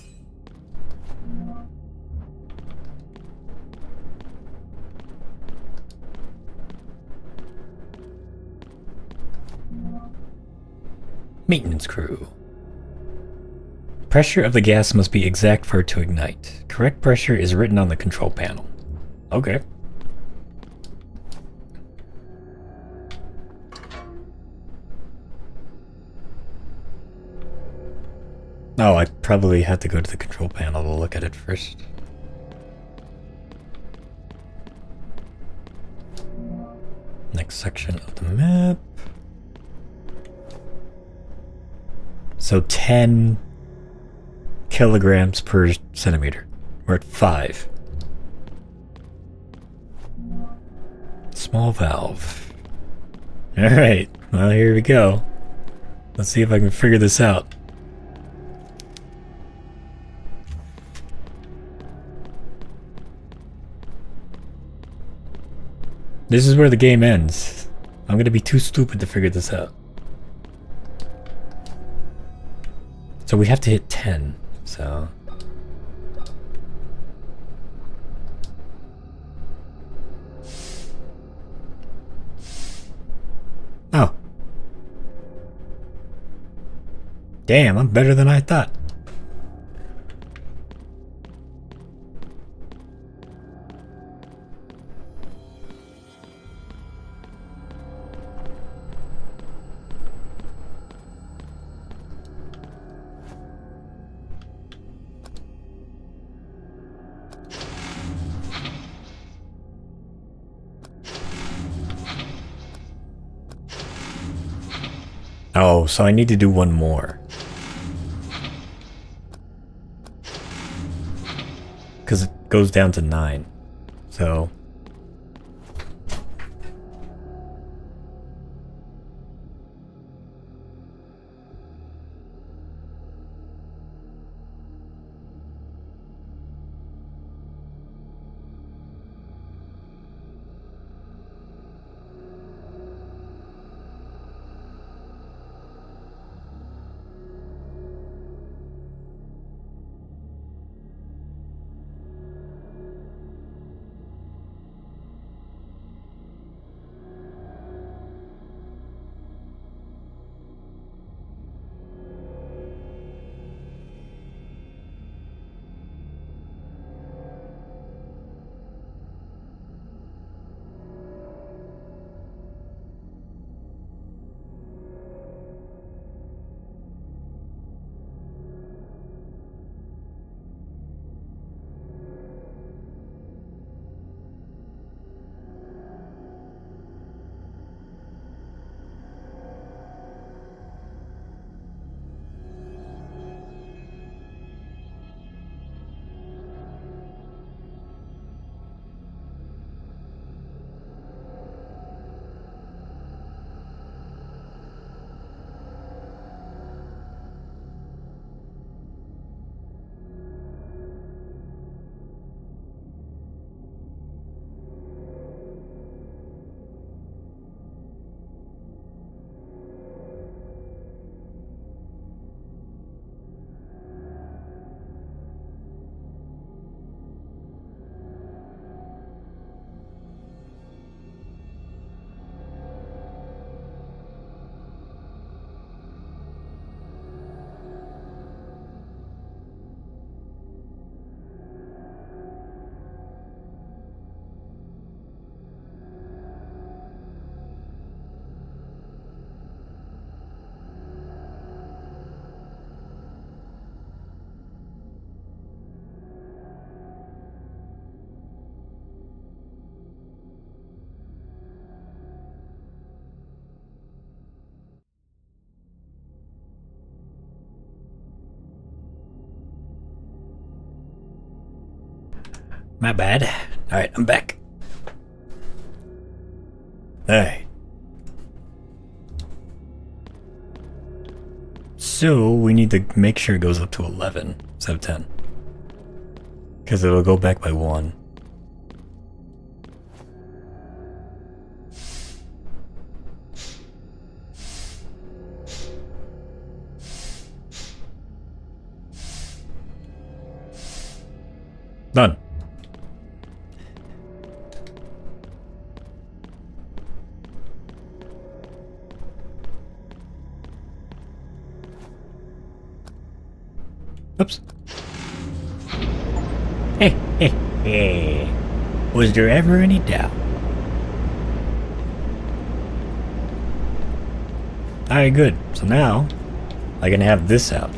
Maintenance crew. Pressure of the gas must be exact for it to ignite. Correct pressure is written on the control panel. Okay. Oh, I probably had to go to the control panel to look at it first. Next section of the map. So 10 kilograms per centimeter. We're at 5. Small valve. Alright, well here we go. Let's see if I can figure this out. This is where the game ends. I'm gonna be too stupid to figure this out. So we have to hit 10, so... Oh. Damn, I'm better than I thought. Oh, so I need to do one more. Because it goes down to 9. So... My bad. Alright, I'm back. Alright. So, we need to make sure it goes up to 11 instead of 10. Because it'll go back by 1. Done. Oops. Hey, hey, hey. Was there ever any doubt? Alright, good. So now, I can have this out.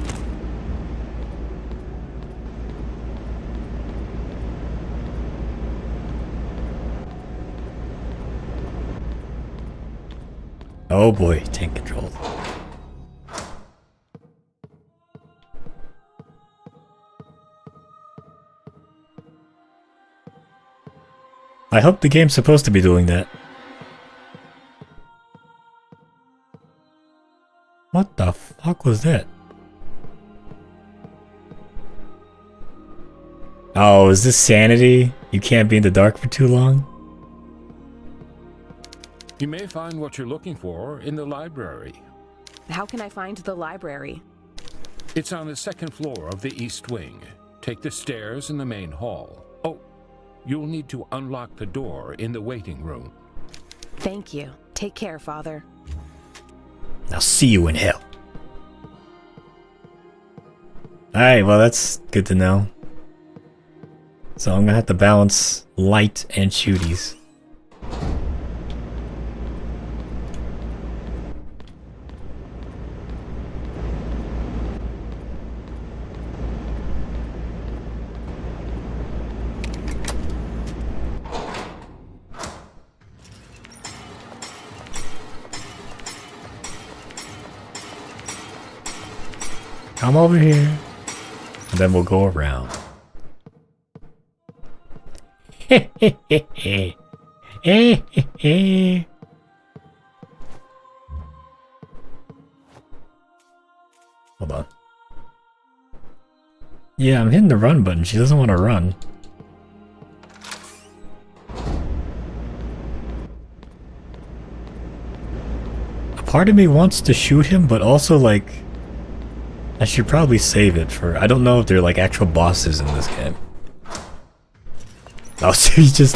Oh boy, tank controlled. I hope the game's supposed to be doing that. What the fuck was that? Oh, is this sanity? You can't be in the dark for too long? You may find what you're looking for in the library. How can I find the library? It's on the second floor of the East Wing. Take the stairs in the main hall. Oh, you'll need to unlock the door in the waiting room. Thank you. Take care, Father. I'll see you in hell. Alright, well that's good to know. So I'm gonna have to balance light and shooties. Come over here, and then we'll go around. Hold on. Yeah, I'm hitting the run button. She doesn't want to run. A part of me wants to shoot him, but also like I should probably save it for... I don't know if they're like actual bosses in this game. Oh, so he just...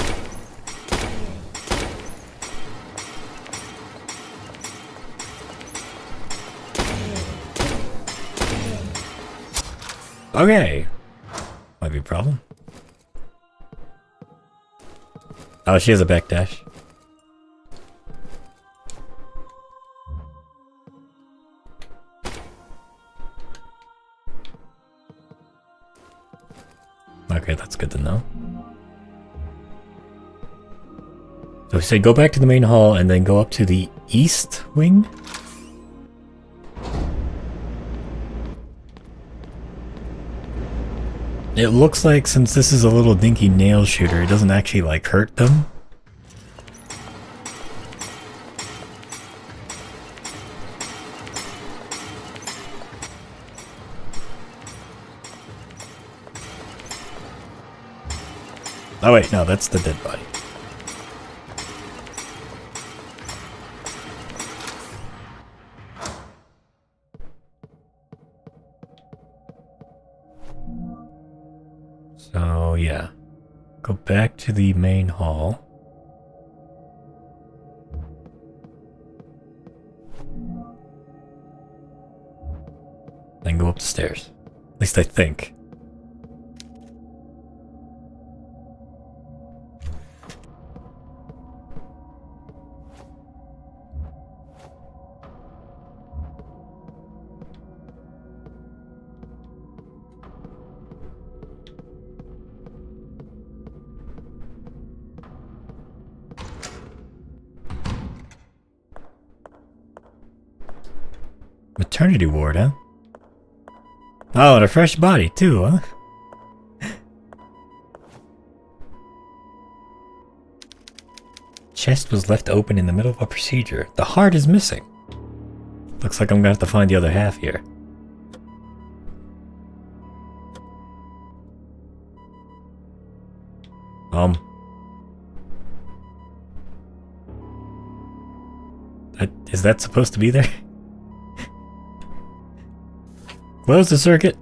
Okay. Might be a problem. Oh, she has a backdash. Okay, that's good to know. So we say go back to the main hall and then go up to the east wing? It looks like since this is a little dinky nail shooter, it doesn't actually like hurt them. Oh wait, no, that's the dead body. So yeah, go back to the main hall. Then go up the stairs. At least I think. Maternity ward, huh? Oh, and a fresh body too, huh? chest was left open in the middle of a procedure. The heart is missing. Looks like I'm gonna have to find the other half here. Is that supposed to be there? Close the circuit.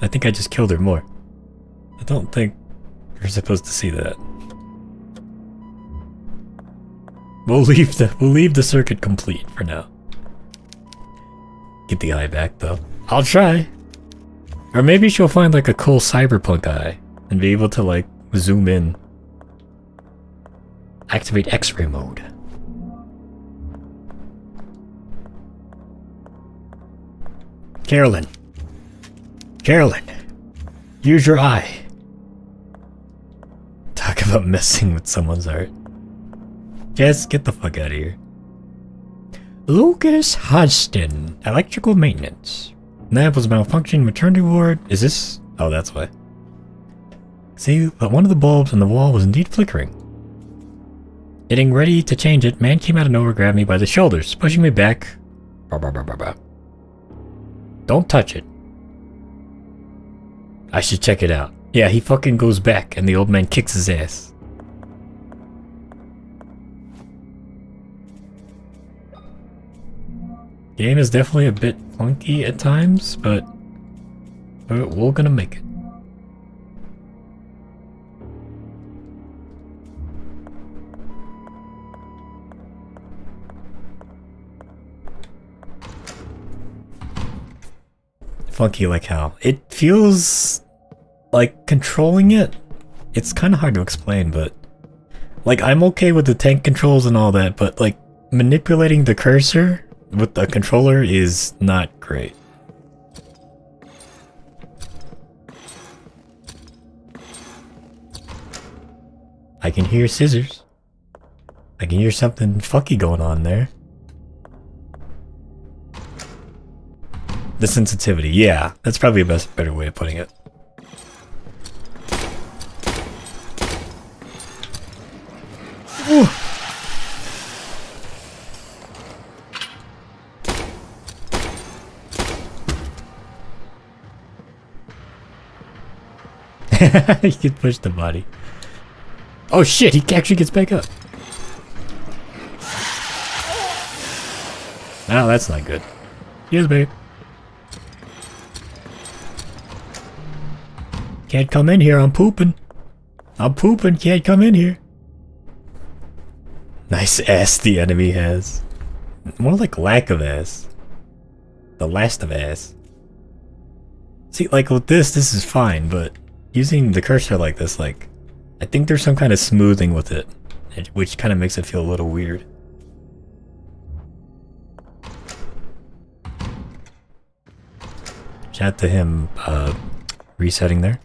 I think I just killed her more. I don't think you're supposed to see that. We'll leave the circuit complete for now. Get the eye back though. I'll try. Or maybe she'll find like a cool cyberpunk eye and be able to like zoom in. Activate X-ray mode. Carolyn. Carolyn. Use your eye. Talk about messing with someone's art. Just get the fuck out of here. Lucas Hodgson. Electrical maintenance. Nav was malfunctioning. Maternity ward. Is this? Oh, that's why. See, but one of the bulbs on the wall was indeed flickering. Getting ready to change it, man came out of nowhere, grabbed me by the shoulders, pushing me back. Don't touch it. I should check it out. Yeah, he fucking goes back and the old man kicks his ass. Game is definitely a bit clunky at times, but we're gonna make it. Funky like how it feels like controlling it. It's kind of hard to explain, but like I'm okay with the tank controls and all that, but like manipulating the cursor with the controller is not great. I can hear scissors. I can hear something funky going on there. The sensitivity, yeah, that's probably a better way of putting it. Ooh. He can push the body. Oh shit, he actually gets back up. Oh, that's not good. Yes, babe. Can't come in here, I'm pooping. I'm pooping, can't come in here. Nice ass the enemy has. More like lack of ass. The last of ass. See, like with this is fine, but using the cursor like this, like, I think there's some kind of smoothing with it, which kind of makes it feel a little weird. Shout out to him, resetting there.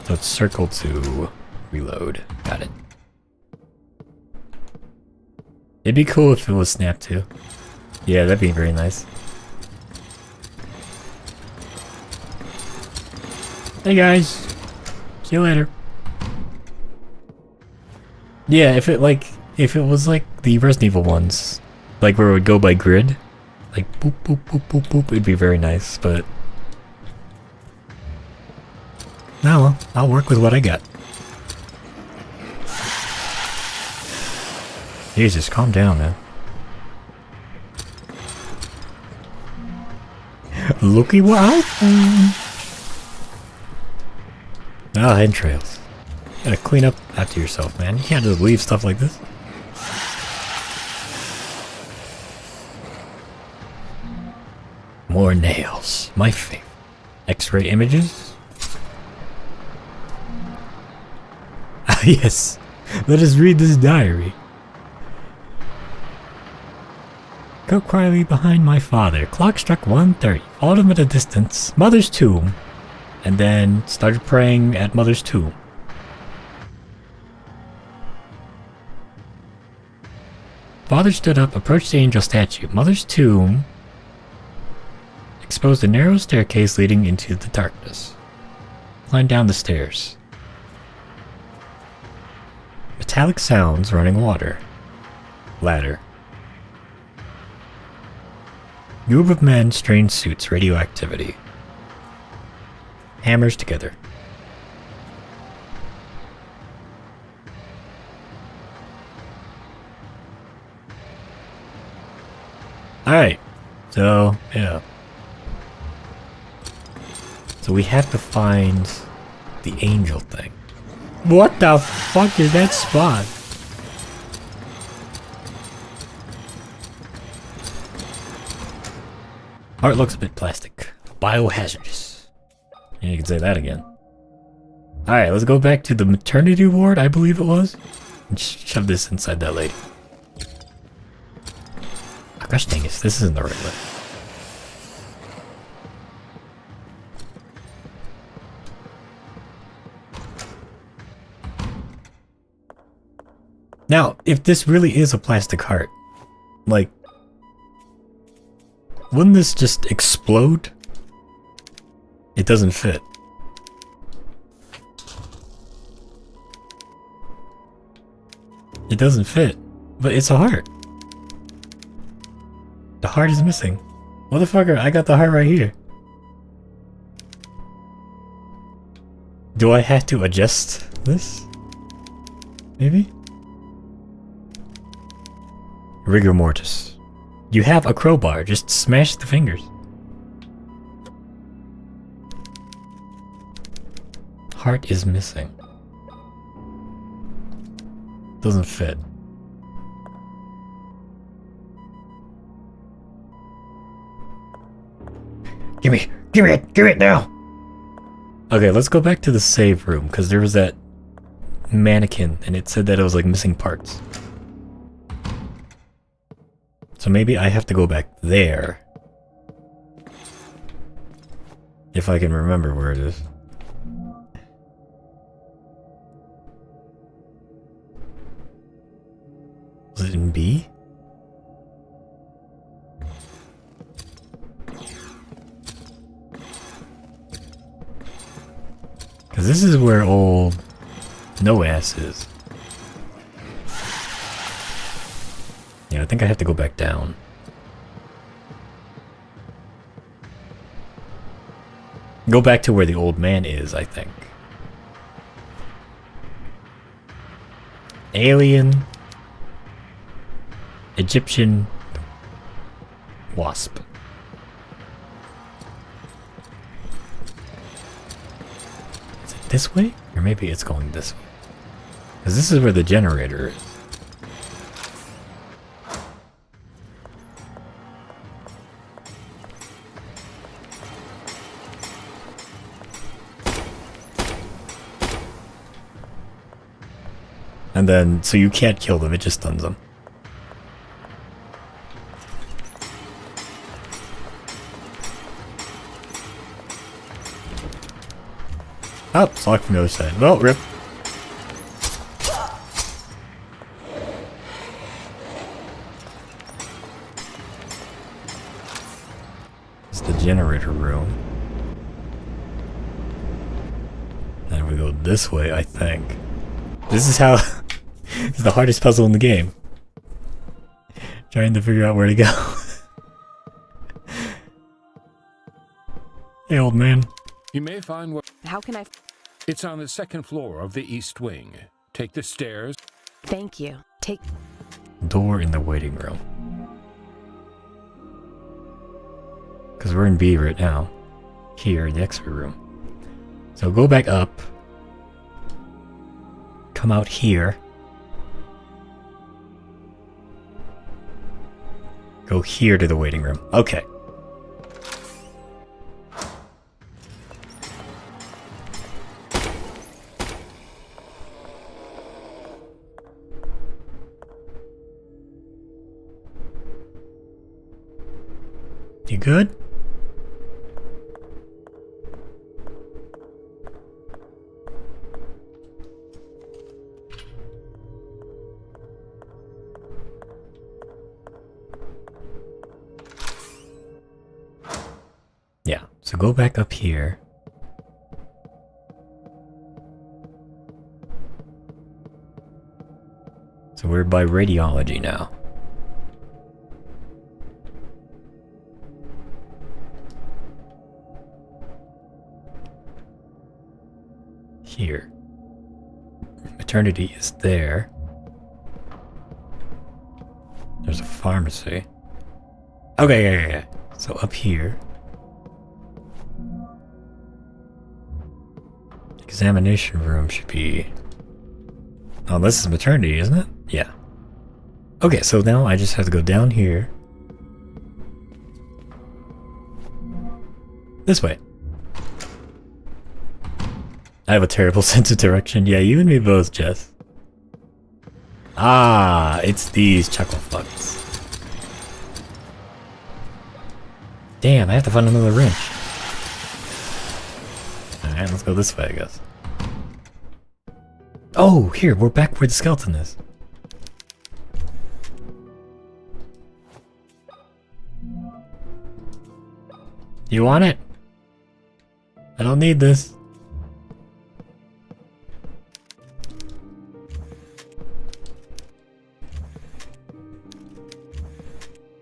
So it's circle to reload. Got it. It'd be cool if it was snap too. Yeah, that'd be very nice. Hey guys. See you later. Yeah, if it was like the Resident Evil ones, like where it would go by grid, like boop boop boop boop boop, it'd be very nice, but oh well, I'll work with what I got. Jesus, calm down, man. Looky what I found. Ah, entrails. You gotta clean up after yourself, man. You can't just leave stuff like this. More nails. My favorite. X-ray images. Ah, yes. Let us read this diary. Go quietly behind my father. Clock struck 1:30. Followed him at a distance. Mother's tomb. And then started praying at Mother's tomb. Father stood up, approached the angel statue. Mother's tomb exposed a narrow staircase leading into the darkness. Climbed down the stairs. Metallic sounds, running water. Ladder. Group of men, strange suits, radioactivity. Hammers together. Alright, so, yeah. So we have to find the angel thing. What the fuck is that spot? Art looks a bit plastic. Biohazardous. Yeah, you can say that again. Alright, let's go back to the maternity ward, I believe it was. And shove this inside that lady. Oh, gosh dang it, this isn't the right way. Now, if this really is a plastic heart, like, wouldn't this just explode? It doesn't fit. It doesn't fit, but it's a heart. The heart is missing. Motherfucker, I got the heart right here. Do I have to adjust this? Maybe? Rigor mortis. You have a crowbar, just smash the fingers. Heart is missing. Doesn't fit. Give it now! Okay, let's go back to the save room, because there was that mannequin, and it said that it was like missing parts. So maybe I have to go back there. If I can remember where it is. Was it in B? Because this is where old No Ass is. Yeah, I think I have to go back down. Go back to where the old man is, I think. Alien. Egyptian. Wasp. Is it this way? Or maybe it's going this way. Because this is where the generator is. And then, so you can't kill them, it just stuns them. Oh, it's locked from the other side. Well, rip. It's the generator room. Then we go this way, I think. This is how... It's the hardest puzzle in the game. Trying to figure out where to go. Hey, old man. You may find what... How can I... It's on the second floor of the east wing. Take the stairs. Thank you. Take... Door in the waiting room. Because we're in B right now. Here, the X-ray room. So go back up. Come out here. Go here to the waiting room. Okay. You good? Yeah, so go back up here. So we're by radiology now. Here. Maternity is there. There's a pharmacy. Okay, yeah. So up here. Examination room should be... Oh, this is maternity, isn't it? Yeah. Okay, so now I just have to go down here. This way. I have a terrible sense of direction. Yeah, you and me both, Jess. Ah, it's these chuckle fucks. Damn, I have to find another wrench. Alright, let's go this way, I guess. Oh, here, we're back where the skeleton is. You want it? I don't need this.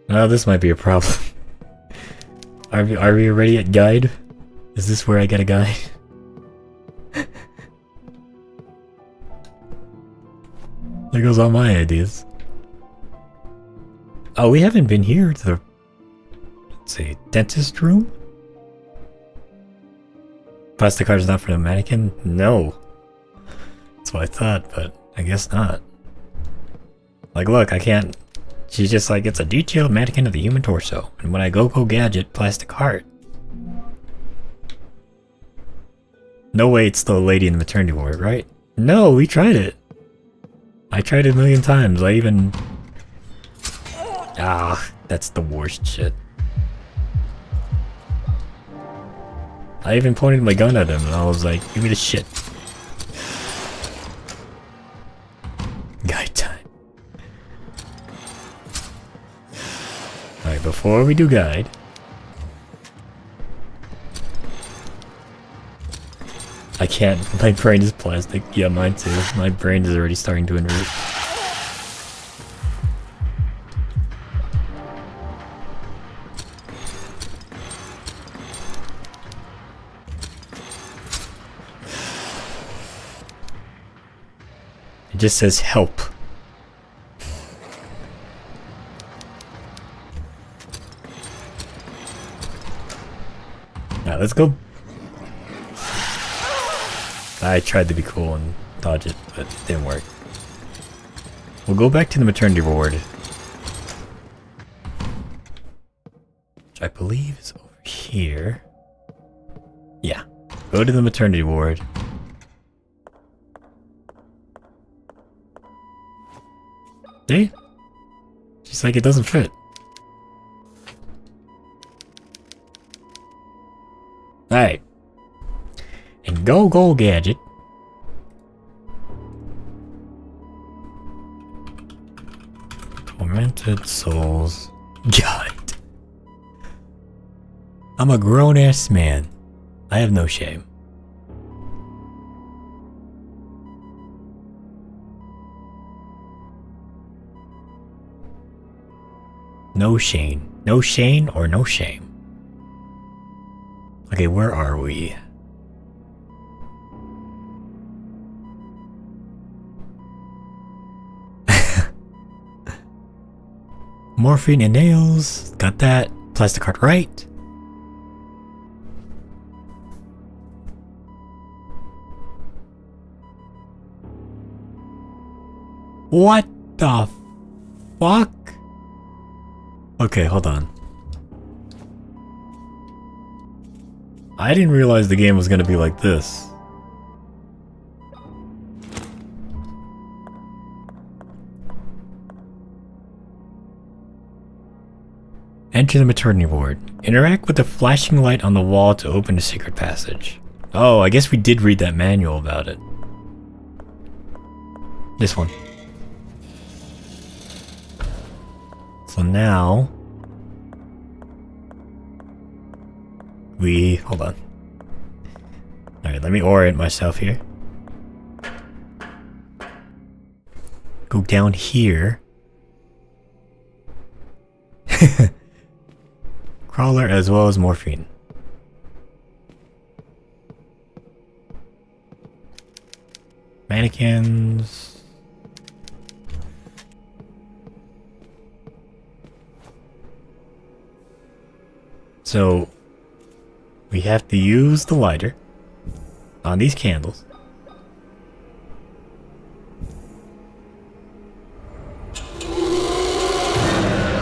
Oh, this might be a problem. Are we already at guide? Is this where I get a guide? There goes all my ideas. Oh, we haven't been here to the... Let's see, dentist room? Plastic card's not for the mannequin? No. That's what I thought, but I guess not. Like, look, I can't... She's just like, it's a detailed mannequin of the human torso. And when I go gadget, plastic heart. No way it's still a lady in the maternity ward, right? No, we tried it. I tried it a million times. I even... Ah, that's the worst shit. I even pointed my gun at him and I was like, give me the shit. Guide time. Alright, before we do guide. I can't, my brain is plastic. Yeah, mine too. My brain is already starting to invert. It just says help. Now let's go. I tried to be cool and dodge it, but it didn't work. We'll go back to the maternity ward. Which I believe is over here. Yeah. Go to the maternity ward. See? She's like, it doesn't fit. Alright. And go gadget. Tormented souls. God. I'm a grown-ass man. I have no shame. No shame. No shame or no shame. Okay, where are we? Morphine and nails. Got that. Plastic heart right. What the fuck? Okay, hold on. I didn't realize the game was gonna be like this. Enter the maternity ward. Interact with the flashing light on the wall to open a secret passage. Oh, I guess we did read that manual about it. This one. So now... Hold on. Alright, let me orient myself here. Go down here. Crawler as well as morphine. Mannequins. So we have to use the lighter on these candles.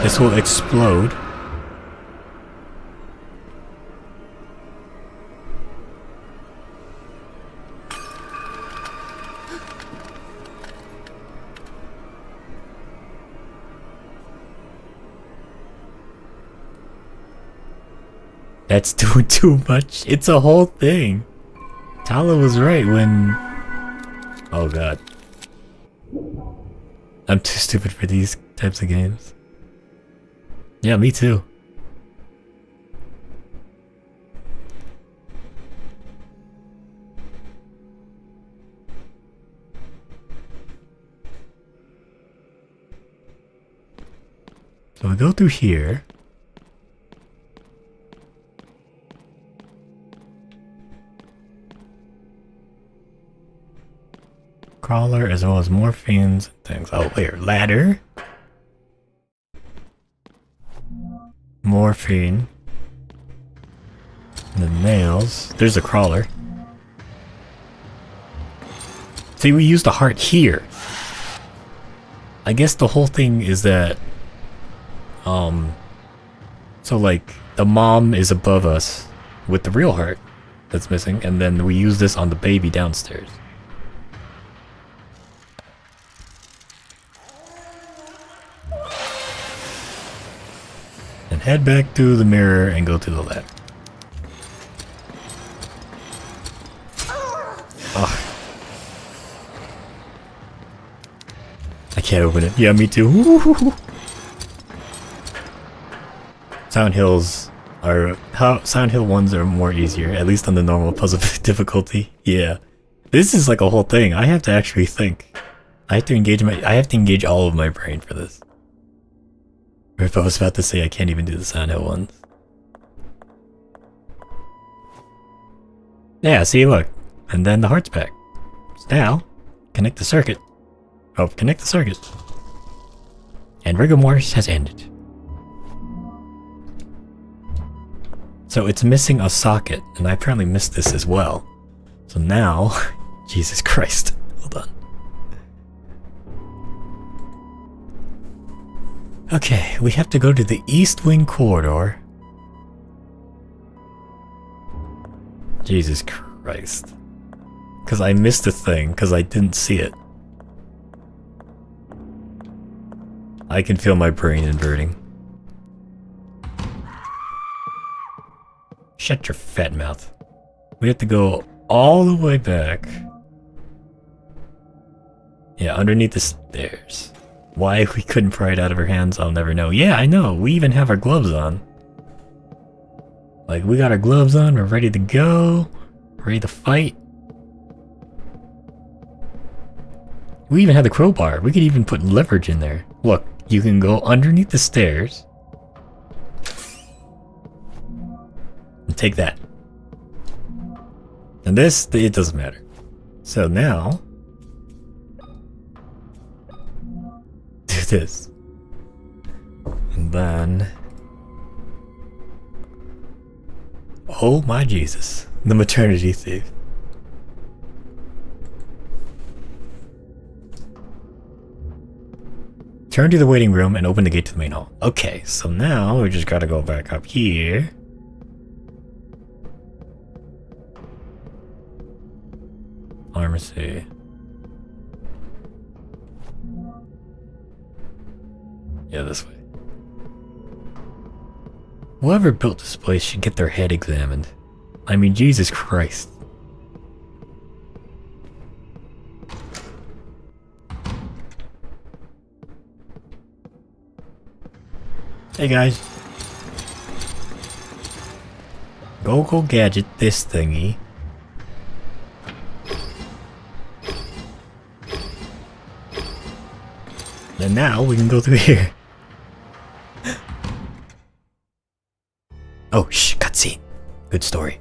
This will explode. That's doing too much. It's a whole thing. Tala was right when... Oh god. I'm too stupid for these types of games. Yeah, me too. So we go through here. Crawler as well as morphines and things. Oh, wait, ladder. Morphine. And the nails. There's a crawler. See, we used the heart here. I guess the whole thing is that so like the mom is above us with the real heart that's missing, and then we use this on the baby downstairs. And head back to the mirror and go to the lab. Ugh. I can't open it. Yeah, me too. Sound Hills are... Sound Hill ones are more easier, at least on the normal puzzle difficulty. Yeah. This is like a whole thing. I have to actually think. I have to engage all of my brain for this. Or if I was about to say I can't even do the Sound Hill ones. Yeah, see, look. And then the heart's back. So now, connect the circuit. Oh, connect the circuit. And rigor mortis has ended. So it's missing a socket, and I apparently missed this as well. So now, Jesus Christ, hold on. Okay, we have to go to the East Wing corridor. Jesus Christ. Because I missed a thing, because I didn't see it. I can feel my brain inverting. Shut your fat mouth. We have to go all the way back. Yeah, underneath the stairs. Why we couldn't pry it out of her hands, I'll never know. Yeah, I know. We even have our gloves on. Like, we got our gloves on. We're ready to go. Ready to fight. We even had the crowbar. We could even put leverage in there. Look, you can go underneath the stairs. And take that. And this, it doesn't matter. So now... do this. And then... oh my Jesus. The maternity thief. Turn to the waiting room and open the gate to the main hall. Okay, so now we just gotta go back up here. Pharmacy. Yeah, this way. Whoever built this place should get their head examined. I mean, Jesus Christ. Hey guys. Go gadget this thingy. And now we can go through here. Oh, shh, cutscene. Good story.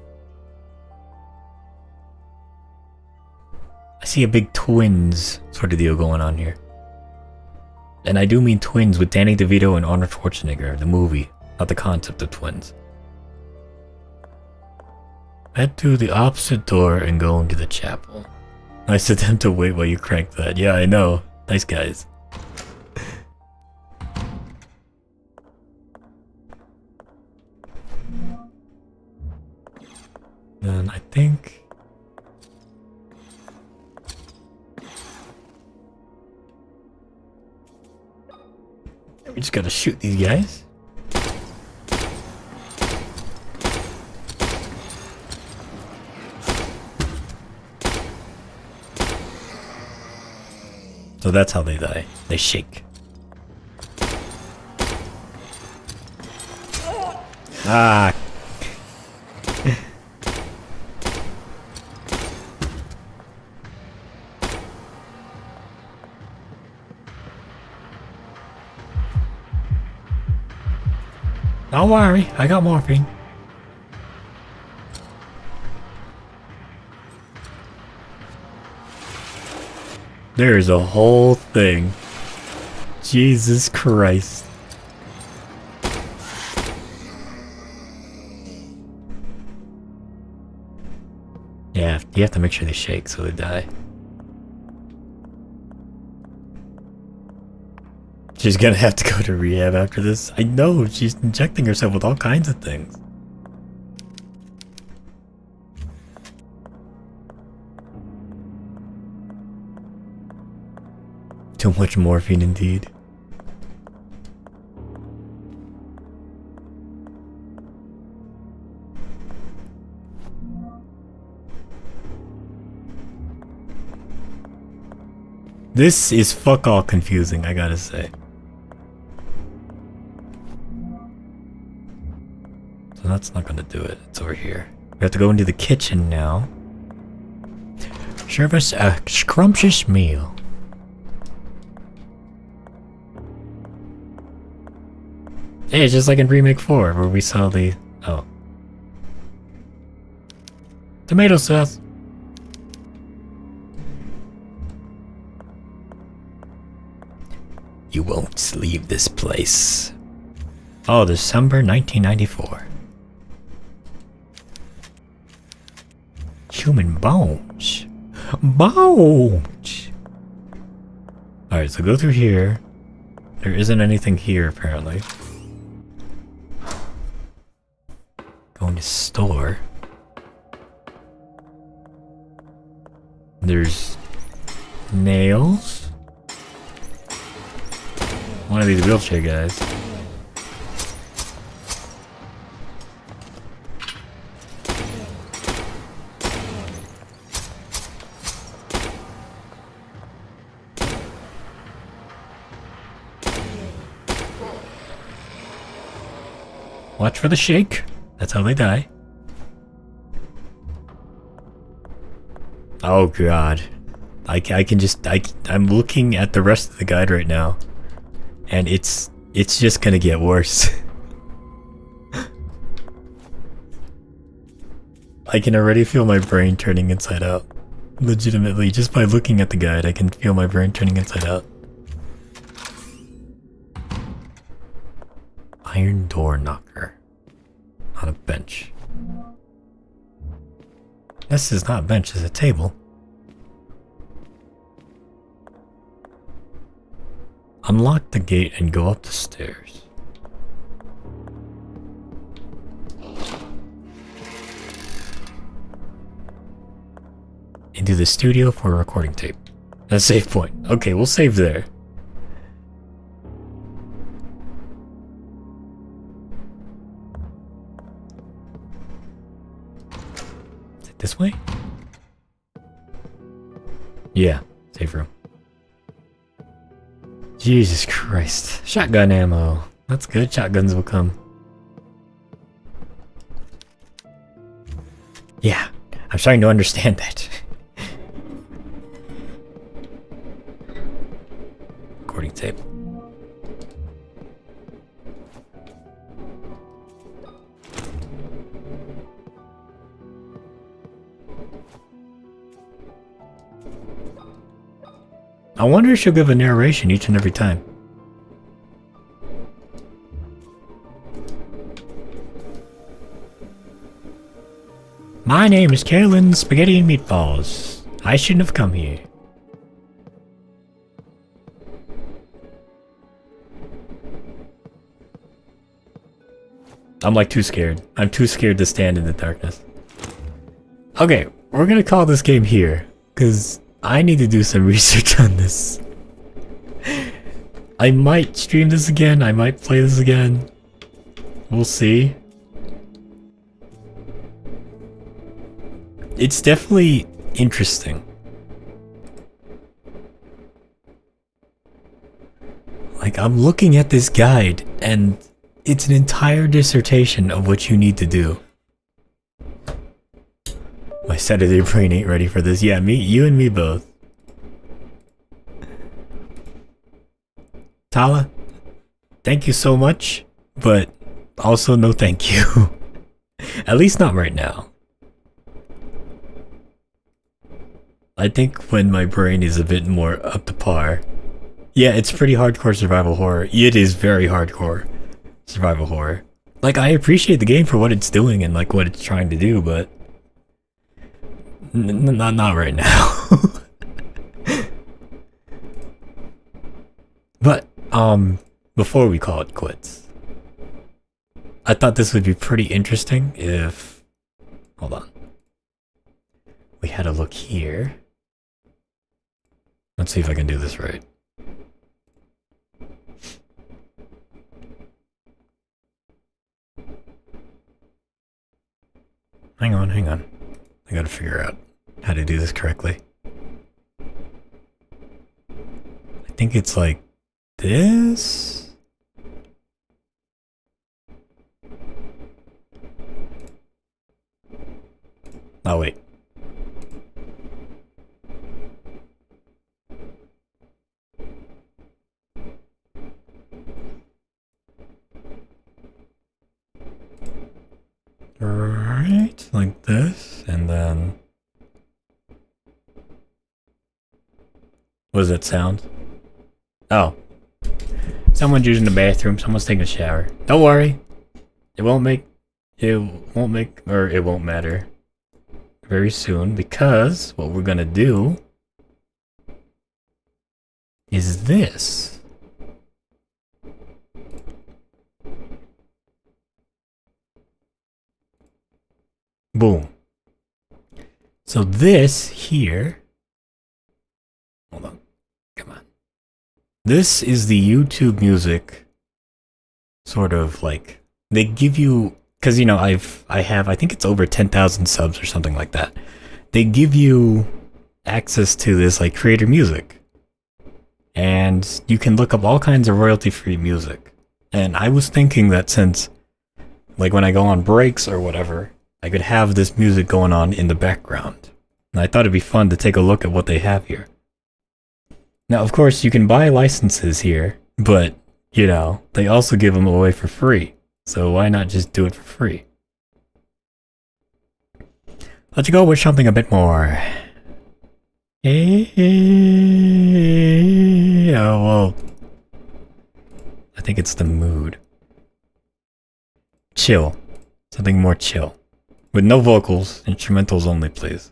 I see a big twins sort of deal going on here. And I do mean twins with Danny DeVito and Arnold Schwarzenegger, the movie, not the concept of twins. Head to the opposite door and go into the chapel. Nice of them to wait while you crank that. Yeah, I know. Nice guys. And I think... we just gotta shoot these guys. So that's how they die. They shake. Ah. Don't worry, I got morphine. There's a whole thing. Jesus Christ. Yeah, you have to make sure they shake so they die. She's gonna have to go to rehab after this. I know, she's injecting herself with all kinds of things. Too much morphine indeed. This is fuck all confusing, I gotta say. So that's not gonna do it. It's over here. We have to go into the kitchen now. Serve us a scrumptious meal. Hey, it's just like in Remake 4 where we saw the... oh. Tomato sauce. You won't leave this place. Oh, December 1994. Human bones. Bones! Alright, so go through here. There isn't anything here, apparently. Go into store. There's nails. One of these wheelchair guys. Watch for the shake. That's how they die. Oh god. I'm looking at the rest of the guide right now. And it's just gonna get worse. I can already feel my brain turning inside out. Legitimately, just by looking at the guide, I can feel my brain turning inside out. Iron door knocker. On a bench. This is not a bench, it's a table. Unlock the gate and go up the stairs. Into the studio for a recording tape. A save point. Okay, we'll save there. Is it this way? Yeah, save room. Jesus Christ. Shotgun ammo. That's good. Shotguns will come. Yeah, I'm starting to understand that. Recording tape. I wonder if she'll give a narration each and every time. My name is Carolyn Spaghetti and Meatballs. I shouldn't have come here. I'm like too scared. I'm too scared to stand in the darkness. Okay, we're gonna call this game here, because I need to do some research on this. I might stream this again, I might play this again. We'll see. It's definitely interesting. Like, I'm looking at this guide, and it's an entire dissertation of what you need to do. My Saturday brain ain't ready for this. Yeah, you and me both. Tala, thank you so much, but also no thank you. At least not right now. I think when my brain is a bit more up to par. Yeah, it's pretty hardcore survival horror. It is very hardcore survival horror. Like, I appreciate the game for what it's doing and like what it's trying to do, but not right now. But before we call it quits, I thought this would be pretty interesting if, hold on, we had a look here. Let's see if I can do this right. Hang on. I gotta figure out how to do this correctly. I think it's like this? Oh, wait. Right, like this, and then... What does that sound? Oh. Someone's using the bathroom, someone's taking a shower. Don't worry. It won't matter very soon, because what we're gonna do is this. Boom. So this here, hold on, come on. This is the YouTube music, sort of like, they give you, cause you know, I think it's over 10,000 subs or something like that. They give you access to this like creator music. And you can look up all kinds of royalty-free music. And I was thinking that since, like when I go on breaks or whatever, I could have this music going on in the background. And I thought it'd be fun to take a look at what they have here. Now, of course, you can buy licenses here, but, you know, they also give them away for free. So why not just do it for free? Let's go with something a bit more. Oh, well, I think it's the mood. Chill. Something more chill. With no vocals, instrumentals only, please.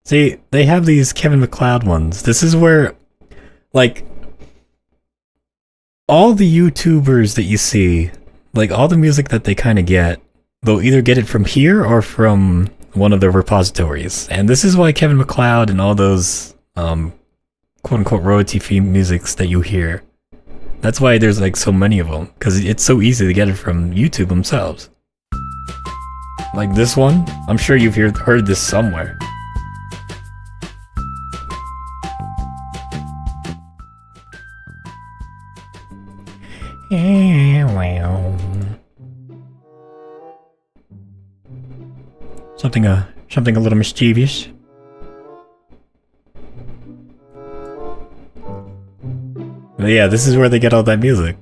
See, they have these Kevin MacLeod ones. This is where, like, all the YouTubers that you see, like, all the music that they kind of get, they'll either get it from here or from one of the repositories. And this is why Kevin MacLeod and all those, quote-unquote royalty-free musics that you hear, that's why there's, like, so many of them. Because it's so easy to get it from YouTube themselves. Like this one, I'm sure you've heard this somewhere. Something a little mischievous. But yeah, this is where they get all that music.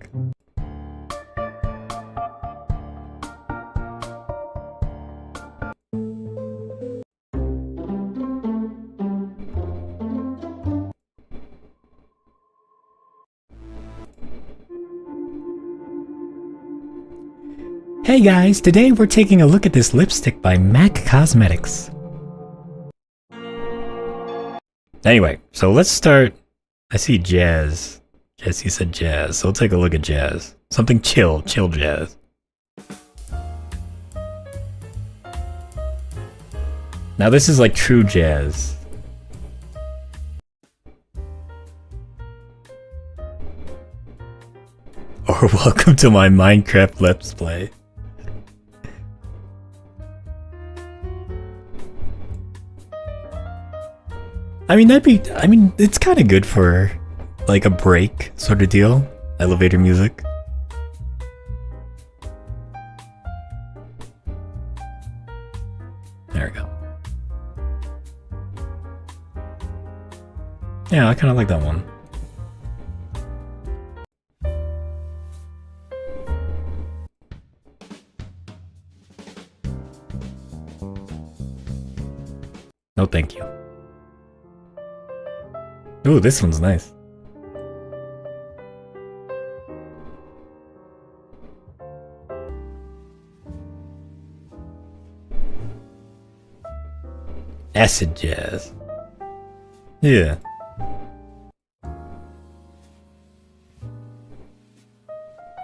Hey guys, today we're taking a look at this lipstick by MAC Cosmetics. Anyway, so let's start. I see jazz. Jesse said jazz, so we'll take a look at jazz. Something chill jazz. Now this is like true jazz. Or welcome to my Minecraft Let's Play. I mean, it's kind of good for, like, a break sort of deal. Elevator music. There we go. Yeah, I kind of like that one. No, thank you. Ooh, this one's nice. Acid jazz. Yeah.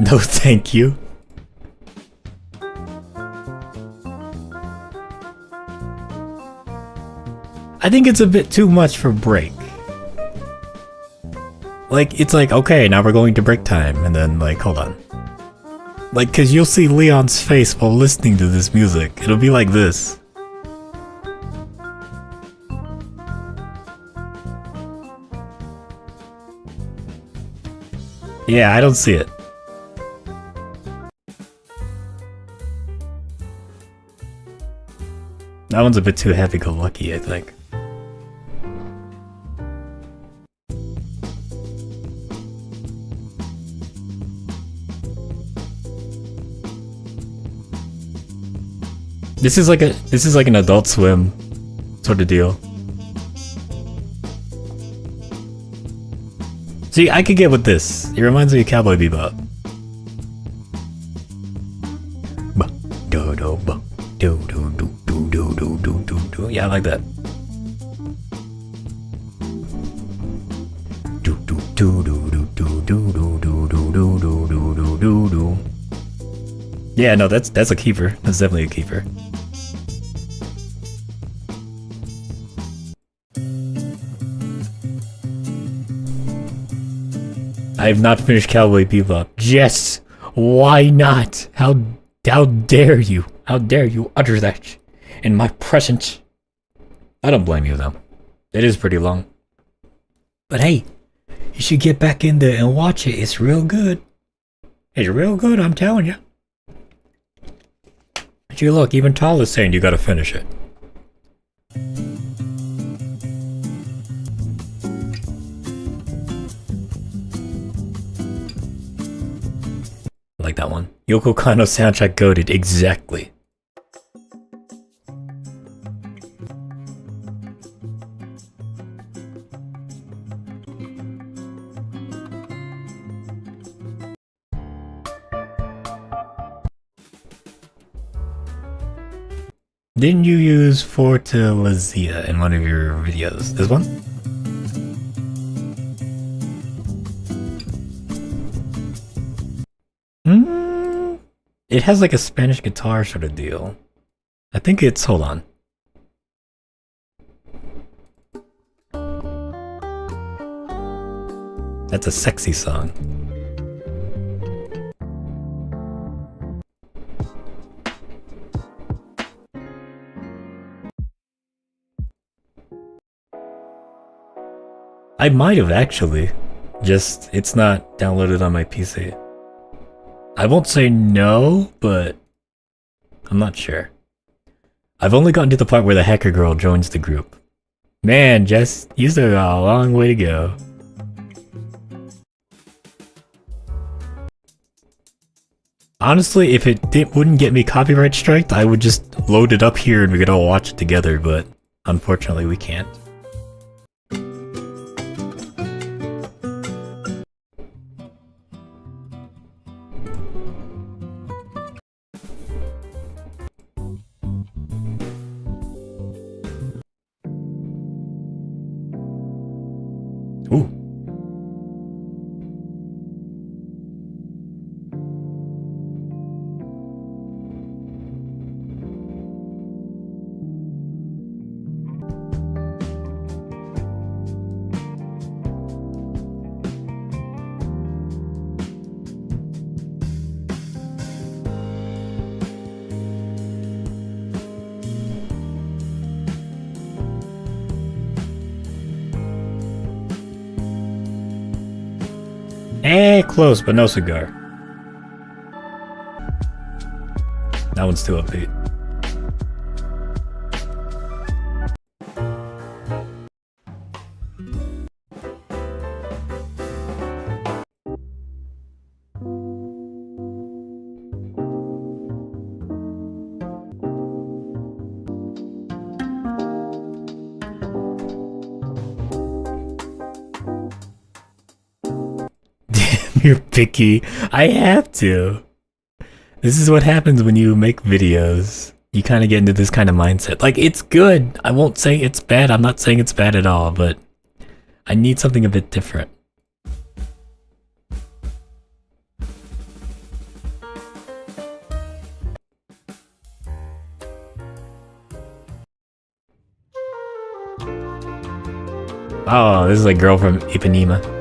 No, thank you. I think it's a bit too much for break. Like, it's like, okay, now we're going to break time, and then, like, hold on. Like, cause you'll see Leon's face while listening to this music. It'll be like this. Yeah, I don't see it. That one's a bit too happy-go-lucky, I think. This is like an Adult Swim sort of deal. See, I could get with this. It reminds me of Cowboy Bebop. Yeah, I like that. Yeah, no, that's a keeper. That's definitely a keeper. I have not finished Cowboy Bebop. Yes! Why not? How dare you? How dare you utter that in my presence? I don't blame you though. It is pretty long. But hey, you should get back in there and watch it. It's real good. It's real good, I'm telling you. Gee, look, even Tall is saying you gotta finish it. I like that one. Yoko Kanno soundtrack goated, exactly. Didn't you use Fortalezia in one of your videos? This one? It has like a Spanish guitar sort of deal. I think it's, hold on. That's a sexy song. I might have actually, just it's not downloaded on my PC. I won't say no, but I'm not sure. I've only gotten to the part where the hacker girl joins the group. Man, Jess, you still got a long way to go. Honestly, if it wouldn't get me copyright striked, I would just load it up here and we could all watch it together, but unfortunately we can't. Ooh. Close, but no cigar. That one's too upbeat. You're picky. I have to. This is what happens when you make videos. You kind of get into this kind of mindset. Like, it's good. I won't say it's bad. I'm not saying it's bad at all, but I need something a bit different. Oh, this is a girl from Ipanema.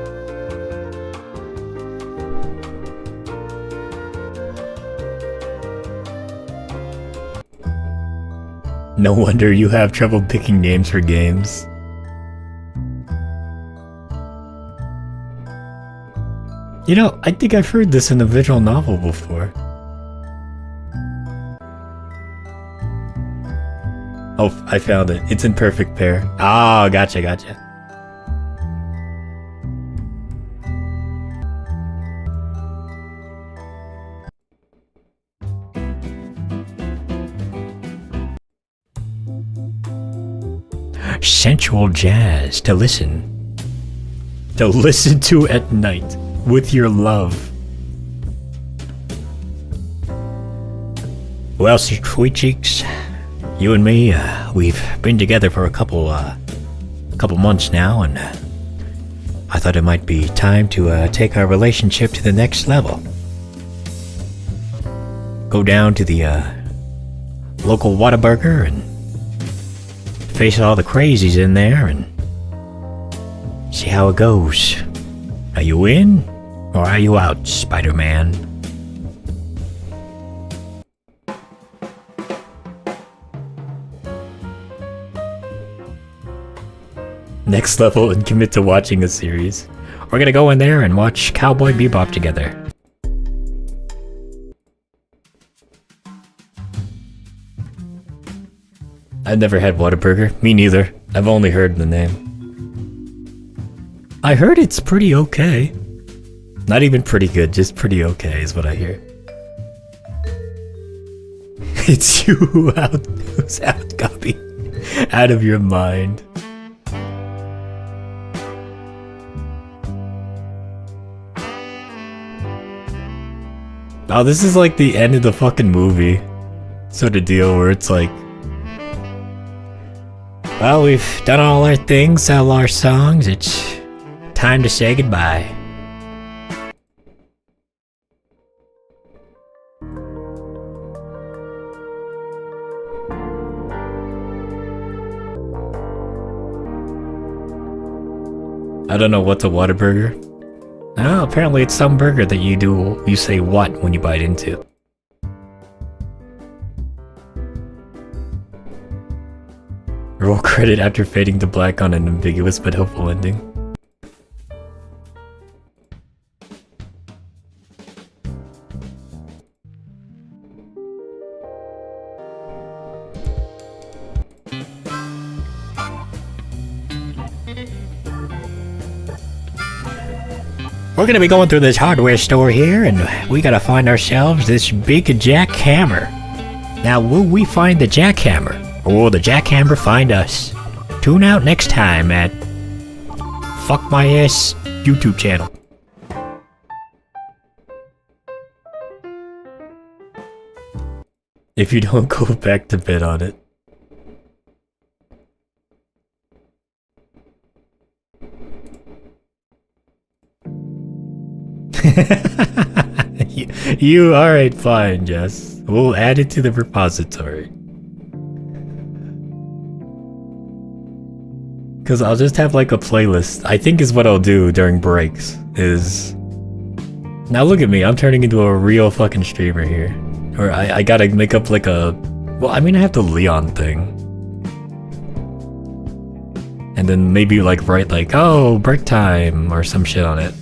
No wonder you have trouble picking names for games. You know, I think I've heard this in a visual novel before. Oh, I found it. It's in Perfect Pair. Oh, gotcha. Sensual jazz to listen to at night with your love. Well, sweet cheeks, you and me, we've been together for a couple months now, and I thought it might be time to take our relationship to the next level. Go down to the local Whataburger and face all the crazies in there and see how it goes. Are you in or are you out, Spider-Man? Next level and commit to watching a series. We're gonna go in there and watch Cowboy Bebop together. I've never had Whataburger. Me neither. I've only heard the name. I heard it's pretty okay. Not even pretty good, just pretty okay is what I hear. It's you who's out, Copy. Out of your mind. Oh, this is like the end of the fucking movie. Sort of deal where it's like, well, we've done all our things, all our songs, it's time to say goodbye. I don't know what's a Whataburger. Oh, apparently it's some burger that you say what when you bite into. Roll credit after fading to black on an ambiguous but hopeful ending. We're gonna be going through this hardware store here, and we gotta find ourselves this big jackhammer. Now, will we find the jackhammer, or will the jackhammer find us? Tune out next time at Fuck My Ass YouTube channel. If you don't go back to bed on it. you alright, fine, Jess. We'll add it to the repository. Cause I'll just have like a playlist. I think is what I'll do during breaks is... Now look at me, I'm turning into a real fucking streamer here. Or I gotta make up like a... Well, I mean I have the Leon thing. And then maybe like write like, oh, break time or some shit on it.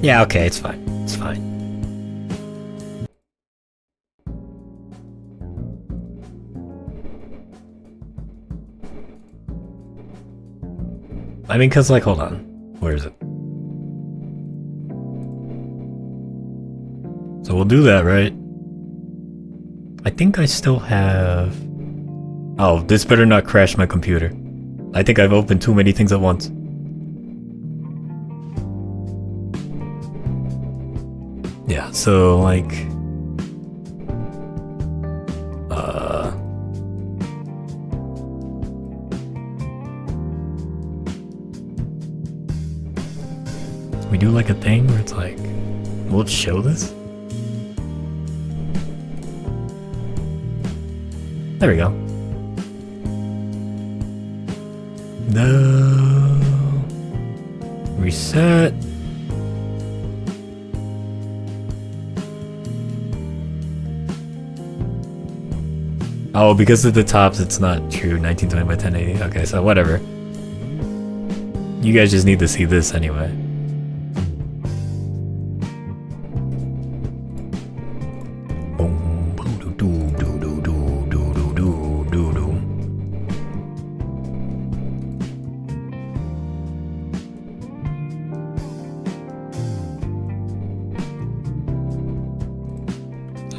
Yeah, okay, it's fine. It's fine. I mean, cause like, hold on. Where is it? So we'll do that, right? I think I still have... Oh, this better not crash my computer. I think I've opened too many things at once. Yeah, so like... We do like a thing where it's like... We'll show this? There we go. No. Reset. Oh, because of the tops, it's not true. 1920 by 1080. Okay, so whatever. You guys just need to see this anyway.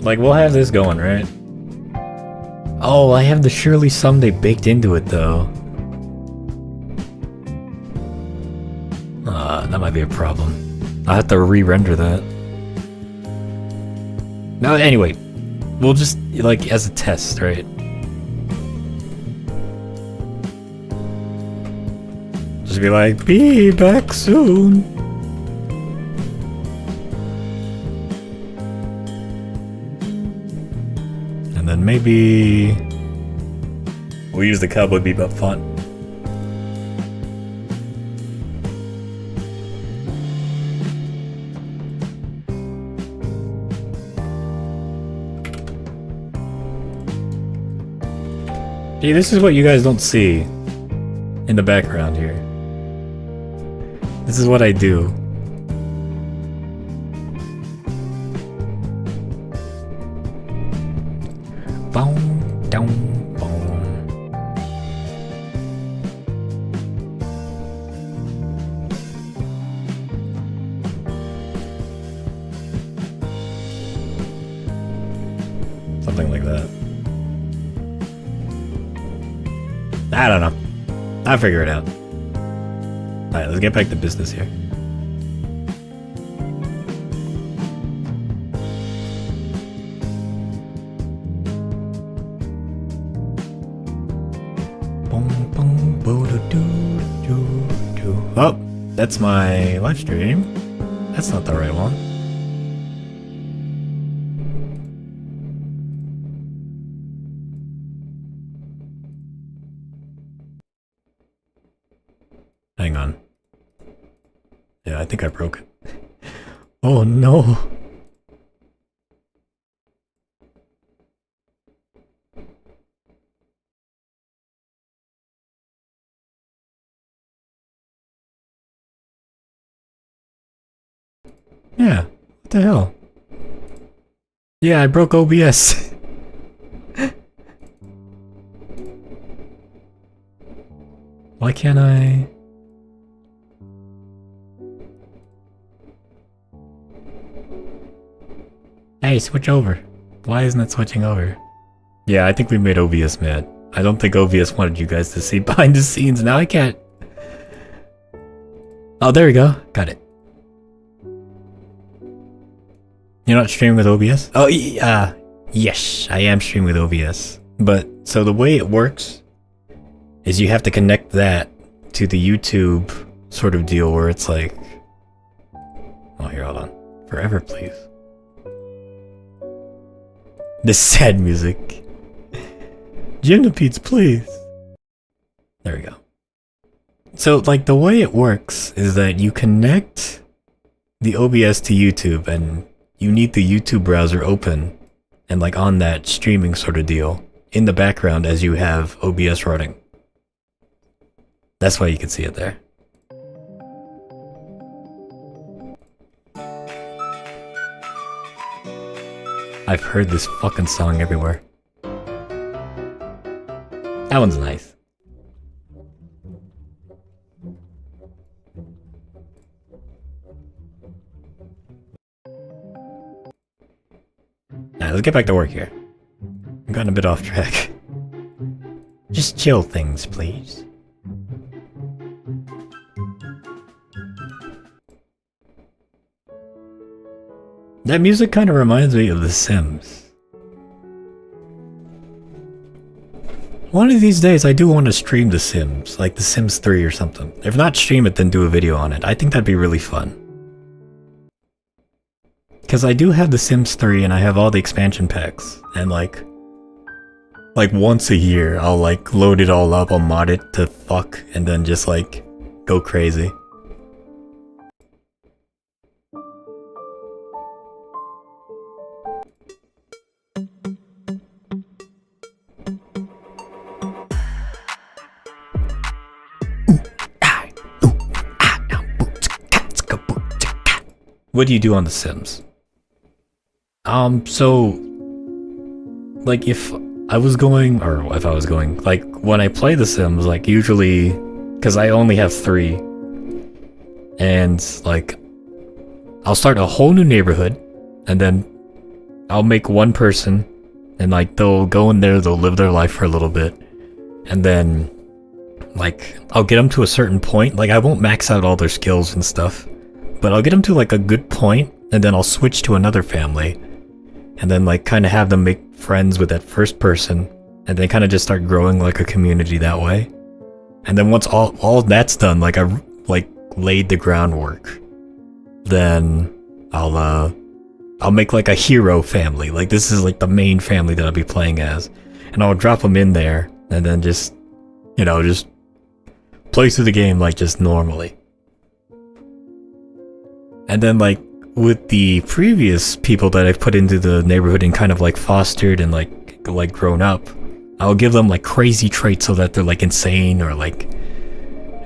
Like, we'll have this going, right? Oh, I have the Surely Someday baked into it, though. That might be a problem. I'll have to re-render that. No, anyway. We'll just, like, as a test, right? Just be like, be back soon. And then maybe we'll use the Cowboy Bebop font. See, this is what you guys don't see in the background here. This is what I do. Boom, down, boom. Something like that. I don't know. I'll figure it out. Alright, let's get back to business here. Oh, that's my live stream. That's not the right one. Hang on. Yeah, I think I broke it. Oh no. Yeah, what the hell? Yeah, I broke OBS. Why can't I? Hey, switch over. Why isn't it switching over? Yeah, I think we made OBS mad. I don't think OBS wanted you guys to see behind the scenes. Now I can't. Oh, there we go. Got it. You're not streaming with OBS? Oh, yes, I am streaming with OBS. But, so the way it works is you have to connect that to the YouTube sort of deal where it's like... Oh, here, hold on. Forever, please. This sad music. Gymnopedes, please. There we go. So, like, the way it works is that you connect the OBS to YouTube, and you need the YouTube browser open, and like on that streaming sort of deal, in the background as you have OBS running. That's why you can see it there. I've heard this fucking song everywhere. That one's nice. Now, let's get back to work here. I've gotten a bit off track. Just chill things, please. That music kind of reminds me of The Sims. One of these days I do want to stream The Sims, like The Sims 3 or something. If not stream it, then do a video on it. I think that'd be really fun. Because I do have The Sims 3 and I have all the expansion packs, and like once a year I'll like load it all up, I'll mod it to fuck, and then just like go crazy. What do you do on The Sims? So, like, if I was going, like, when I play The Sims, like, usually, because I only have 3, and, like, I'll start a whole new neighborhood, and then I'll make one person, and, like, they'll go in there, they'll live their life for a little bit, and then, like, I'll get them to a certain point. Like, I won't max out all their skills and stuff, but I'll get them to, like, a good point, and then I'll switch to another family, and then, like, kind of have them make friends with that first person, and then kind of just start growing, like, a community that way. And then once all that's done, like, I've, like, laid the groundwork, then I'll make, like, a hero family. Like, this is, like, the main family that I'll be playing as. And I'll drop them in there, and then just, you know, just play through the game, like, just normally. And then, like, with the previous people that I've put into the neighborhood and kind of, like, fostered and, like grown up, I'll give them, like, crazy traits so that they're, like, insane, or, like,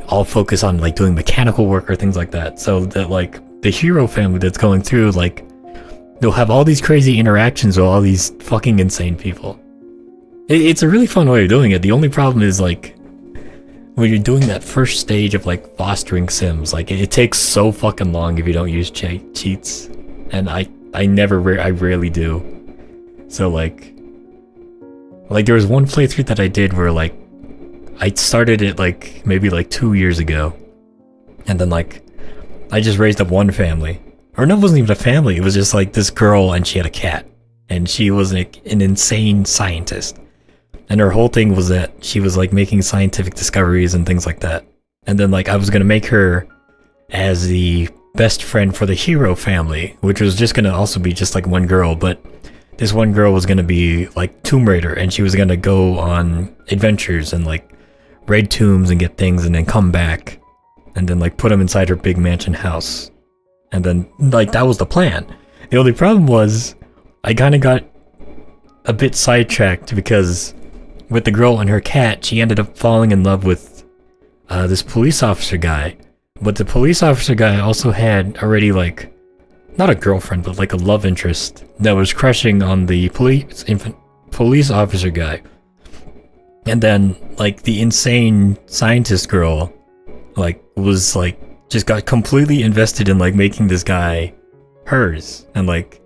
I'll focus on, like, doing mechanical work or things like that. So that, like, the hero family that's going through, like, they'll have all these crazy interactions with all these fucking insane people. It's a really fun way of doing it. The only problem is, like, when you're doing that first stage of, like, fostering Sims, like, it takes so fucking long if you don't use cheats, and I rarely do. So, like there was one playthrough that I did where, like, I started it, like, maybe, like, 2 years ago, and then, like, I just raised up one family. Or no, it wasn't even a family, it was just, like, this girl, and she had a cat, and she was, like, an insane scientist. And her whole thing was that she was, like, making scientific discoveries and things like that. And then, like, I was gonna make her as the best friend for the hero family, which was just gonna also be just, like, one girl, but this one girl was gonna be, like, Tomb Raider, and she was gonna go on adventures and, like, raid tombs and get things and then come back, and then, like, put them inside her big mansion house. And then, like, that was the plan. The only problem was, I kinda got a bit sidetracked because with the girl and her cat, she ended up falling in love with this police officer guy. But the police officer guy also had already, like, not a girlfriend, but, like, a love interest that was crushing on the police officer guy. And then, like, the insane scientist girl, like, was, like, just got completely invested in, like, making this guy hers. And, like,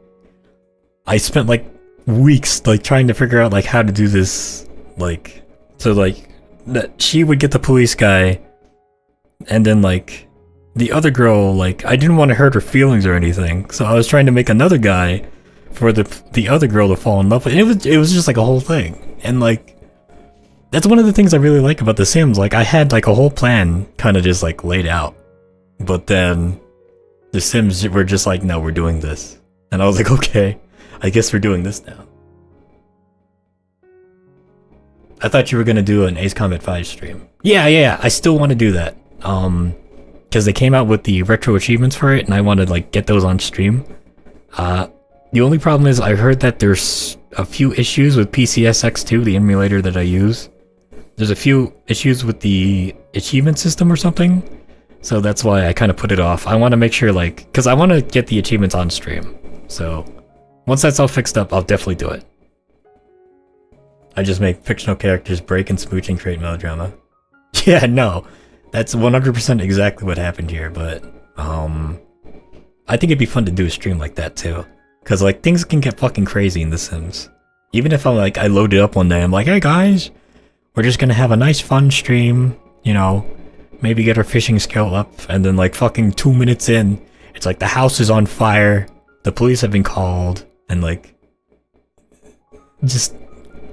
I spent, like, weeks, like, trying to figure out, like, how to do this, like, so, like, that she would get the police guy, and then, like, the other girl, like, I didn't want to hurt her feelings or anything, so I was trying to make another guy for the other girl to fall in love with. And it was just, like, a whole thing. And, like, that's one of the things I really like about The Sims. Like, I had, like, a whole plan kind of just, like, laid out. But then The Sims were just like, no, we're doing this. And I was like, okay, I guess we're doing this now. I thought you were going to do an Ace Combat 5 stream. Yeah, I still want to do that. Because they came out with the retro achievements for it, and I want to, like, get those on stream. The only problem is I heard that there's a few issues with PCSX2, the emulator that I use. There's a few issues with the achievement system or something, so that's why I kind of put it off. I want to make sure, like, because I want to get the achievements on stream. So once that's all fixed up, I'll definitely do it. I just make fictional characters break and smooch and create melodrama. Yeah, no, that's 100% exactly what happened here, but I think it'd be fun to do a stream like that too. Because, like, things can get fucking crazy in The Sims. Even if I load it up one day, I'm like, hey guys, we're just gonna have a nice fun stream, you know, maybe get our fishing skill up, and then, like, fucking 2 minutes in, it's like the house is on fire, the police have been called, and, like, just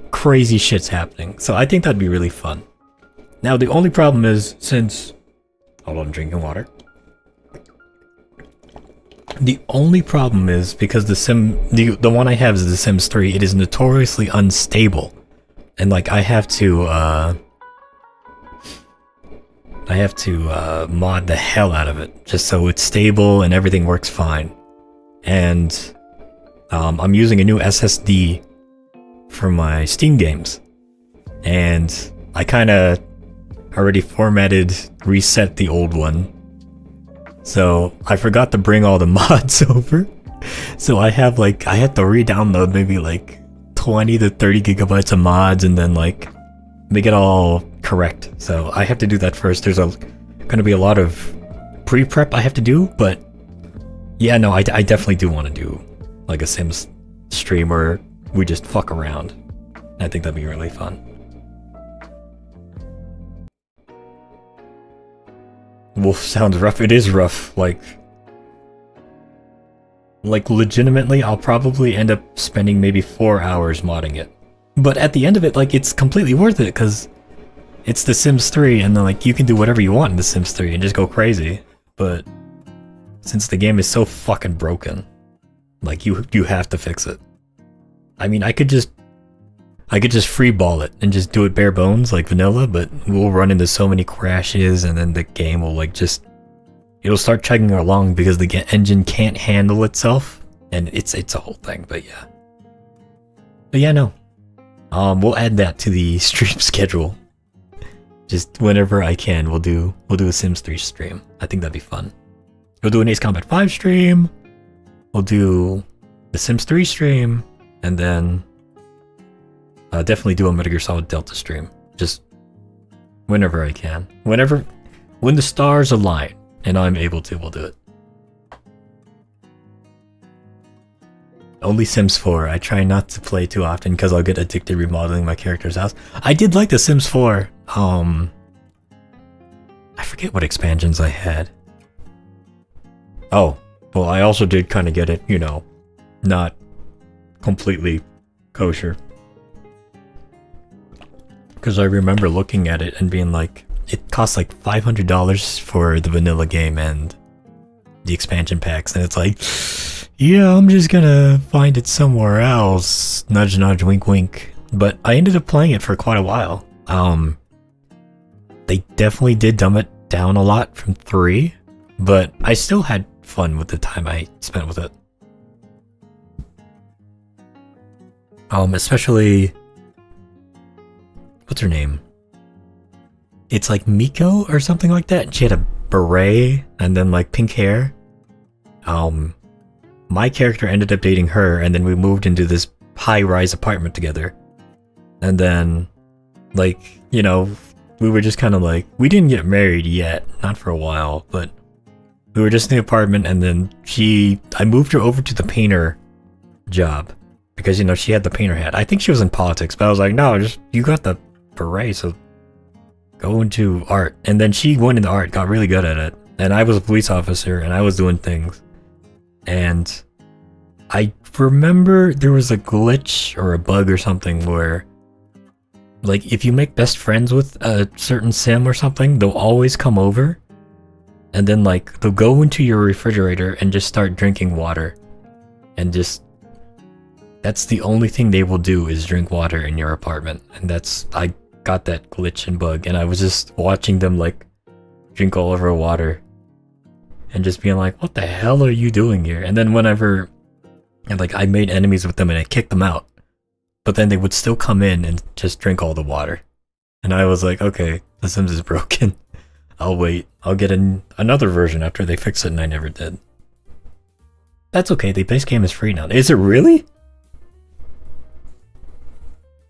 crazy shit's happening. So I think that'd be really fun. Now, the only problem is, since... Hold on, I'm drinking water. The only problem is, because the one I have is The Sims 3, it is notoriously unstable. And, like, I have to mod the hell out of it, just so it's stable and everything works fine. And I'm using a new SSD for my Steam games. And I kinda already reset the old one. So I forgot to bring all the mods over. So I have, like, I had to re-download maybe like 20 to 30 gigabytes of mods and then, like, make it all correct. So I have to do that first. There's gonna be a lot of pre-prep I have to do, but yeah, no, I definitely do want to do like a Sims stream where we just fuck around. I think that'd be really fun. Wolf sounds rough. It is rough. Like legitimately, I'll probably end up spending maybe 4 hours modding it. But at the end of it, like, it's completely worth it because it's The Sims 3, and then, like, you can do whatever you want in The Sims 3 and just go crazy. But since the game is so fucking broken, like, you have to fix it. I mean, I could just freeball it and just do it bare bones like vanilla, but we'll run into so many crashes, and then the game will, like, it'll start chugging along because the engine can't handle itself, and it's a whole thing. But yeah, no. We'll add that to the stream schedule. Just whenever I can, we'll do a Sims 3 stream. I think that'd be fun. We'll do an Ace Combat 5 stream. We'll do the Sims 3 stream, and then definitely do a Metal Gear Solid Delta stream. Just whenever I can. When the stars align and I'm able to, we'll do it. Only Sims 4. I try not to play too often because I'll get addicted remodeling my character's house. I did like the Sims 4. I forget what expansions I had. Oh, well, I also did kind of get it, you know, not completely kosher. Because I remember looking at it and being like, it costs like $500 for the vanilla game and the expansion packs, and it's like, yeah, I'm just gonna find it somewhere else. Nudge, nudge, wink, wink. But I ended up playing it for quite a while. They definitely did dumb it down a lot from 3, but I still had fun with the time I spent with it. Especially, what's her name? It's like Miko or something like that. She had a beret and then, like, pink hair. My character ended up dating her, and then we moved into this high-rise apartment together. And then Like, you know, we were just kind of like, we didn't get married yet, not for a while, but we were just in the apartment, and then I moved her over to the painter job because, you know, she had the painter hat. I think she was in politics, but I was like, no, just, you got the beret, so go into art. And then she went into art, got really good at it, and I was a police officer, and I was doing things. And I remember there was a glitch or a bug or something where, like, if you make best friends with a certain sim or something, they'll always come over, and then, like, they'll go into your refrigerator and just start drinking water. And just, that's the only thing they will do is drink water in your apartment. And I got that glitch and bug, and I was just watching them, like, drink all of our water. And just being like, what the hell are you doing here? And then whenever, like, I made enemies with them and I kicked them out. But then they would still come in and just drink all the water. And I was like, okay, The Sims is broken. I'll wait. I'll get another version after they fix it, and I never did. That's okay, the base game is free now. Is it really?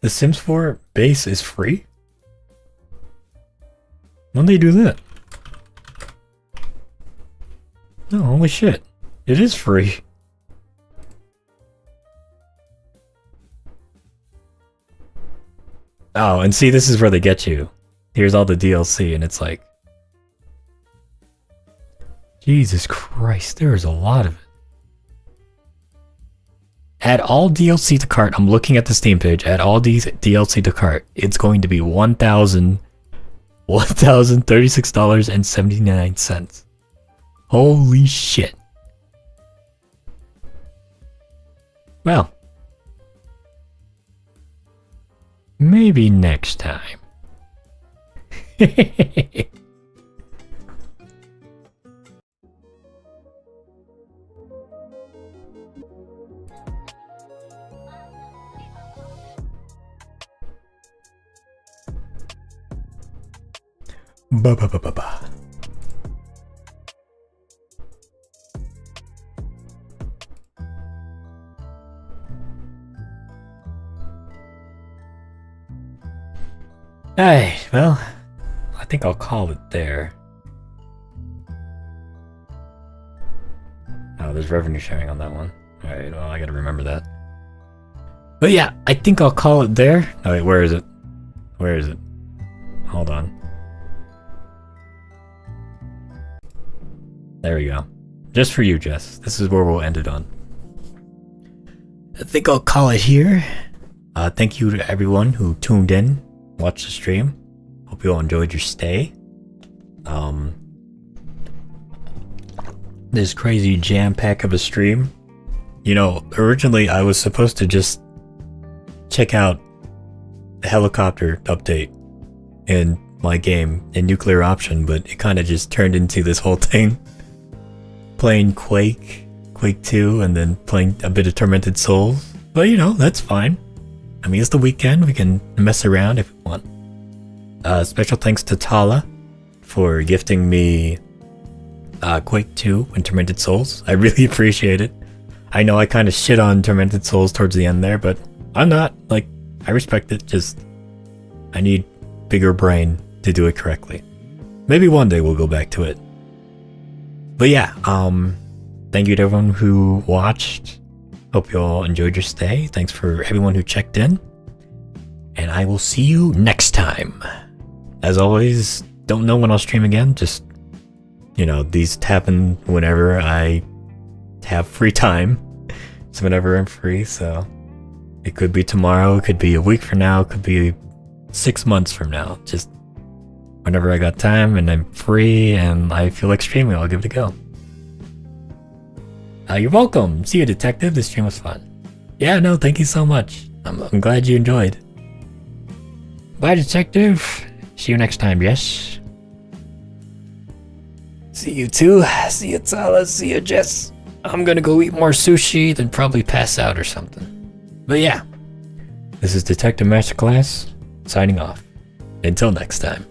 The Sims 4 base is free? When did they do that? No, holy shit. It is free. Oh, and see, this is where they get you. Here's all the DLC, and it's like, Jesus Christ, there is a lot of it. Add all DLC to cart. I'm looking at the Steam page. Add all these DLC to cart. It's going to be $1,036.79. Holy shit. Well, maybe next time. Ba ba ba ba ba. Hey, well, I think I'll call it there. Oh, there's revenue sharing on that one. Alright, well, I gotta remember that. But yeah, I think I'll call it there. Oh wait, where is it? Where is it? Hold on. There we go. Just for you, Jess. This is where we'll end it on. I think I'll call it here. Thank you to everyone who tuned in, watched the stream. Hope you all enjoyed your stay. This crazy jam-pack of a stream. You know, originally I was supposed to just check out the helicopter update in my game in Nuclear Option, but it kind of just turned into this whole thing. Playing Quake 2, and then playing a bit of Tormented Souls. But you know, that's fine. I mean, it's the weekend, we can mess around if we want. Special thanks to Tala for gifting me Quake 2 and Tormented Souls. I really appreciate it. I know I kind of shit on Tormented Souls towards the end there, but I'm not. Like, I respect it, just I need bigger brain to do it correctly. Maybe one day we'll go back to it. But yeah, thank you to everyone who watched. Hope you all enjoyed your stay. Thanks for everyone who checked in. And I will see you next time. As always, don't know when I'll stream again. Just, you know, these happen whenever I have free time. It's whenever I'm free, so it could be tomorrow, it could be a week from now, it could be 6 months from now. Just whenever I got time and I'm free and I feel like streaming, I'll give it a go. You're welcome. See you, Detective. This stream was fun. Yeah, no, thank you so much. I'm glad you enjoyed. Bye, Detective. See you next time, yes? See you too. See you, Tala. See you, Jess. I'm gonna go eat more sushi, then probably pass out or something. But yeah, this is Detective Masterclass, signing off. Until next time.